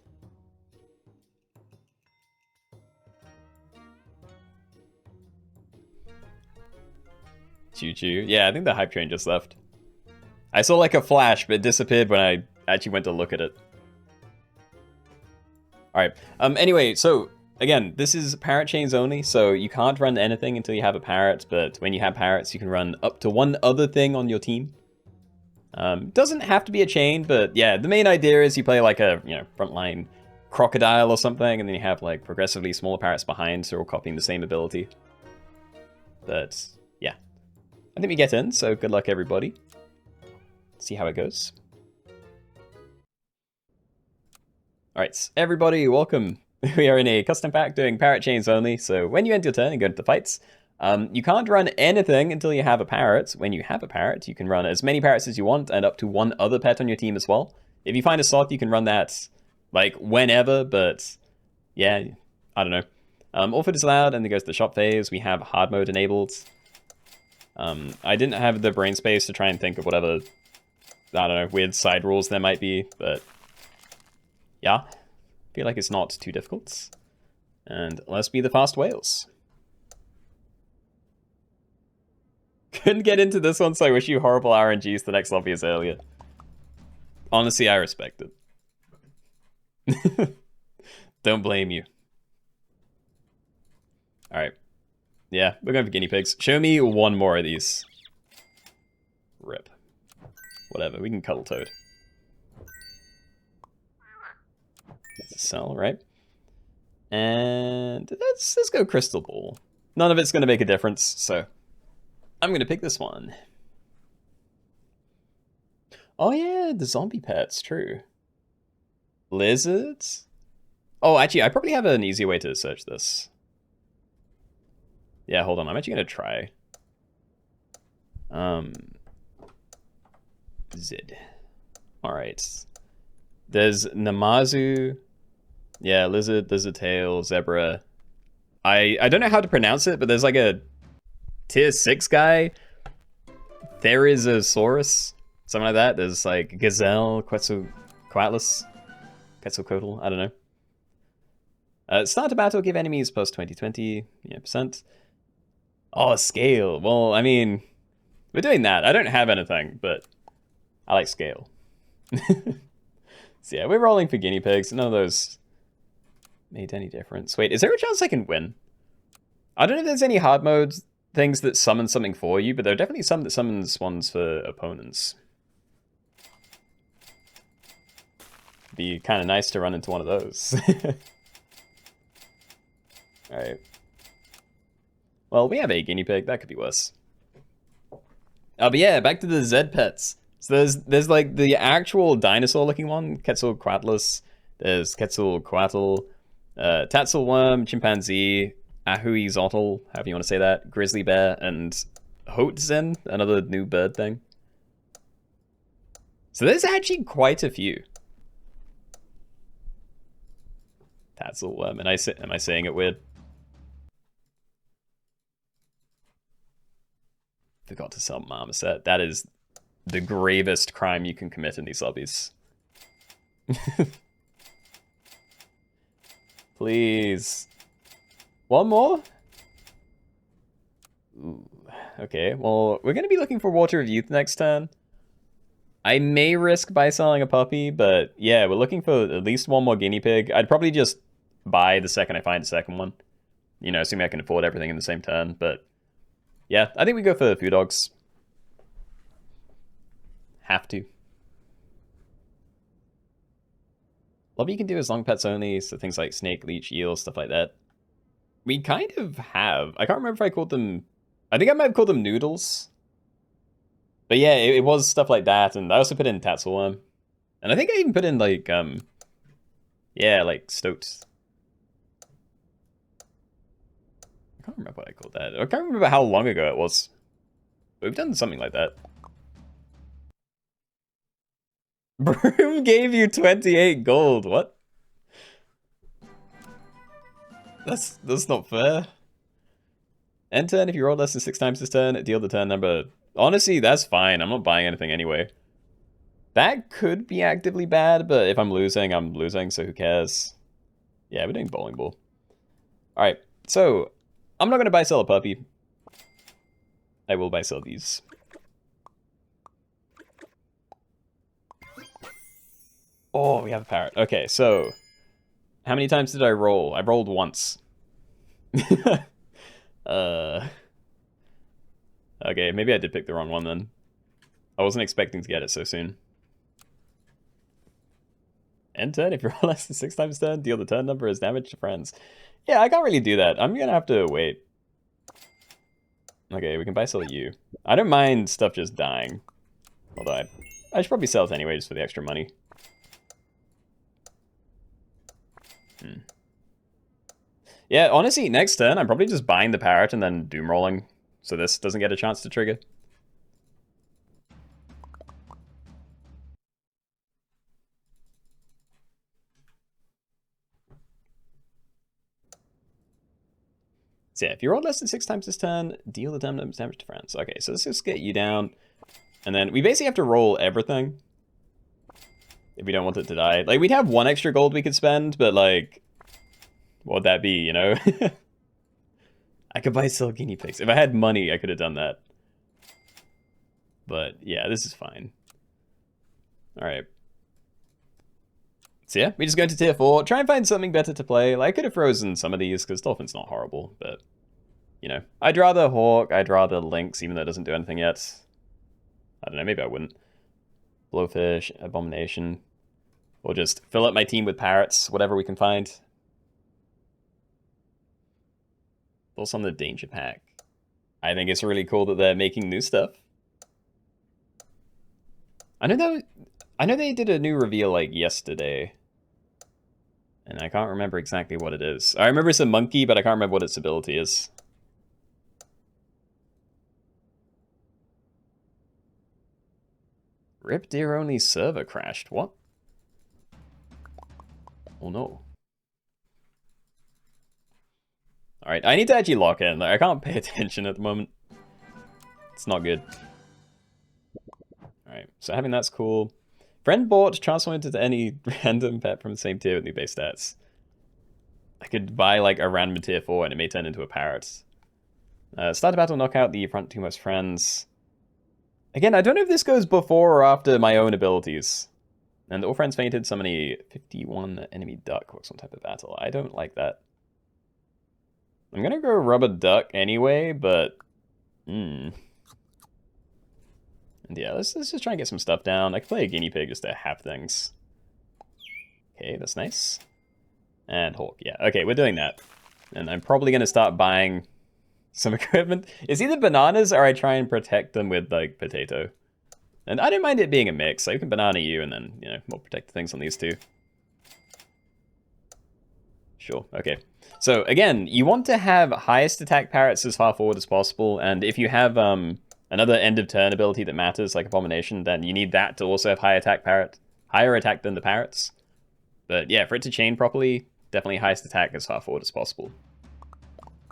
Choo choo. Yeah, I think the hype train just left. I saw like a flash, but it disappeared when I actually went to look at it. Alright, anyway, so, again, this is parrot chains only, so you can't run anything until you have a parrot, but when you have parrots, you can run up to one other thing on your team. Doesn't have to be a chain, but yeah, the main idea is you play like a, frontline crocodile or something, and then you have like progressively smaller parrots behind, so we're all copying the same ability. But, yeah. I think we get in, so good luck everybody. See how it goes. Alright, everybody, welcome. We are in a custom pack doing parrot chains only, so when you end your turn and go into fights, you can't run anything until you have a parrot. When you have a parrot, you can run as many parrots as you want and up to one other pet on your team as well. If you find a slot, you can run that like whenever, but yeah, I don't know. All food is allowed, and then goes to the shop phase. We have hard mode enabled. I didn't have the brain space to try and think of whatever, I don't know, weird side rules there might be, but yeah, feel like it's not too difficult. And let's be the fast whales. Couldn't get into this one, so I wish you horrible RNGs the next lobby as earlier. Honestly, I respect it. Don't blame you. Alright. Yeah, we're going for guinea pigs. Show me one more of these. Rip. Whatever, we can cuddle Toad. That's a cell, right? And let's go crystal ball. None of it's going to make a difference, so I'm going to pick this one. Oh yeah, the zombie pets, true. Lizards? Oh, actually, I probably have an easier way to search this. Yeah, hold on, I'm actually going to try. Zid. Alright. There's Namazu. Yeah, lizard tail, zebra. I don't know how to pronounce it, but there's like a tier 6 guy. Therizosaurus. Something like that. There's like gazelle, Quetzalcoatlus. Quetzalcoatl, I don't know. Start a battle, give enemies plus 20, %. Oh, scale. Well, I mean, we're doing that. I don't have anything, but I like scale. So yeah, we're rolling for guinea pigs. None of those made any difference. Wait, is there a chance I can win? I don't know if there's any hard mode things that summon something for you, but there are definitely some that summons ones for opponents. Be kind of nice to run into one of those. Alright. Well, we have a guinea pig. That could be worse. But yeah, back to the Z pets. So there's like the actual dinosaur-looking one, Quetzalcoatlus. There's Quetzalcoatl, Tatzelworm, Chimpanzee, Ahuizotl, however you want to say that, Grizzly Bear, and Hoatzin, another new bird thing. So there's actually quite a few. Tatzelworm, am I saying it weird? Forgot to sell Marmoset. That is the gravest crime you can commit in these lobbies. Please. One more? Ooh, okay, well, we're going to be looking for Water of Youth next turn. I may risk by selling a puppy, but yeah, we're looking for at least one more guinea pig. I'd probably just buy the second I find a second one. You know, assuming I can afford everything in the same turn, but yeah, I think we go for food dogs. Have to. Lobby you can do as long pets only, so things like snake, leech, eel, stuff like that. We kind of have. I can't remember if I called them... I think I might have called them noodles. But yeah, it was stuff like that, and I also put in Tatzelworm. And I think I even put in, like, yeah, like, Stoats. I can't remember what I called that. I can't remember how long ago it was. But we've done something like that. Broom gave you 28 gold. What? That's not fair. End turn, if you roll less than 6 times this turn, deal the turn number. Honestly, that's fine. I'm not buying anything anyway. That could be actively bad, but if I'm losing, I'm losing, so who cares? Yeah, we're doing bowling ball. Alright, so I'm not gonna buy sell a puppy. I will buy sell these. Oh, we have a parrot. Okay, so how many times did I roll? I rolled once. uh Okay, maybe I did pick the wrong one then. I wasn't expecting to get it so soon. End turn, if you roll less than 6 times turn, deal the turn number as damage to friends. Yeah, I can't really do that. I'm gonna have to wait. Okay, we can buy sell you. I don't mind stuff just dying. Although I should probably sell it anyway just for the extra money. Yeah, honestly, next turn, I'm probably just buying the parrot and then doom rolling, so this doesn't get a chance to trigger. So yeah, if you roll less than 6 times this turn, deal the damage to friends. Okay, so let's just get you down. And then we basically have to roll everything if we don't want it to die. Like, we'd have 1 extra gold we could spend, but like, what would that be, you know? I could buy still guinea pigs. If I had money, I could have done that. But yeah, this is fine. Alright. So yeah, we just go into tier 4, try and find something better to play. Like, I could have frozen some of these, because Dolphin's not horrible, but, you know. I'd rather Hawk, I'd rather Lynx, even though it doesn't do anything yet. I don't know, maybe I wouldn't. Blowfish, Abomination. Or just fill up my team with parrots, whatever we can find. Also on the Danger Pack. I think it's really cool that they're making new stuff. I know they did a new reveal like yesterday. And I can't remember exactly what it is. I remember it's a monkey, but I can't remember what its ability is. Rip Deer only server crashed. What? Oh no. Alright, I need to actually lock in. Like, I can't pay attention at the moment. It's not good. Alright, so having that's cool. Friend bought transform into any random pet from the same tier with new base stats. I could buy like a random tier 4 and it may turn into a parrot. Start a battle, knock out the front 2 most friends. Again, I don't know if this goes before or after my own abilities. And all friends fainted, summon a 51 enemy duck or some type of battle. I don't like that. I'm gonna go rubber duck anyway, but... And yeah, let's just try and get some stuff down. I could play a guinea pig just to have things. Okay, that's nice. And Hawk, yeah. Okay, we're doing that. And I'm probably gonna start buying some equipment. It's either bananas or I try and protect them with, like, potato. And I don't mind it being a mix. So you can banana you and then, you know, we'll protect the things on these two. Sure, okay. So again, you want to have highest attack parrots as far forward as possible, and if you have another end of turn ability that matters, like Abomination, then you need that to also have higher attack than the parrots. But yeah, for it to chain properly, definitely highest attack as far forward as possible.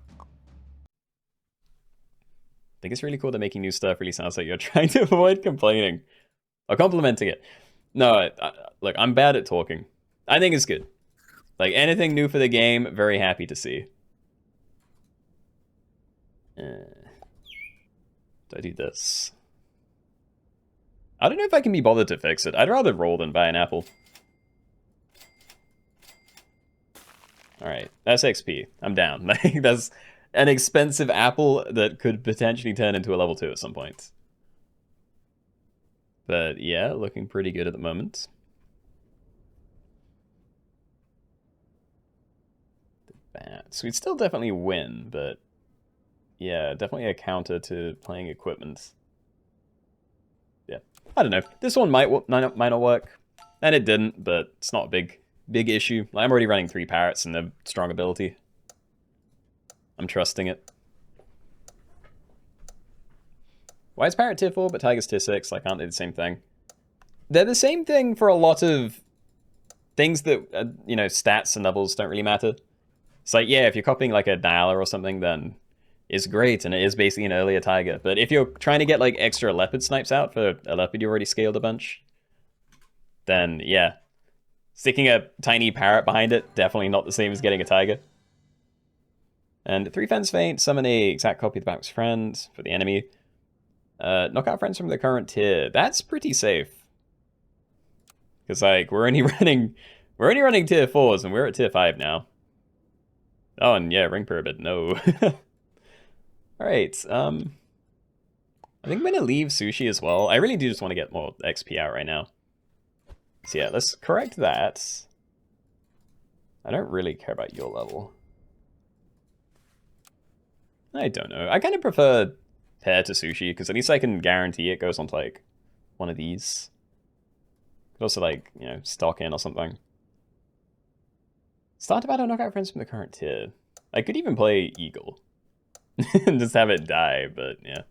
I think it's really cool that making new stuff really sounds like you're trying to avoid complaining. Or complimenting it. No, look, I'm bad at talking. I think it's good. Like, anything new for the game, very happy to see. Do I do this? I don't know if I can be bothered to fix it. I'd rather roll than buy an apple. Alright, that's XP. I'm down. Like, that's an expensive apple that could potentially turn into a level 2 at some point. But yeah, looking pretty good at the moment. So we'd still definitely win, but yeah, definitely a counter to playing equipment. yeah. I don't know. This one might not work. And it didn't, but it's not a big issue. I'm already running 3 parrots and they're strong ability. I'm trusting it. Why is parrot tier 4 but tiger's tier 6? Like, aren't they the same thing? They're the same thing for a lot of things that, you know, stats and levels don't really matter. It's like, yeah, if you're copying like a Nyala or something, then it's great, and it is basically an earlier tiger. But if you're trying to get like extra leopard snipes out for a leopard you already scaled a bunch, then yeah, sticking a tiny parrot behind it, definitely not the same as getting a tiger. And 3 fence feint, summon a exact copy of the back's friend for the enemy. Knock out friends from the current tier. That's pretty safe. Because like we're only running tier 4s and we're at tier 5 now. Oh, and yeah, ring pyramid, no. Alright, I think I'm gonna leave sushi as well. I really do just want to get more XP out right now. So yeah, let's correct that. I don't really care about your level. I don't know. I kind of prefer pair to sushi, because at least I can guarantee it goes onto like one of these. Could also like, you know, stock in or something. Start to battle knockout friends from the current tier. I could even play Eagle. And just have it die, but yeah.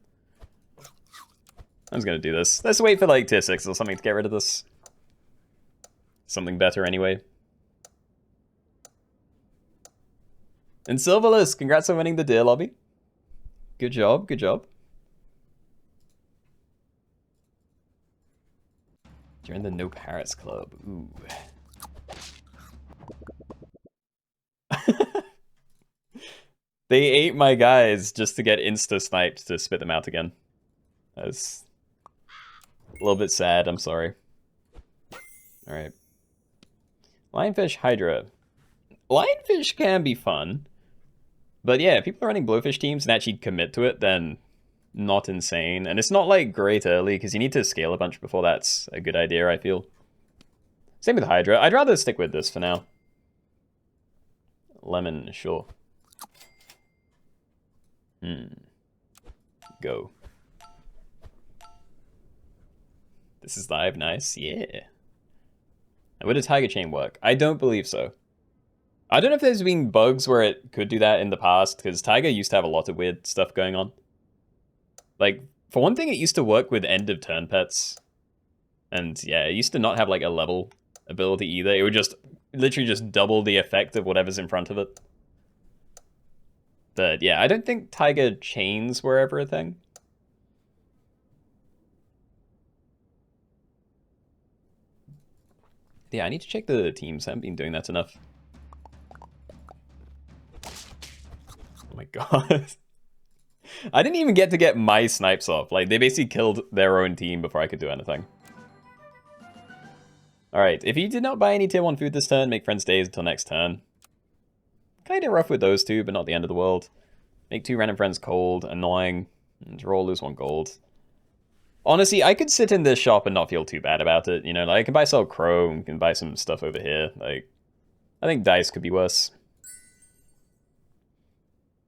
I'm just gonna do this. Let's wait for like tier 6 or something to get rid of this. Something better anyway. And Silverless, congrats on winning the Deer Lobby. Good job, good job. Join the No Parrots Club. Ooh. They ate my guys just to get insta-sniped to spit them out again. That's a little bit sad, I'm sorry. Alright. Lionfish Hydra. Lionfish can be fun. But yeah, if people are running Blowfish teams and actually commit to it, then not insane. And it's not like great early, because you need to scale a bunch before that's a good idea, I feel. Same with Hydra. I'd rather stick with this for now. Lemon, sure. Go. This is live, nice, yeah. Would a tiger chain work? I don't believe so. I don't know if there's been bugs where it could do that in the past, because Tiger used to have a lot of weird stuff going on. Like, for one thing, it used to work with end of turn pets. And yeah, it used to not have like a level ability either. It would just literally just double the effect of whatever's in front of it. But yeah, I don't think Tiger chains were ever a thing. Yeah, I need to check the teams. I haven't been doing that enough. Oh my god. I didn't even get to get my snipes off. Like, they basically killed their own team before I could do anything. Alright, if you did not buy any tier 1 food this turn, make friends days until next turn. Kinda rough with those two, but not the end of the world. Make 2 random friends cold, annoying, and draw, lose 1 gold. Honestly, I could sit in this shop and not feel too bad about it. You know, like, I can buy sell crow and can buy some stuff over here. Like, I think dice could be worse.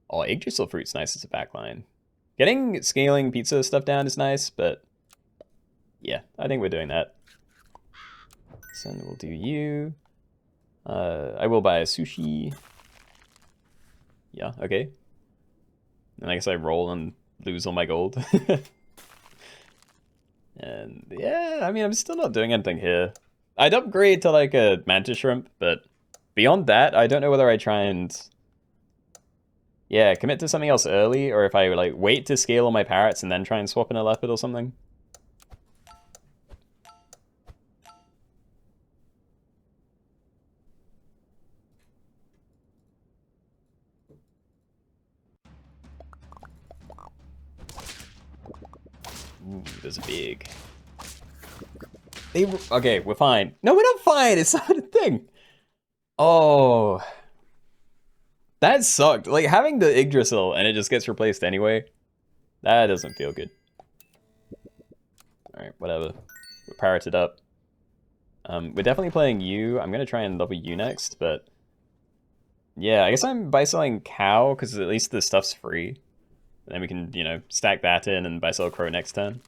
Oh, egg drizzle fruit's nice as a backline. Getting scaling pizza stuff down is nice, but yeah, I think we're doing that. So we'll do you. I will buy a sushi. Yeah, okay. And I guess I roll and lose all my gold. And yeah, I mean, I'm still not doing anything here. I'd upgrade to like a mantis shrimp, but beyond that, I don't know whether I try and... yeah, commit to something else early, or if I like wait to scale all my parrots and then try and swap in a leopard or something. Ooh, there's a big... okay, we're fine. No, we're not fine! It's not a thing! Oh... that sucked. Like, having the Yggdrasil and it just gets replaced anyway, that doesn't feel good. Alright, whatever. We're parroted up. We're definitely playing you. I'm gonna try and level you next, but... yeah, I guess I'm buy selling cow, because at least the stuff's free. And then we can, you know, stack that in and buy sell crow next turn.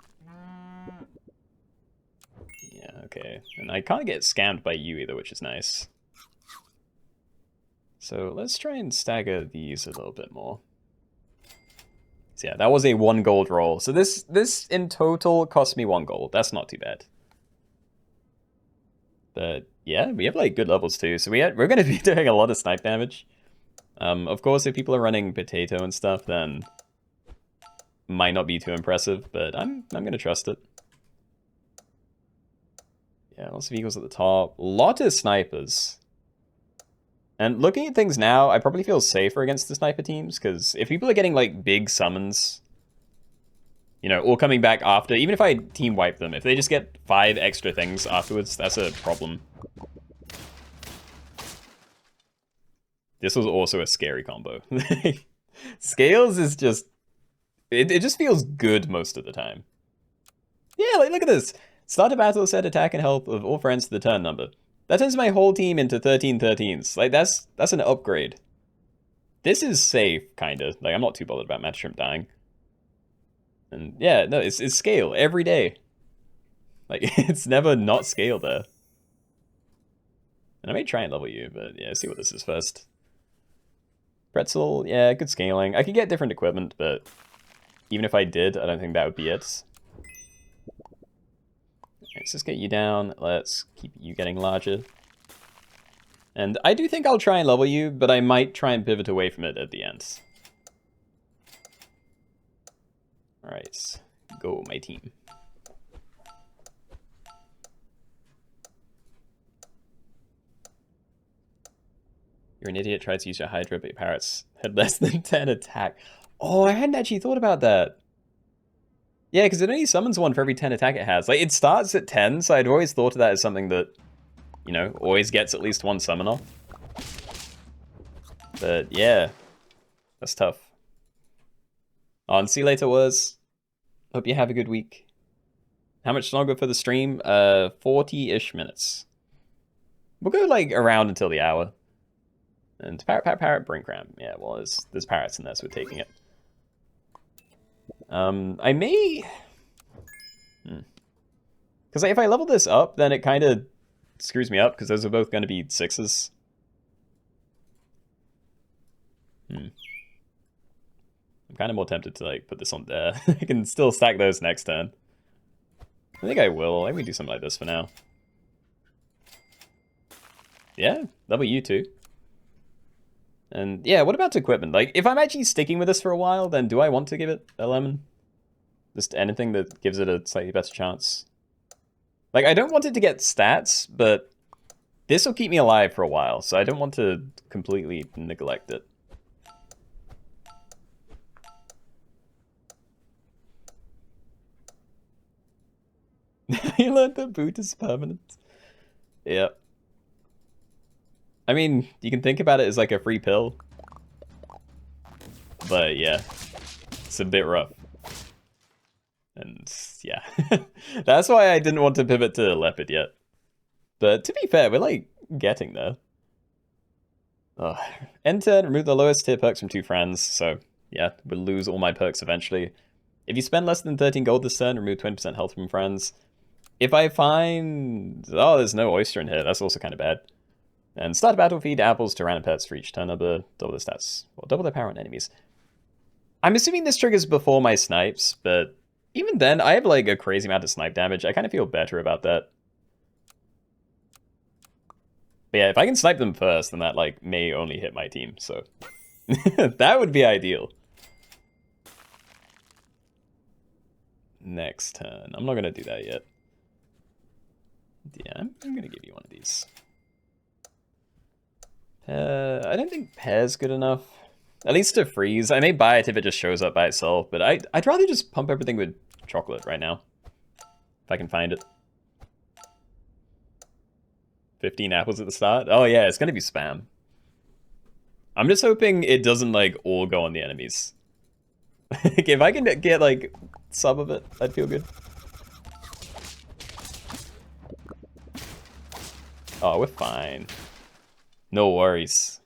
Okay, and I can't get scammed by you either, which is nice. So let's try and stagger these a little bit more. So yeah, that was a 1 gold roll. So this in total cost me 1 gold. That's not too bad. But yeah, we have like good levels too. So we're going to be doing a lot of snipe damage. Of course, if people are running potato and stuff, then might not be too impressive, but I'm going to trust it. Yeah, lots of eagles at the top. A lot of snipers. And looking at things now, I probably feel safer against the sniper teams, because if people are getting, like, big summons, you know, or coming back after, even if I team wipe them, if they just get 5 extra things afterwards, that's a problem. This was also a scary combo. Scales is just... It just feels good most of the time. Yeah, like, look at this. Start a battle, set attack and health of all friends to the turn number. That turns my whole team into 13 13s. Like, that's an upgrade. This is safe, kinda. Like, I'm not too bothered about Mad Shrimp dying. And yeah, no, it's scale every day. Like, it's never not scale there. And I may try and level you, but yeah, see what this is first. Pretzel, yeah, good scaling. I could get different equipment, but even if I did, I don't think that would be it. Let's just get you down. Let's keep you getting larger. And I do think I'll try and level you, but I might try and pivot away from it at the end. Alright, go my team. You're an idiot, tried to use your Hydra, but your parrots had less than 10 attack. Oh, I hadn't actually thought about that. Yeah, because it only summons one for every 10 attack it has. Like, it starts at 10, so I'd always thought of that as something that, you know, always gets at least 1 summon off. But yeah, that's tough. Oh, and see you later, Wars. Hope you have a good week. How much longer for the stream? 40-ish minutes. We'll go, like, around until the hour. And parrot, brain cramp. Yeah, well, there's parrots in there, so we're taking it. I may... Because if I level this up, then it kind of screws me up, because those are both going to be 6s. I'm kind of more tempted to, like, put this on there. I can still stack those next turn. I think I will. I may do something like this for now. Yeah, level you too. And yeah, what about equipment? Like, if I'm actually sticking with this for a while, then do I want to give it a lemon? Just anything that gives it a slightly better chance. Like, I don't want it to get stats, but this will keep me alive for a while, so I don't want to completely neglect it. You learned that boot is permanent. Yep. I mean, you can think about it as like a free pill. But yeah, it's a bit rough. And yeah, that's why I didn't want to pivot to Leopard yet. But to be fair, we're like getting there. Enter, remove the lowest tier perks from 2 friends. So yeah, we'll lose all my perks eventually. If you spend less than 13 gold this turn, remove 20% health from friends. If I find... Oh, there's no oyster in here. That's also kind of bad. And start a battle, feed apples to random pets for each turn number. Double the stats. Well, double their power on enemies. I'm assuming this triggers before my snipes, but even then, I have like a crazy amount of snipe damage. I kind of feel better about that. But yeah, if I can snipe them first, then that like may only hit my team, so that would be ideal. Next turn. I'm not going to do that yet. Yeah, I'm going to give you one of these. I don't think Pear's good enough. At least to freeze. I may buy it if it just shows up by itself, but I'd rather just pump everything with chocolate right now. If I can find it. 15 apples at the start? Oh yeah, it's gonna be spam. I'm just hoping it doesn't like all go on the enemies. If I can get like some of it, I'd feel good. Oh, we're fine. No worries.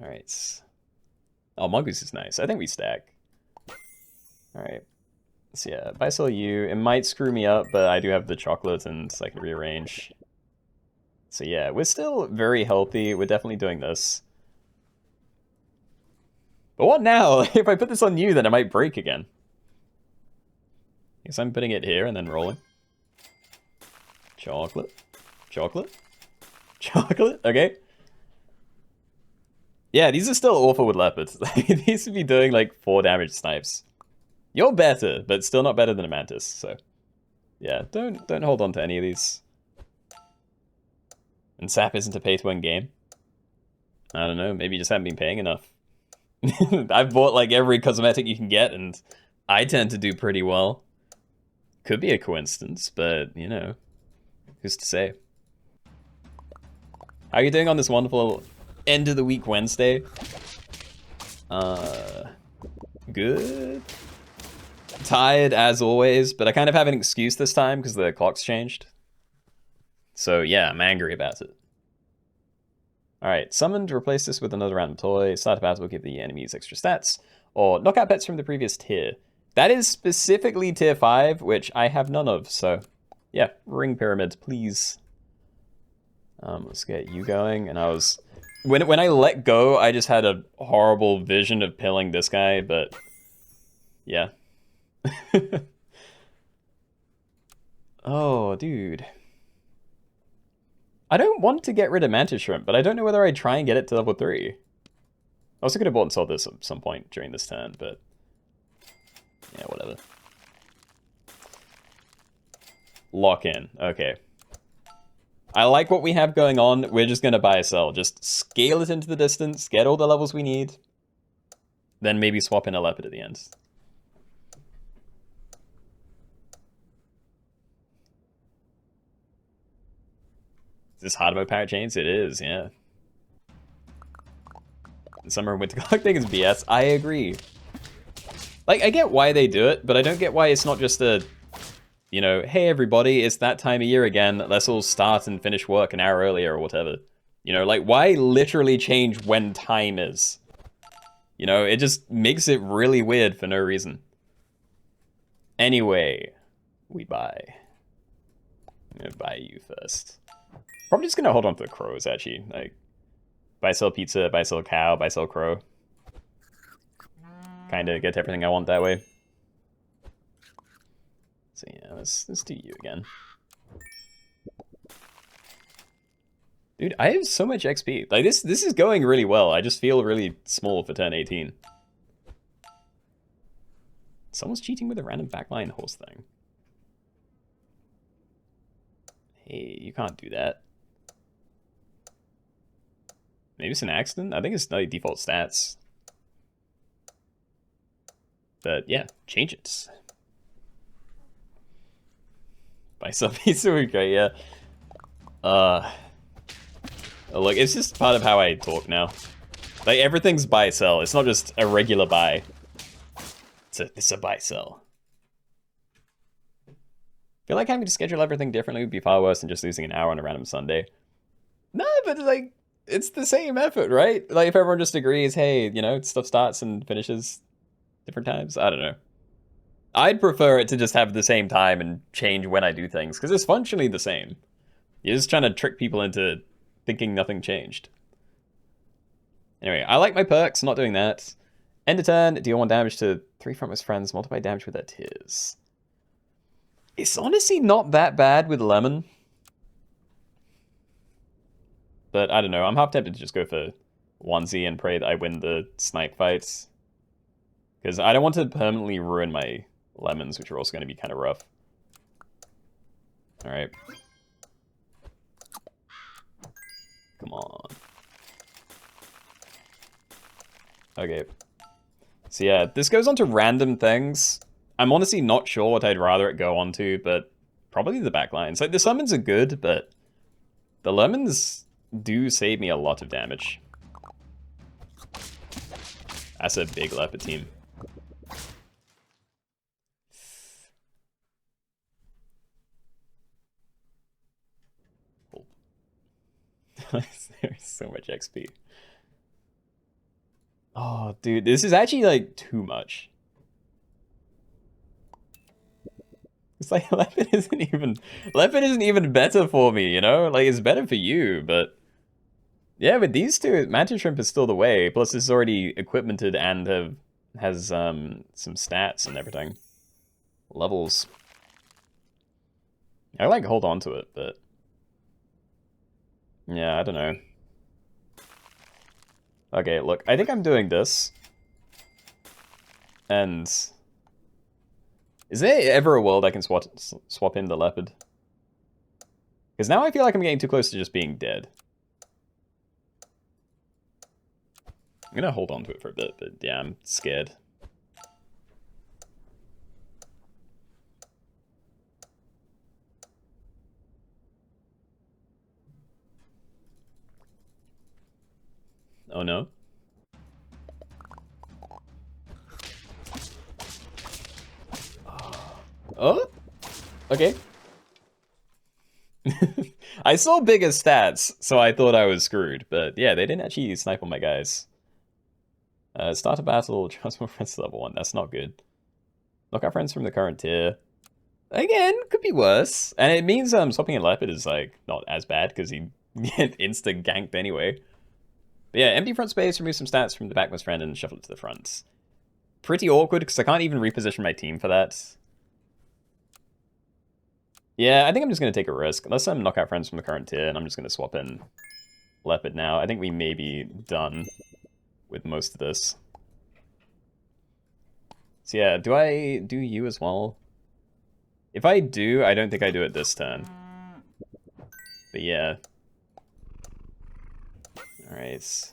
Alright. Oh, Mongoose is nice. I think we stack. Alright. So yeah, if I sell you, it might screw me up, but I do have the chocolate and I can rearrange. So yeah, we're still very healthy. We're definitely doing this. But what now? If I put this on you, then it might break again. Guess I'm putting it here and then rolling. Chocolate. Chocolate. Chocolate. Okay. Yeah, these are still awful with leopards. These would be doing like 4 damage snipes. You're better, but still not better than a mantis, so. Yeah, don't hold on to any of these. And sap isn't a pay-to-win game. I don't know, maybe you just haven't been paying enough. I've bought like every cosmetic you can get, and I tend to do pretty well. Could be a coincidence, but, you know, who's to say? How are you doing on this wonderful end of the week Wednesday? Good. Tired as always, but I kind of have an excuse this time because the clock's changed. So yeah, I'm angry about it. Alright, summon to replace this with another random toy. Start a battle will give the enemies extra stats. Or knock out pets from the previous tier. That is specifically tier 5, which I have none of, so yeah, ring pyramids, please. Let's get you going, and I was... When I let go, I just had a horrible vision of pilling this guy, but yeah. Oh, dude. I don't want to get rid of Mantis Shrimp, but I don't know whether I'd try and get it to level 3. I also could have bought and sold this at some point during this turn, but yeah, whatever. Lock in. Okay. I like what we have going on. We're just going to buy a sell. Just scale it into the distance, get all the levels we need, then maybe swap in a leopard at the end. Is this hard mode Pirate Chains? It is, yeah. Summer and Winter Clock thing is BS. I agree. Like, I get why they do it, but I don't get why it's not just a, you know, hey everybody, it's that time of year again, let's all start and finish work an hour earlier or whatever. You know, like, why literally change when time is? You know, it just makes it really weird for no reason. Anyway, we buy. I'm gonna buy you first. Probably just gonna hold on to the crows, actually. Like, buy, sell pizza, buy, sell cow, buy, sell crow. Kinda get everything I want that way. So yeah, let's do you again. Dude, I have so much XP. Like, this is going really well. I just feel really small for turn 18. Someone's cheating with a random backline horse thing. Hey, you can't do that. Maybe it's an accident? I think it's like default stats. But yeah, change it. Buy some pizza would be great, yeah. Look, it's just part of how I talk now. Like, everything's buy sell. It's not just a regular buy. It's a buy sell. I feel like having to schedule everything differently would be far worse than just losing an hour on a random Sunday. No, but like, it's the same effort, right? Like, if everyone just agrees, hey, you know, stuff starts and finishes different times. I don't know. I'd prefer it to just have the same time and change when I do things, because it's functionally the same. You're just trying to trick people into thinking nothing changed. Anyway, I like my perks, not doing that. End of turn, deal 1 damage to 3 frontless friends, multiply damage with their tears. It's honestly not that bad with Lemon. But I don't know, I'm half tempted to just go for onesie and pray that I win the snipe fights. Because I don't want to permanently ruin my lemons, which are also going to be kind of rough. Alright. Come on. Okay. So yeah, this goes on to random things. I'm honestly not sure what I'd rather it go on to, but probably the backlines. Like, the summons are good, but the lemons do save me a lot of damage. That's a big leopard team. There's so much XP. Oh, dude, this is actually, like, too much. like leopard isn't even better for me, you know? Like it's better for you, but yeah, with these two, mantis shrimp is still the way. Plus, it's already equipmented and has some stats and everything, levels. I like hold on to it, but yeah, I don't know. Okay, look, I think I'm doing this, and is there ever a world I can swap in the leopard? Because now I feel like I'm getting too close to just being dead. I'm gonna hold on to it for a bit, but yeah, I'm scared. Oh no. Oh? Okay. I saw bigger stats, so I thought I was screwed, but yeah, they didn't actually snipe on my guys. Start a battle, transfer friends to level 1. That's not good. Knock out friends from the current tier. Again, could be worse. And it means swapping a leopard is like not as bad because he get insta ganked anyway. But yeah, empty front space, remove some stats from the backmost friend and shuffle it to the front. Pretty awkward because I can't even reposition my team for that. Yeah, I think I'm just going to take a risk. Unless I'm knock out friends from the current tier, and I'm just going to swap in leopard now. I think we may be done with most of this. So yeah, do I do you as well? If I do, I don't think I do it this turn. But yeah. Alright. So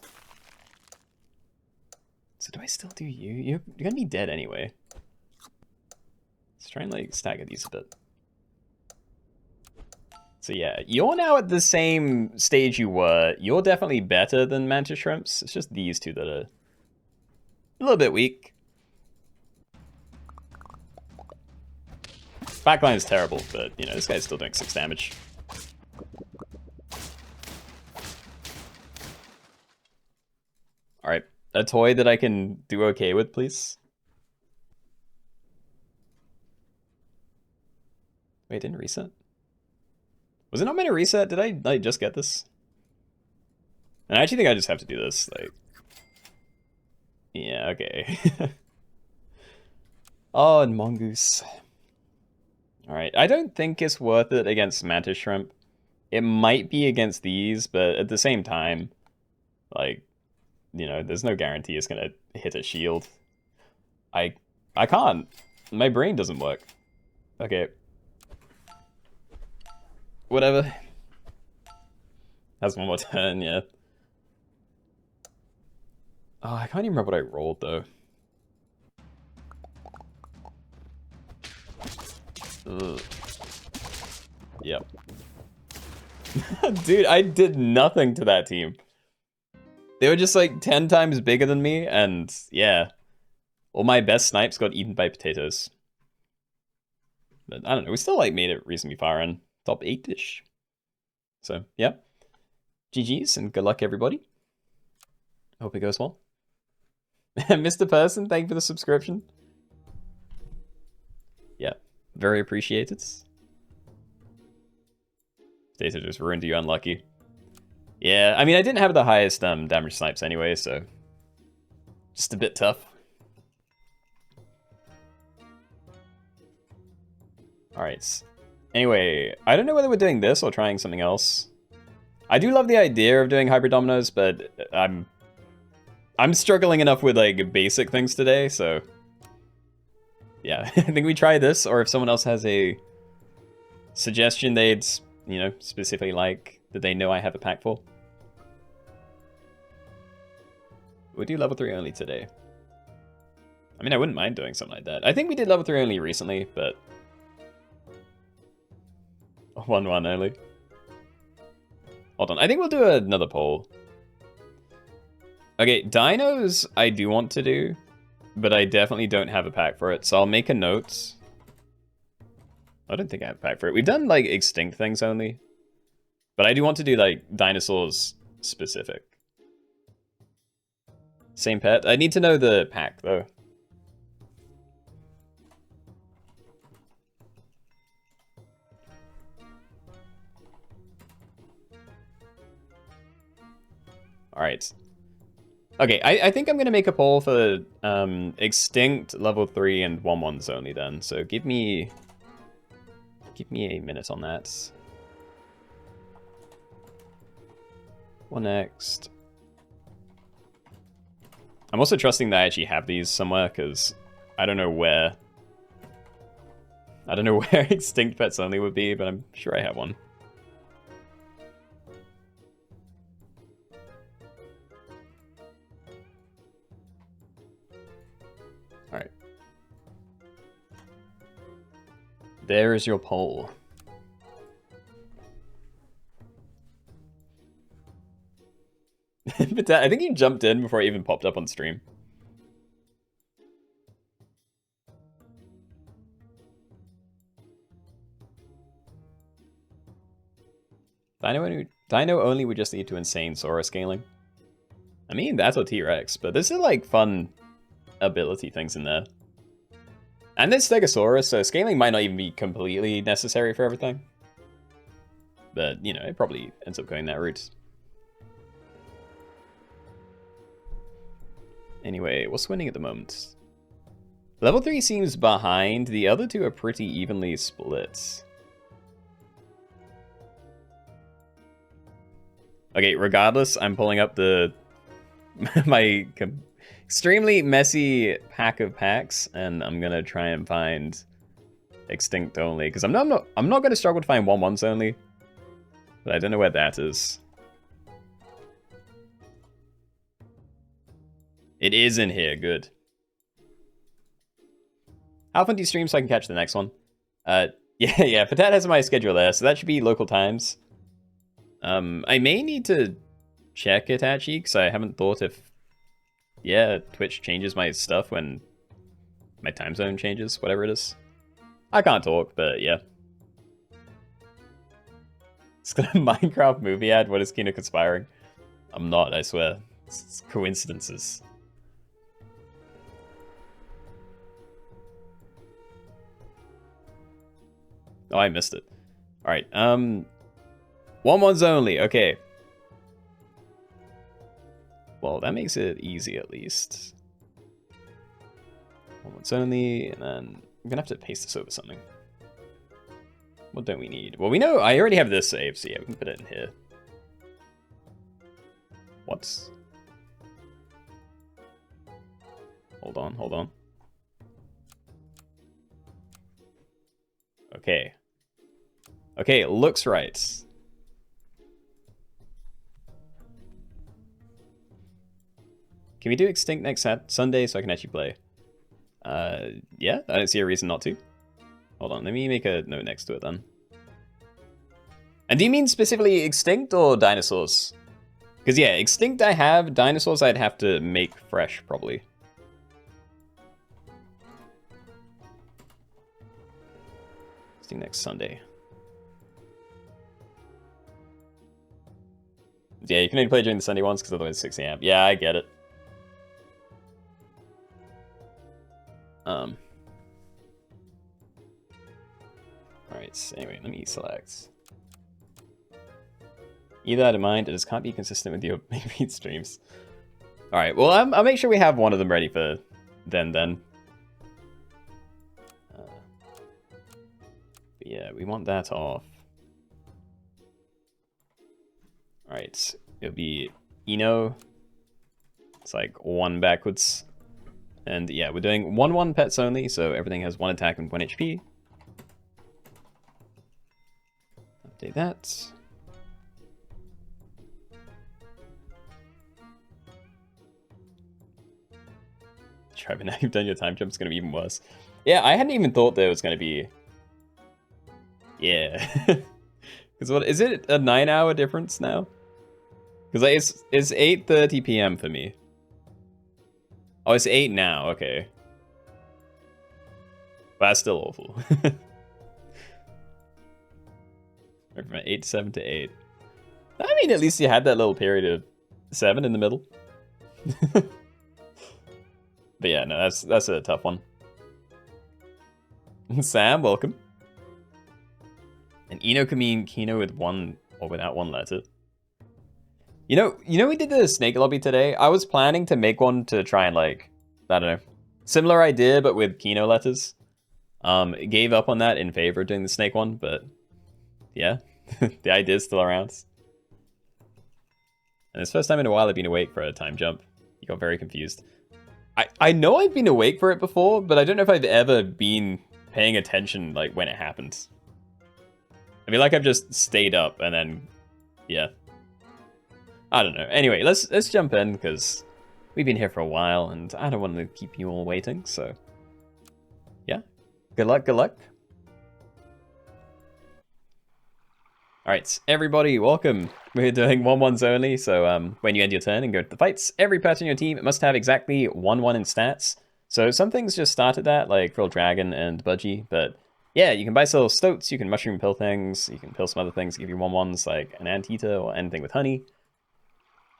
do I still do you? You're gonna be dead anyway. Let's try and like stagger these a bit. So yeah, you're now at the same stage you were. You're definitely better than mantis shrimps. It's just these two that are a little bit weak. Backline is terrible, but you know, this guy's still doing 6 damage. Alright, a toy that I can do okay with, please. Wait, it didn't reset? Was it not meant to reset? Did I like just get this? And I actually think I just have to do this, like... Yeah, okay. Oh, and mongoose. Alright, I don't think it's worth it against mantis shrimp. It might be against these, but at the same time, like, you know, there's no guarantee it's gonna hit a shield. I can't. My brain doesn't work. Okay. Whatever. Has one more turn, yeah. Oh, I can't even remember what I rolled, though. Ugh. Yep. Dude, I did nothing to that team. They were just like 10 times bigger than me, and yeah. All my best snipes got eaten by potatoes. But I don't know, we still like made it reasonably far in. Top 8-ish. So, yeah. GG's and good luck, everybody. Hope it goes well. Mr. Person, thank you for the subscription. Yeah, very appreciated. Potato just ruined you, unlucky. Yeah, I mean, I didn't have the highest damage snipes anyway, so... Just a bit tough. Alright. Anyway, I don't know whether we're doing this or trying something else. I do love the idea of doing hybrid dominoes, but I'm struggling enough with like basic things today, so yeah, I think we try this, or if someone else has a suggestion they'd, you know, specifically like that they know I have a pack for. We do level 3 only today. I mean, I wouldn't mind doing something like that. I think we did level 3 only recently, but 1-1 only. Hold on, I think we'll do another poll. Okay, dinos I do want to do, but I definitely don't have a pack for it, so I'll make a note. I don't think I have a pack for it. We've done, like, extinct things only. But I do want to do, like, dinosaurs specific. Same pet? I need to know the pack, though. Alright. Okay, I think I'm going to make a poll for extinct level 3 and 1-1s only then. So give me a minute on that. What next? I'm also trusting that I actually have these somewhere, because I don't know where... I don't know where extinct pets only would be, but I'm sure I have one. Alright. There is your poll. But I think you jumped in before it even popped up on stream. Dino only would just lead to insane Sora scaling. I mean, that's a T-Rex, but there's still like fun ability things in there. And there's Stegosaurus, so scaling might not even be completely necessary for everything. But, you know, it probably ends up going that route. Anyway, what's winning at the moment? Level 3 seems behind. The other two are pretty evenly split. Okay, regardless, I'm pulling up the my extremely messy pack of packs, and I'm gonna try and find extinct only, because I'm not gonna struggle to find 1-1s only, but I don't know where that is. It is in here, good. How often do you stream so I can catch the next one? Yeah, Patat has my schedule there, so that should be local times. I may need to check it actually, because I haven't thought if, yeah, Twitch changes my stuff when my time zone changes, whatever it is. I can't talk, but yeah. It's got a Minecraft movie ad. What is Keenoe conspiring? I'm not, I swear. It's coincidences. Oh, I missed it. Alright, 1-1s only, okay. Well, that makes it easy at least. 1-1s only, and then I'm gonna have to paste this over something. What don't we need? Well, we know I already have this saved, so yeah, we can put it in here. What? Hold on. Okay. Okay, it looks right. Can we do Extinct next Sunday so I can actually play? Yeah, I don't see a reason not to. Hold on, let me make a note next to it then. And do you mean specifically Extinct or dinosaurs? Because yeah, Extinct I have, dinosaurs I'd have to make fresh, probably. Extinct next Sunday. Yeah, you can only play during the Sunday ones because otherwise it's 6 AM. Yeah, I get it. Alright, anyway, let me select. Either out of mind, it just can't be consistent with your read streams. Alright, well, I'll make sure we have one of them ready for then. But yeah, we want that off. Alright, it'll be Keenoe. It's like 1 backwards. And yeah, we're doing 1-1 pets only, so everything has 1 attack and 1 HP. Update that. Trevor, now you've done your time jump, it's gonna be even worse. Yeah, I hadn't even thought there was gonna be... Yeah. Because what, is it a 9-hour difference now? Because like, it's 8:30 PM for me. Oh, it's 8 now, okay. But that's still awful. From 8 to 7 to 8. I mean, at least you had that little period of 7 in the middle. But yeah, no, that's a tough one. Sam, welcome. And Eno can mean Keenoe with 1 or without 1 letter. You know we did the snake lobby today? I was planning to make one to try and like, I don't know, similar idea, but with Keenoe letters. Gave up on that in favor of doing the snake one, but yeah, the idea's still around. And it's the first time in a while I've been awake for a time jump. You got very confused. I know I've been awake for it before, but I don't know if I've ever been paying attention like when it happens. I feel like I've just stayed up and then, yeah. I don't know. Anyway, let's jump in because we've been here for a while and I don't want to keep you all waiting, so yeah. Good luck, good luck. Alright, everybody, welcome. We're doing 1-1s only, so when you end your turn and go to the fights, every person in your team must have exactly 1-1 in stats. So some things just start at that, like Frill Dragon and Budgie, but yeah, you can buy sell stoats, you can mushroom pill things, you can pill some other things, give you 1-1s like an Anteater or anything with honey.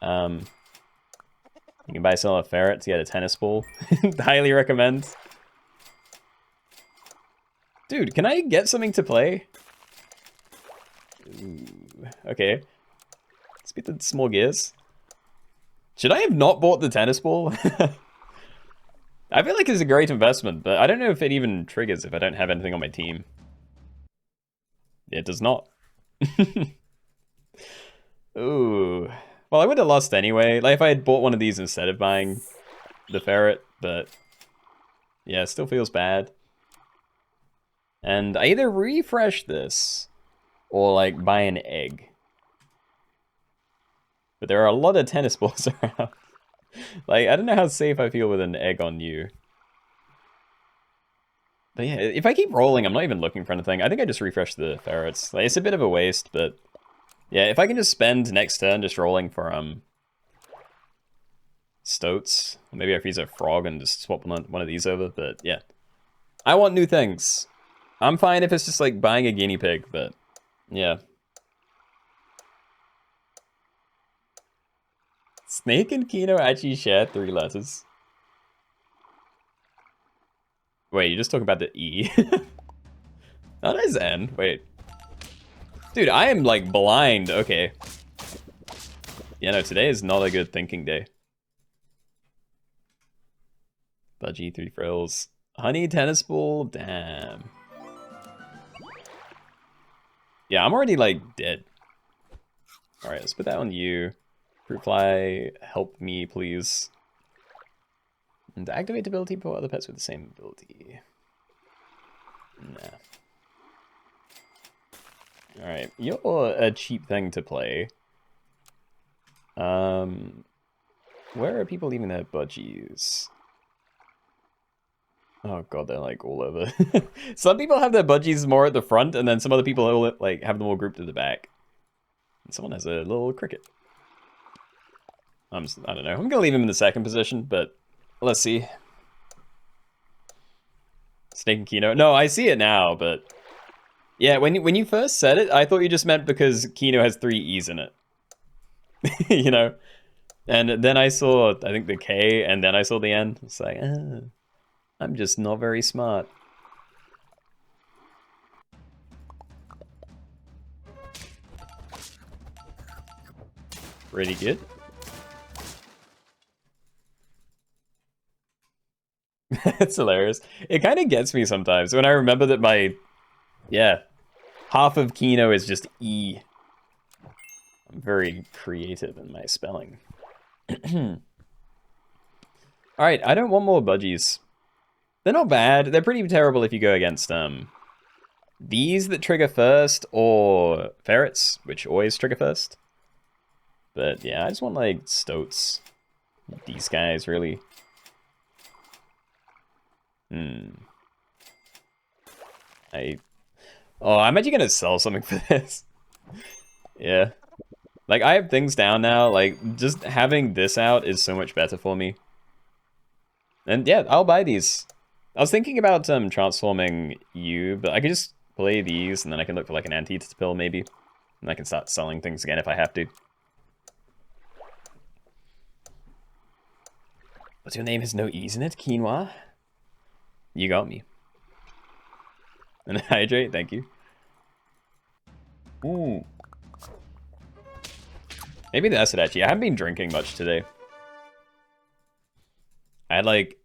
You can buy sell a ferret to get a tennis ball. Highly recommend. Dude, can I get something to play? Ooh, okay. Let's get the small gears. Should I have not bought the tennis ball? I feel like it's a great investment, but I don't know if it even triggers if I don't have anything on my team. It does not. Ooh. Well, I would have lost anyway. Like, if I had bought one of these instead of buying the ferret, but yeah, it still feels bad. And I either refresh this or, like, buy an egg. But there are a lot of tennis balls around. Like, I don't know how safe I feel with an egg on you. But yeah, if I keep rolling, I'm not even looking for anything. I think I just refresh the ferrets. Like, it's a bit of a waste, but yeah, if I can just spend next turn just rolling for stoats. Maybe I freeze a frog and just swap one of these over, but yeah. I want new things. I'm fine if it's just like buying a guinea pig, but yeah. Snake and Keenoe actually share 3 letters. Wait, you're just talking about the E? Not as N. Wait. Dude, I am like blind. Okay. Yeah, no, today is not a good thinking day. Budgie, 3 frills. Honey, tennis ball, damn. Yeah, I'm already like dead. Alright, let's put that on you. Fruit fly, help me, please. And activate ability for other pets with the same ability. Nah. Alright, you're a cheap thing to play. Where are people leaving their budgies? Oh god, they're like all over. Some people have their budgies more at the front, and then some other people like have them all grouped at the back. And someone has a little cricket. I don't know. I'm gonna leave him in the second position, but let's see. Snake and Keenoe. No, I see it now, but yeah, when you first said it, I thought you just meant because Keenoe has 3 E's in it. You know? And then I saw, I think, the K, and then I saw the N. It's like, I'm just not very smart. Pretty good. It's hilarious. It kind of gets me sometimes when I remember that half of Keenoe is just E. I'm very creative in my spelling. Alright, I don't want more budgies. They're not bad. They're pretty terrible if you go against these that trigger first, or ferrets, which always trigger first. But yeah, I just want like stoats. These guys, really. I'm actually gonna sell something for this. Yeah. Like, I have things down now, like, just having this out is so much better for me. And yeah, I'll buy these. I was thinking about transforming you, but I could just play these, and then I can look for like an Anteater pill, maybe. And I can start selling things again if I have to. What's your name? Has no E's in it? Quinoa? You got me. And hydrate, thank you. Ooh. Maybe that's it, actually. I haven't been drinking much today. I had, like,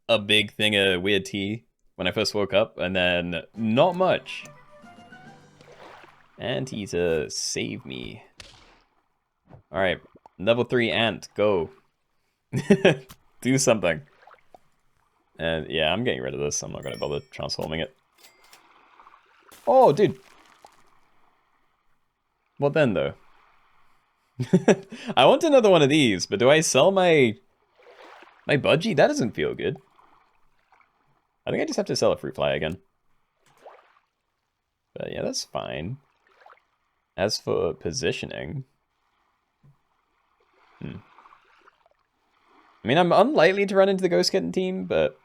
a big thing of weird tea when I first woke up, and then not much. Anteater, save me. Alright, level 3 ant, go. Do something. And yeah, I'm getting rid of this. I'm not going to bother transforming it. Oh, dude. What then, though? I want another one of these, but do I sell my budgie? That doesn't feel good. I think I just have to sell a fruit fly again. But yeah, that's fine. As for positioning... I mean, I'm unlikely to run into the Ghost Kitten team, but...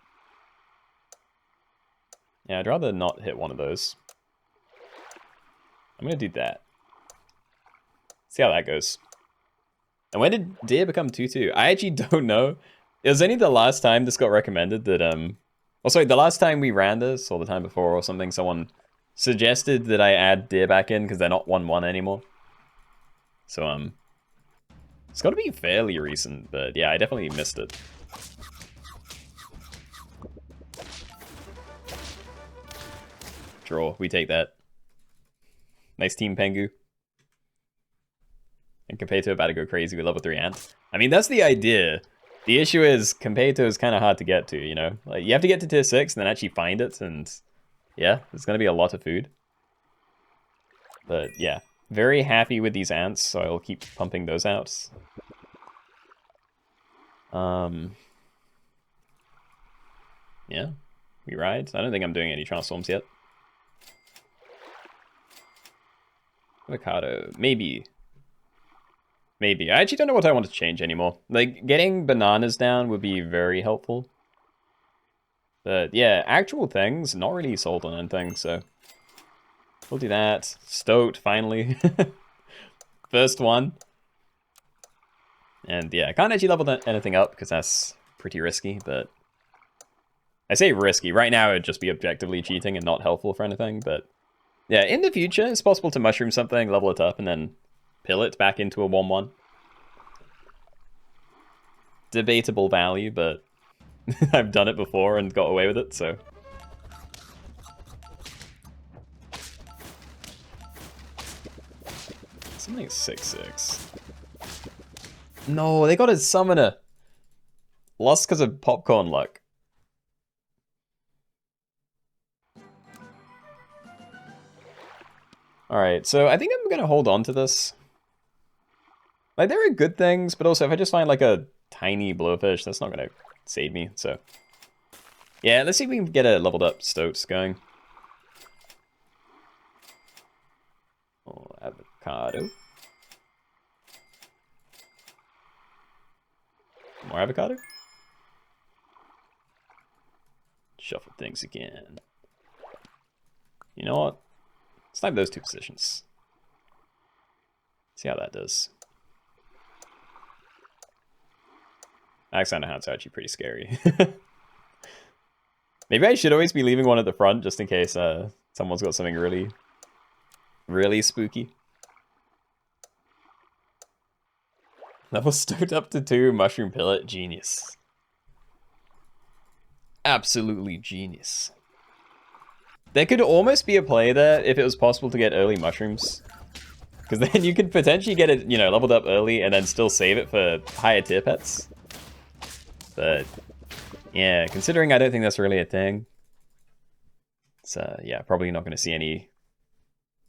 yeah, I'd rather not hit one of those. I'm gonna do that. See how that goes. And when did deer become 2-2? I actually don't know. It was only the last time this got recommended that, oh, sorry, the last time we ran this, or the time before or something, someone suggested that I add deer back in because they're not 1-1 anymore. So, it's got to be fairly recent, but yeah, I definitely missed it. Draw, we take that. Nice team, Pengu. And Kampeito about to go crazy with level 3 ant. I mean, that's the idea. The issue is Kampeito is kind of hard to get to, you know? Like, you have to get to tier 6 and then actually find it, and yeah, there's going to be a lot of food. But yeah, very happy with these ants, so I'll keep pumping those out. Yeah, we ride. I don't think I'm doing any transforms yet. Avocado, maybe. Maybe. I actually don't know what I want to change anymore. Like, getting bananas down would be very helpful. But yeah, actual things, not really sold on anything, so... we'll do that. Stoked, finally. First one. And yeah, I can't actually level anything up because that's pretty risky, but... I say risky. Right now, it'd just be objectively cheating and not helpful for anything, but... yeah, in the future, it's possible to mushroom something, level it up, and then pill it back into a 1-1. Debatable value, but I've done it before and got away with it, so... something 6-6. No, they got a summoner. Lost because of popcorn luck. Alright, so I think I'm gonna hold on to this. Like, there are good things, but also if I just find like a tiny blowfish, that's not gonna save me, so... yeah, let's see if we can get a leveled up Stoats going. Oh, avocado. More avocado? Shuffle things again. You know what? Snipe those two positions. See how that does. Alexander Hunt's actually pretty scary. Maybe I should always be leaving one at the front just in case someone's got something really, really spooky. Level stoked up to 2, mushroom pillet, genius. Absolutely genius. There could almost be a play there if it was possible to get early mushrooms. Because then you could potentially get it, you know, leveled up early and then still save it for higher tier pets. But, yeah, considering I don't think that's really a thing. It's, yeah, probably not going to see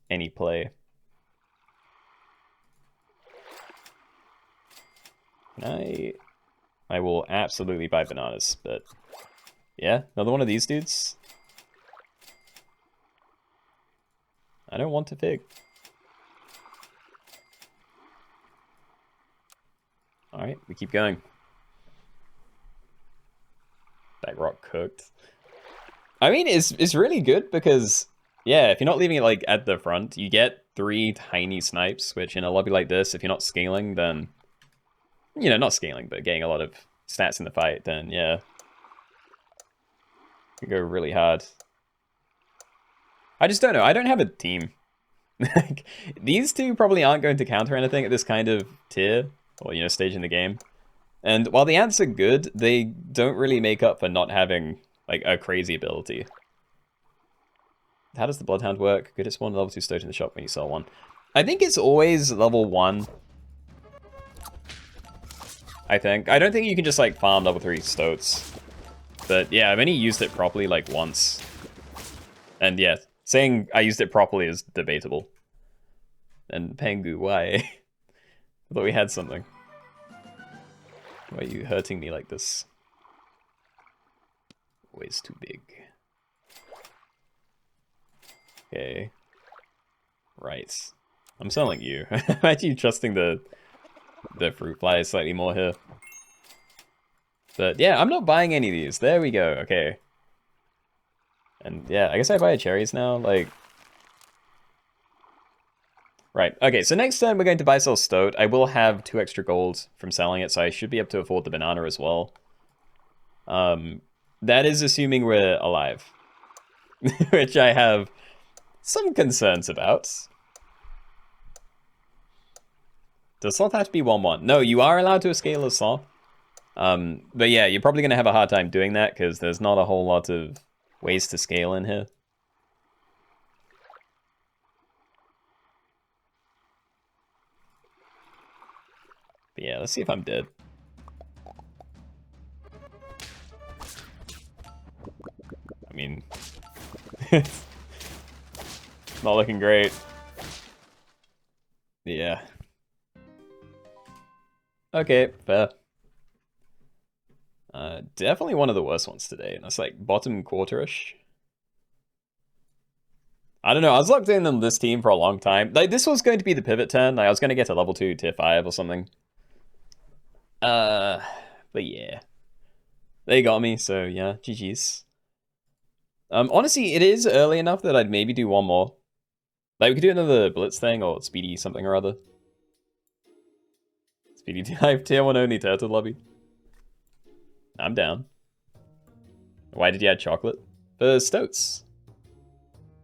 any play. I will absolutely buy bananas, but yeah, another one of these dudes. I don't want to fig. Alright, we keep going. That rock cooked. I mean, it's really good because, yeah, if you're not leaving it like at the front, you get 3 tiny snipes, which in a lobby like this, if you're not scaling, then, you know, not scaling, but getting a lot of stats in the fight, then yeah, you go really hard. I just don't know. I don't have a team. Like, these two probably aren't going to counter anything at this kind of tier, or, stage in the game. And while the ants are good, they don't really make up for not having, like, a crazy ability. How does the Bloodhound work? Could it spawn level 2 stoat in the shop when you sell one? I think it's always level 1. I think. I don't think you can just, like, farm level 3 stoats. But, yeah, I've only used it properly, like, once. And, yeah, saying I used it properly is debatable. And Pengu, why? I thought we had something. Why are you hurting me like this? Always too big. Okay. Right. I'm selling you. I'm actually trusting the fruit fly slightly more here. But yeah, I'm not buying any of these. There we go. Okay. And yeah, I guess I buy cherries now. Like, right. Okay, so next turn we're going to buy sell stoat. I will have 2 extra gold from selling it, so I should be able to afford the banana as well. That is assuming we're alive. Which I have some concerns about. Does sloth have to be 1-1? No, you are allowed to scale a sloth. But yeah, you're probably going to have a hard time doing that because there's not a whole lot of ways to scale in here. But yeah, let's see if I'm dead. I mean, it's not looking great. Yeah. Okay, fair. Definitely one of the worst ones today. And that's like bottom quarter-ish. I don't know, I was locked in on this team for a long time. Like, this was going to be the pivot turn. Like, I was going to get to level 2, tier 5 or something. But yeah. They got me, so yeah, GG's. Honestly, it is early enough that I'd maybe do one more. Like, we could do another blitz thing, or speedy something or other. Speedy type, tier 1 only turtle lobby. I'm down. Why did you add chocolate? For stoats.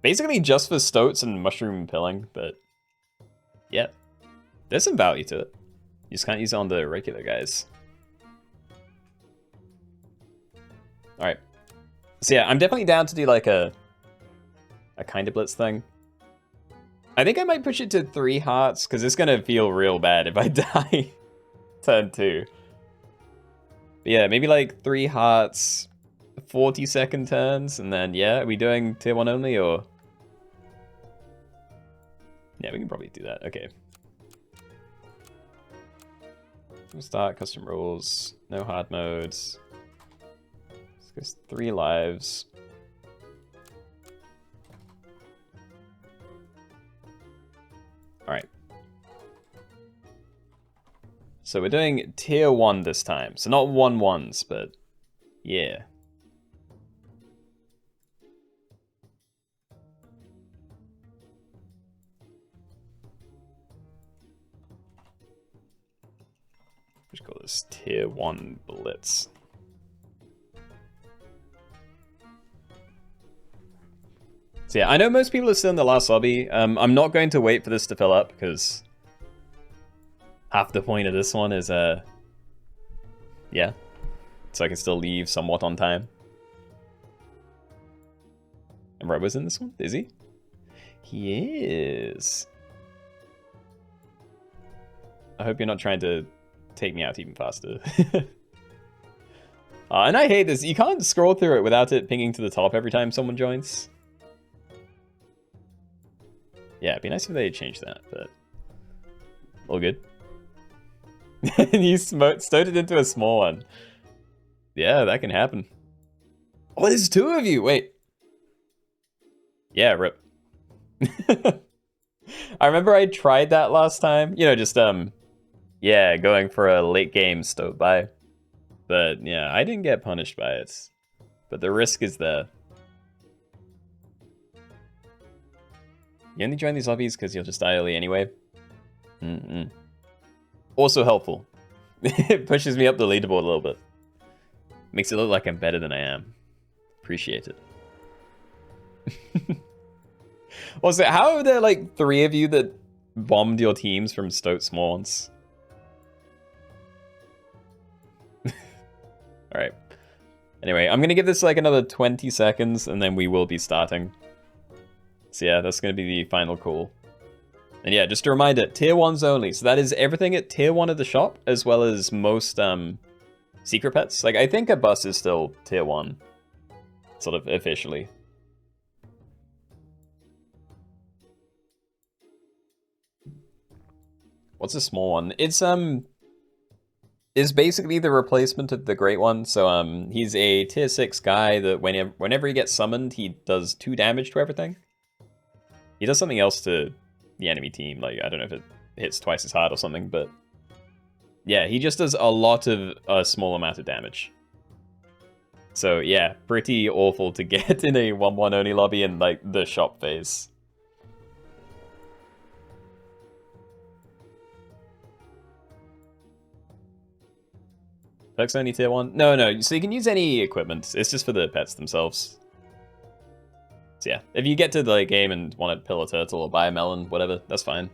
Basically just for stoats and mushroom pilling, but yeah. There's some value to it. You just can't use it on the regular guys. Alright. So yeah, I'm definitely down to do like a kind of blitz thing. I think I might push it to 3 hearts, because it's going to feel real bad if I die turn 2. But yeah, maybe like 3 hearts, 40-second turns, and then yeah, are we doing tier 1 only, or? Yeah, we can probably do that. Okay. We'll start custom rules, no hard modes. Let's go 3 lives. Alright. So we're doing tier 1 this time. So not 1-1s, but yeah. Let's call this tier 1 blitz. So yeah, I know most people are still in the last lobby. I'm not going to wait for this to fill up because half the point of this one is, yeah, so I can still leave somewhat on time. And Robo's in this one? Is he? He is. I hope you're not trying to take me out even faster. And I hate this. You can't scroll through it without it pinging to the top every time someone joins. Yeah, it'd be nice if they changed that, but all good. And you stowed it into a small one. Yeah, that can happen. Oh, there's 2 of you. Wait. Yeah, rip. I remember I tried that last time. You know, just, yeah, going for a late game stoat buy. But, yeah, I didn't get punished by it. But the risk is there. You only join these lobbies because you'll just die early anyway. Also helpful. It pushes me up the leaderboard a little bit. Makes it look like I'm better than I am. Appreciate it. Also, how are there like 3 of you that bombed your teams from Stoat Smallens? Alright. Anyway, I'm gonna give this like another 20 seconds and then we will be starting. So yeah, that's gonna be the final call. And yeah, just a reminder, tier 1s only. So that is everything at tier 1 of the shop, as well as most secret pets. Like, I think a bus is still tier 1, sort of officially. What's a small one? It's basically the replacement of the great one. So he's a tier 6 guy that whenever he gets summoned, he does 2 damage to everything. He does something else to the enemy team, like I don't know if it hits twice as hard or something, but yeah, he just does a lot of a small amount of damage. So yeah, pretty awful to get in a 1-1 only lobby in like the shop phase. Perks only tier 1? No, so you can use any equipment, it's just for the pets themselves. So yeah, if you get to the game and want to pill a turtle or buy a melon, whatever, that's fine.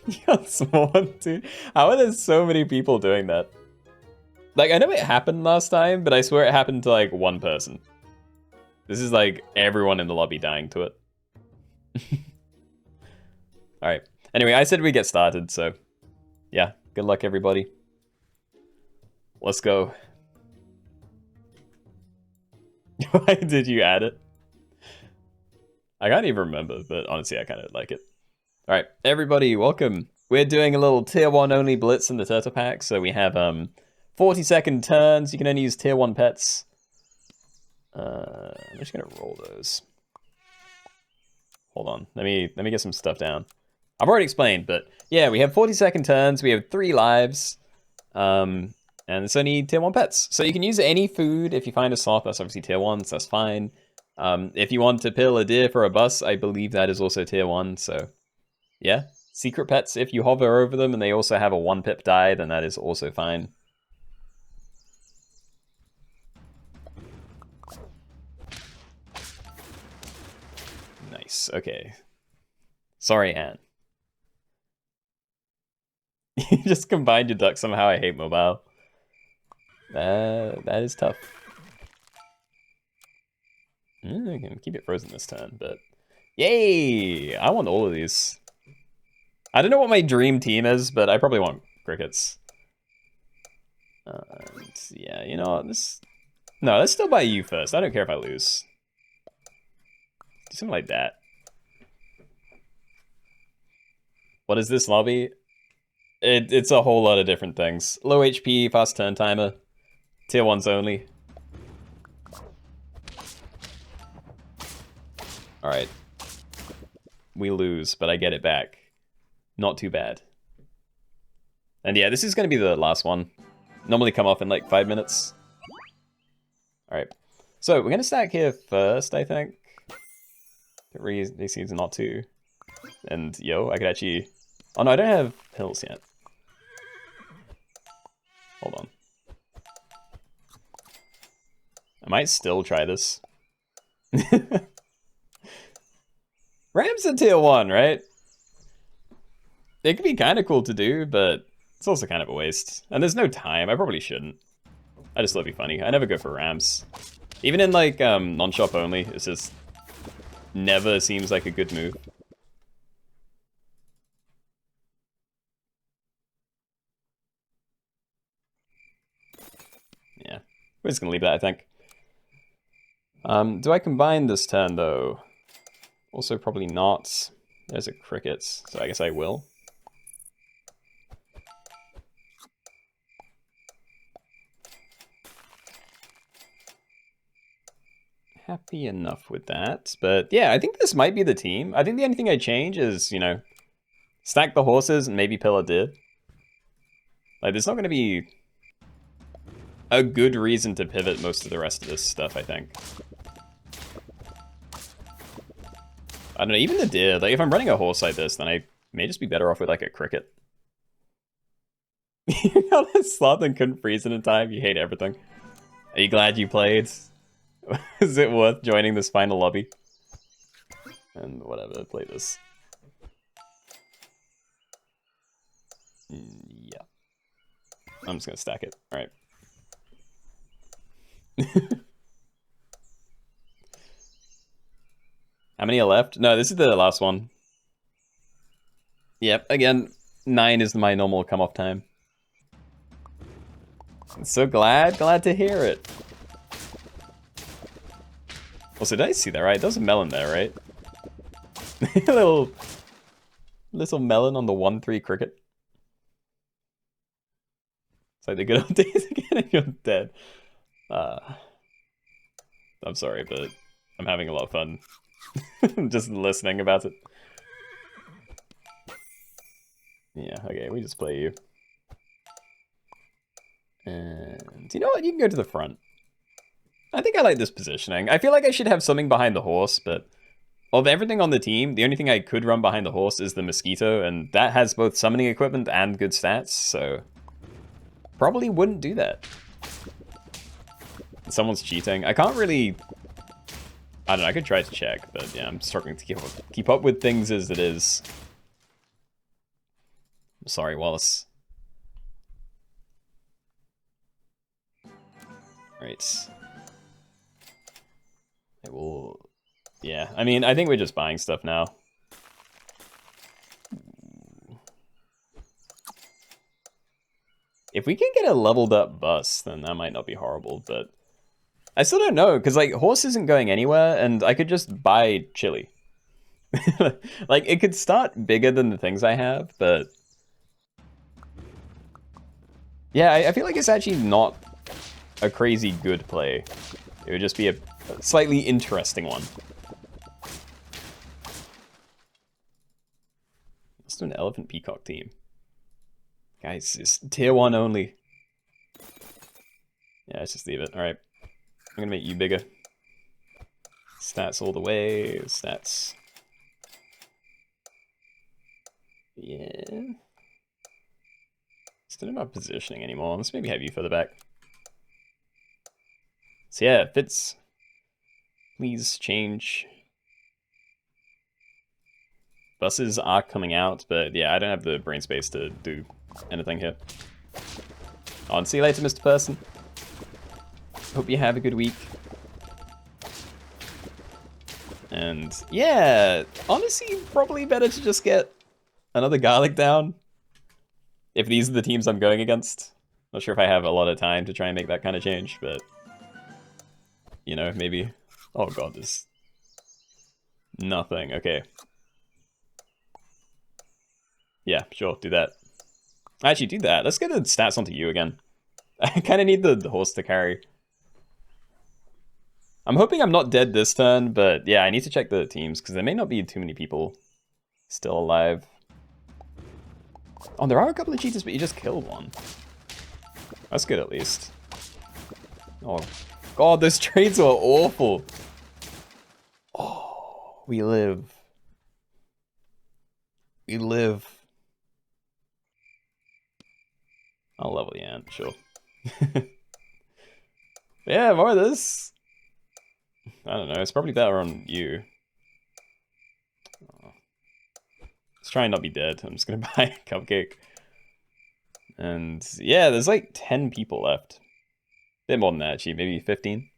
You got small one, dude. How are there so many people doing that? Like, I know it happened last time, but I swear it happened to like 1 person. This is like everyone in the lobby dying to it. Alright. Anyway, I said we get started, so yeah, good luck everybody. Let's go. Why did you add it? I can't even remember, but honestly, I kind of like it. All right, everybody, welcome. We're doing a little tier 1 only blitz in the turtle pack, so we have 40-second turns. You can only use tier 1 pets. I'm just gonna roll those. Hold on, let me get some stuff down. I've already explained, but yeah, we have 40-second turns. We have 3 lives. And it's only tier 1 pets. So you can use any food. If you find a sloth, that's obviously tier 1, so that's fine. If you want to pill a deer for a bus, I believe that is also tier 1, so yeah. Secret pets, if you hover over them and they also have a 1-pip die, then that is also fine. Nice, okay. Sorry, Anne. You just combined your ducks somehow. I hate mobile. That is tough. I can keep it frozen this turn, but yay! I want all of these. I don't know what my dream team is, but I probably want crickets. Yeah, you know, no, let's still buy you first. I don't care if I lose. Do something like that. What is this lobby? It's a whole lot of different things. Low HP, fast turn timer. Tier 1s only. Alright. We lose, but I get it back. Not too bad. And yeah, this is going to be the last one. Normally come off in like 5 minutes. Alright. So, we're going to stack here first, I think. These seems not to. And yo, I could actually... Oh no, I don't have pills yet. Hold on. I might still try this. Ram's a tier 1, right? It could be kind of cool to do, but it's also kind of a waste. And there's no time. I probably shouldn't. I just thought it'd be funny. I never go for Rams. Even in like non-shop only, it's just never seems like a good move. Yeah, we're just gonna leave that, I think. Do I combine this turn though? Also probably not. There's a cricket, so I guess I will. Happy enough with that, but yeah, I think this might be the team. I think the only thing I change is, you know, stack the horses and maybe pill a deer. Like, there's not going to be a good reason to pivot most of the rest of this stuff, I think. I don't know, even the deer, like, if I'm running a horse like this, then I may just be better off with, like, a cricket. You got this sloth and couldn't freeze it in time? You hate everything. Are you glad you played? Is it worth joining this final lobby? And whatever, play this. Yeah. I'm just gonna stack it. Alright. How many are left? No, this is the last one. Yep, again, 9 is my normal come-off time. I'm so glad to hear it. Also, did I see that right? There's a melon there, right? little melon on the 1-3 cricket. It's like the good old days again and you're dead. I'm sorry, but I'm having a lot of fun just listening about it. Yeah, okay, we just play you. And you know what? You can go to the front. I think I like this positioning. I feel like I should have something behind the horse, but of everything on the team, the only thing I could run behind the horse is the mosquito, and that has both summoning equipment and good stats, so probably wouldn't do that. Someone's cheating. I can't really... I don't know, I could try to check, but yeah, I'm struggling to keep up with things as it is. I'm sorry, Wallace. Right. I will... Yeah, I mean, I think we're just buying stuff now. If we can get a leveled up bus, then that might not be horrible, but... I still don't know, because, like, horse isn't going anywhere, and I could just buy chili. Like, it could start bigger than the things I have, but... Yeah, I feel like it's actually not a crazy good play. It would just be a slightly interesting one. Let's do an elephant peacock team. Guys, it's tier 1 only. Yeah, let's just leave it. Alright. I'm gonna make you bigger. Stats all the way. Stats. Yeah. Still not positioning anymore. Let's maybe have you further back. So yeah, fits. Please change. Buses are coming out, but yeah, I don't have the brain space to do anything here. On, see you later, Mr. Person. Hope you have a good week. And yeah, honestly, probably better to just get another garlic down. If these are the teams I'm going against. Not sure if I have a lot of time to try and make that kind of change, but... You know, maybe... Oh god, there's... Nothing, okay. Yeah, sure, do that. Actually, do that. Let's get the stats onto you again. I kind of need the horse to carry. I'm hoping I'm not dead this turn, but yeah, I need to check the teams, because there may not be too many people still alive. Oh, there are a couple of cheaters, but you just killed one. That's good, at least. Oh, god, those trades were awful. Oh, we live. We live. I'll level the ant, sure. Yeah, more of this. I don't know, it's probably better on you. Oh. Let's try and not be dead. I'm just gonna buy a cupcake. And yeah, there's like 10 people left. A bit more than that, actually, maybe 15.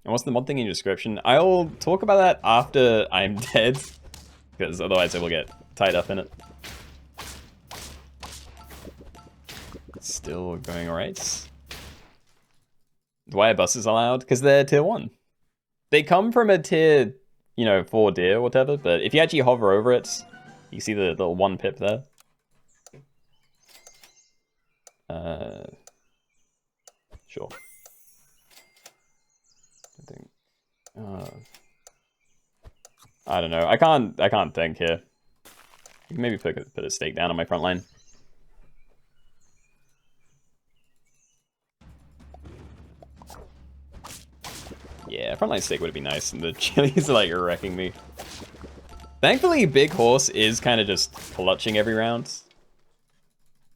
And what's the mod thing in your description? I'll talk about that after I'm dead, because otherwise I will get tied up in it. Still going alright. Why are buses allowed? Because they're tier 1. They come from a tier, you know, 4 deer or whatever, but if you actually hover over it, you see the little 1 pip there. Sure. I think. I don't know. I can't think here. You can maybe put a stake down on my front line. Yeah, frontline stake would be nice, and the chilies are like wrecking me. Thankfully, Big Horse is kind of just clutching every round.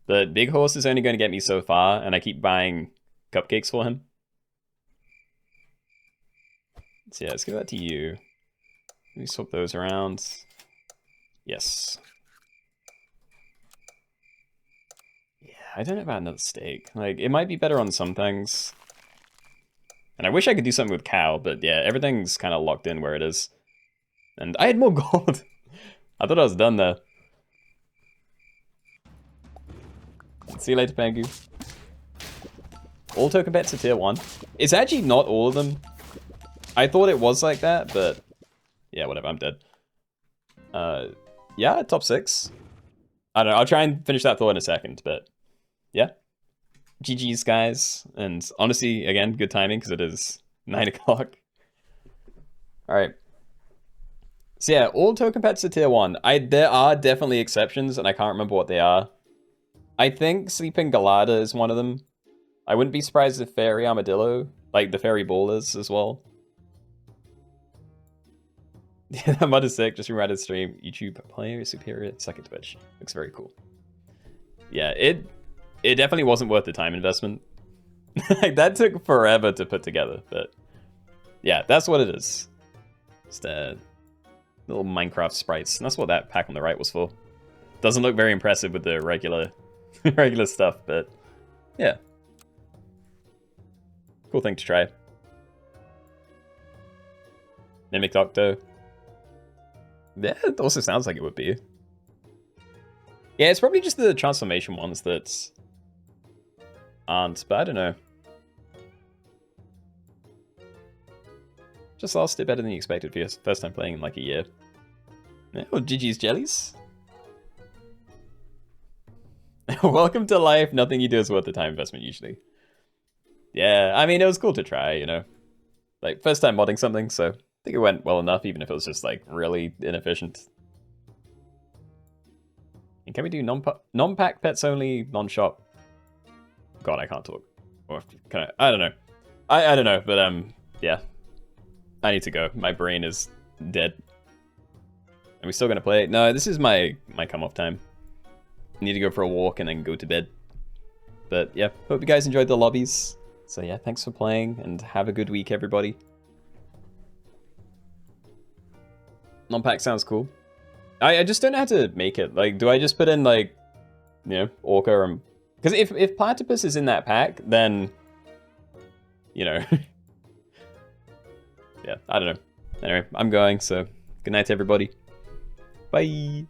But Big Horse is only going to get me so far, and I keep buying cupcakes for him. So yeah, let's give that to you. Let me swap those around. Yes. Yeah, I don't know about another steak. Like, it might be better on some things. And I wish I could do something with cow, but yeah, everything's kind of locked in where it is. And I had more gold. I thought I was done there. See you later, Pangu. All token pets are tier 1. It's actually not all of them. I thought it was like that, but yeah, whatever, I'm dead. Yeah, top 6. I don't know, I'll try and finish that thought in a second, but yeah. GG's, guys. And honestly, again, good timing because it is 9 o'clock. Alright. So yeah, all token pets are tier 1. There are definitely exceptions, and I can't remember what they are. I think Sleeping Galada is one of them. I wouldn't be surprised if Fairy Armadillo, like the Fairy Ball is as well. Yeah, that mud is sick. Just rewrite his stream. YouTube player superior, second Twitch. Looks very cool. Yeah, it definitely wasn't worth the time investment. Like, that took forever to put together, but yeah, that's what it is. Just little Minecraft sprites. And that's what that pack on the right was for. Doesn't look very impressive with the regular stuff, but yeah. Cool thing to try. Mimic Octo. Yeah, it also sounds like it would be. Yeah, it's probably just the transformation ones that aren't, but I don't know. Just lost it better than you expected for your first time playing in like a year. Oh, GG's jellies. Welcome to life. Nothing you do is worth the time investment usually. Yeah, I mean, it was cool to try, you know. Like, first time modding something, so I think it went well enough, even if it was just, like, really inefficient. And can we do non-pack pets only, non-shop? God, I can't talk. Or can I don't know. I don't know, but, yeah. I need to go. My brain is dead. Are we still gonna play? No, this is my come-off time. I need to go for a walk and then go to bed. But, yeah, hope you guys enjoyed the lobbies. So yeah, thanks for playing, and have a good week, everybody. Non-pack sounds cool. I just don't know how to make it. Like, do I just put in, like, you know, Orca and... Because if Platypus is in that pack, then... You know... Yeah, I don't know. Anyway, I'm going, so good night to everybody. Bye!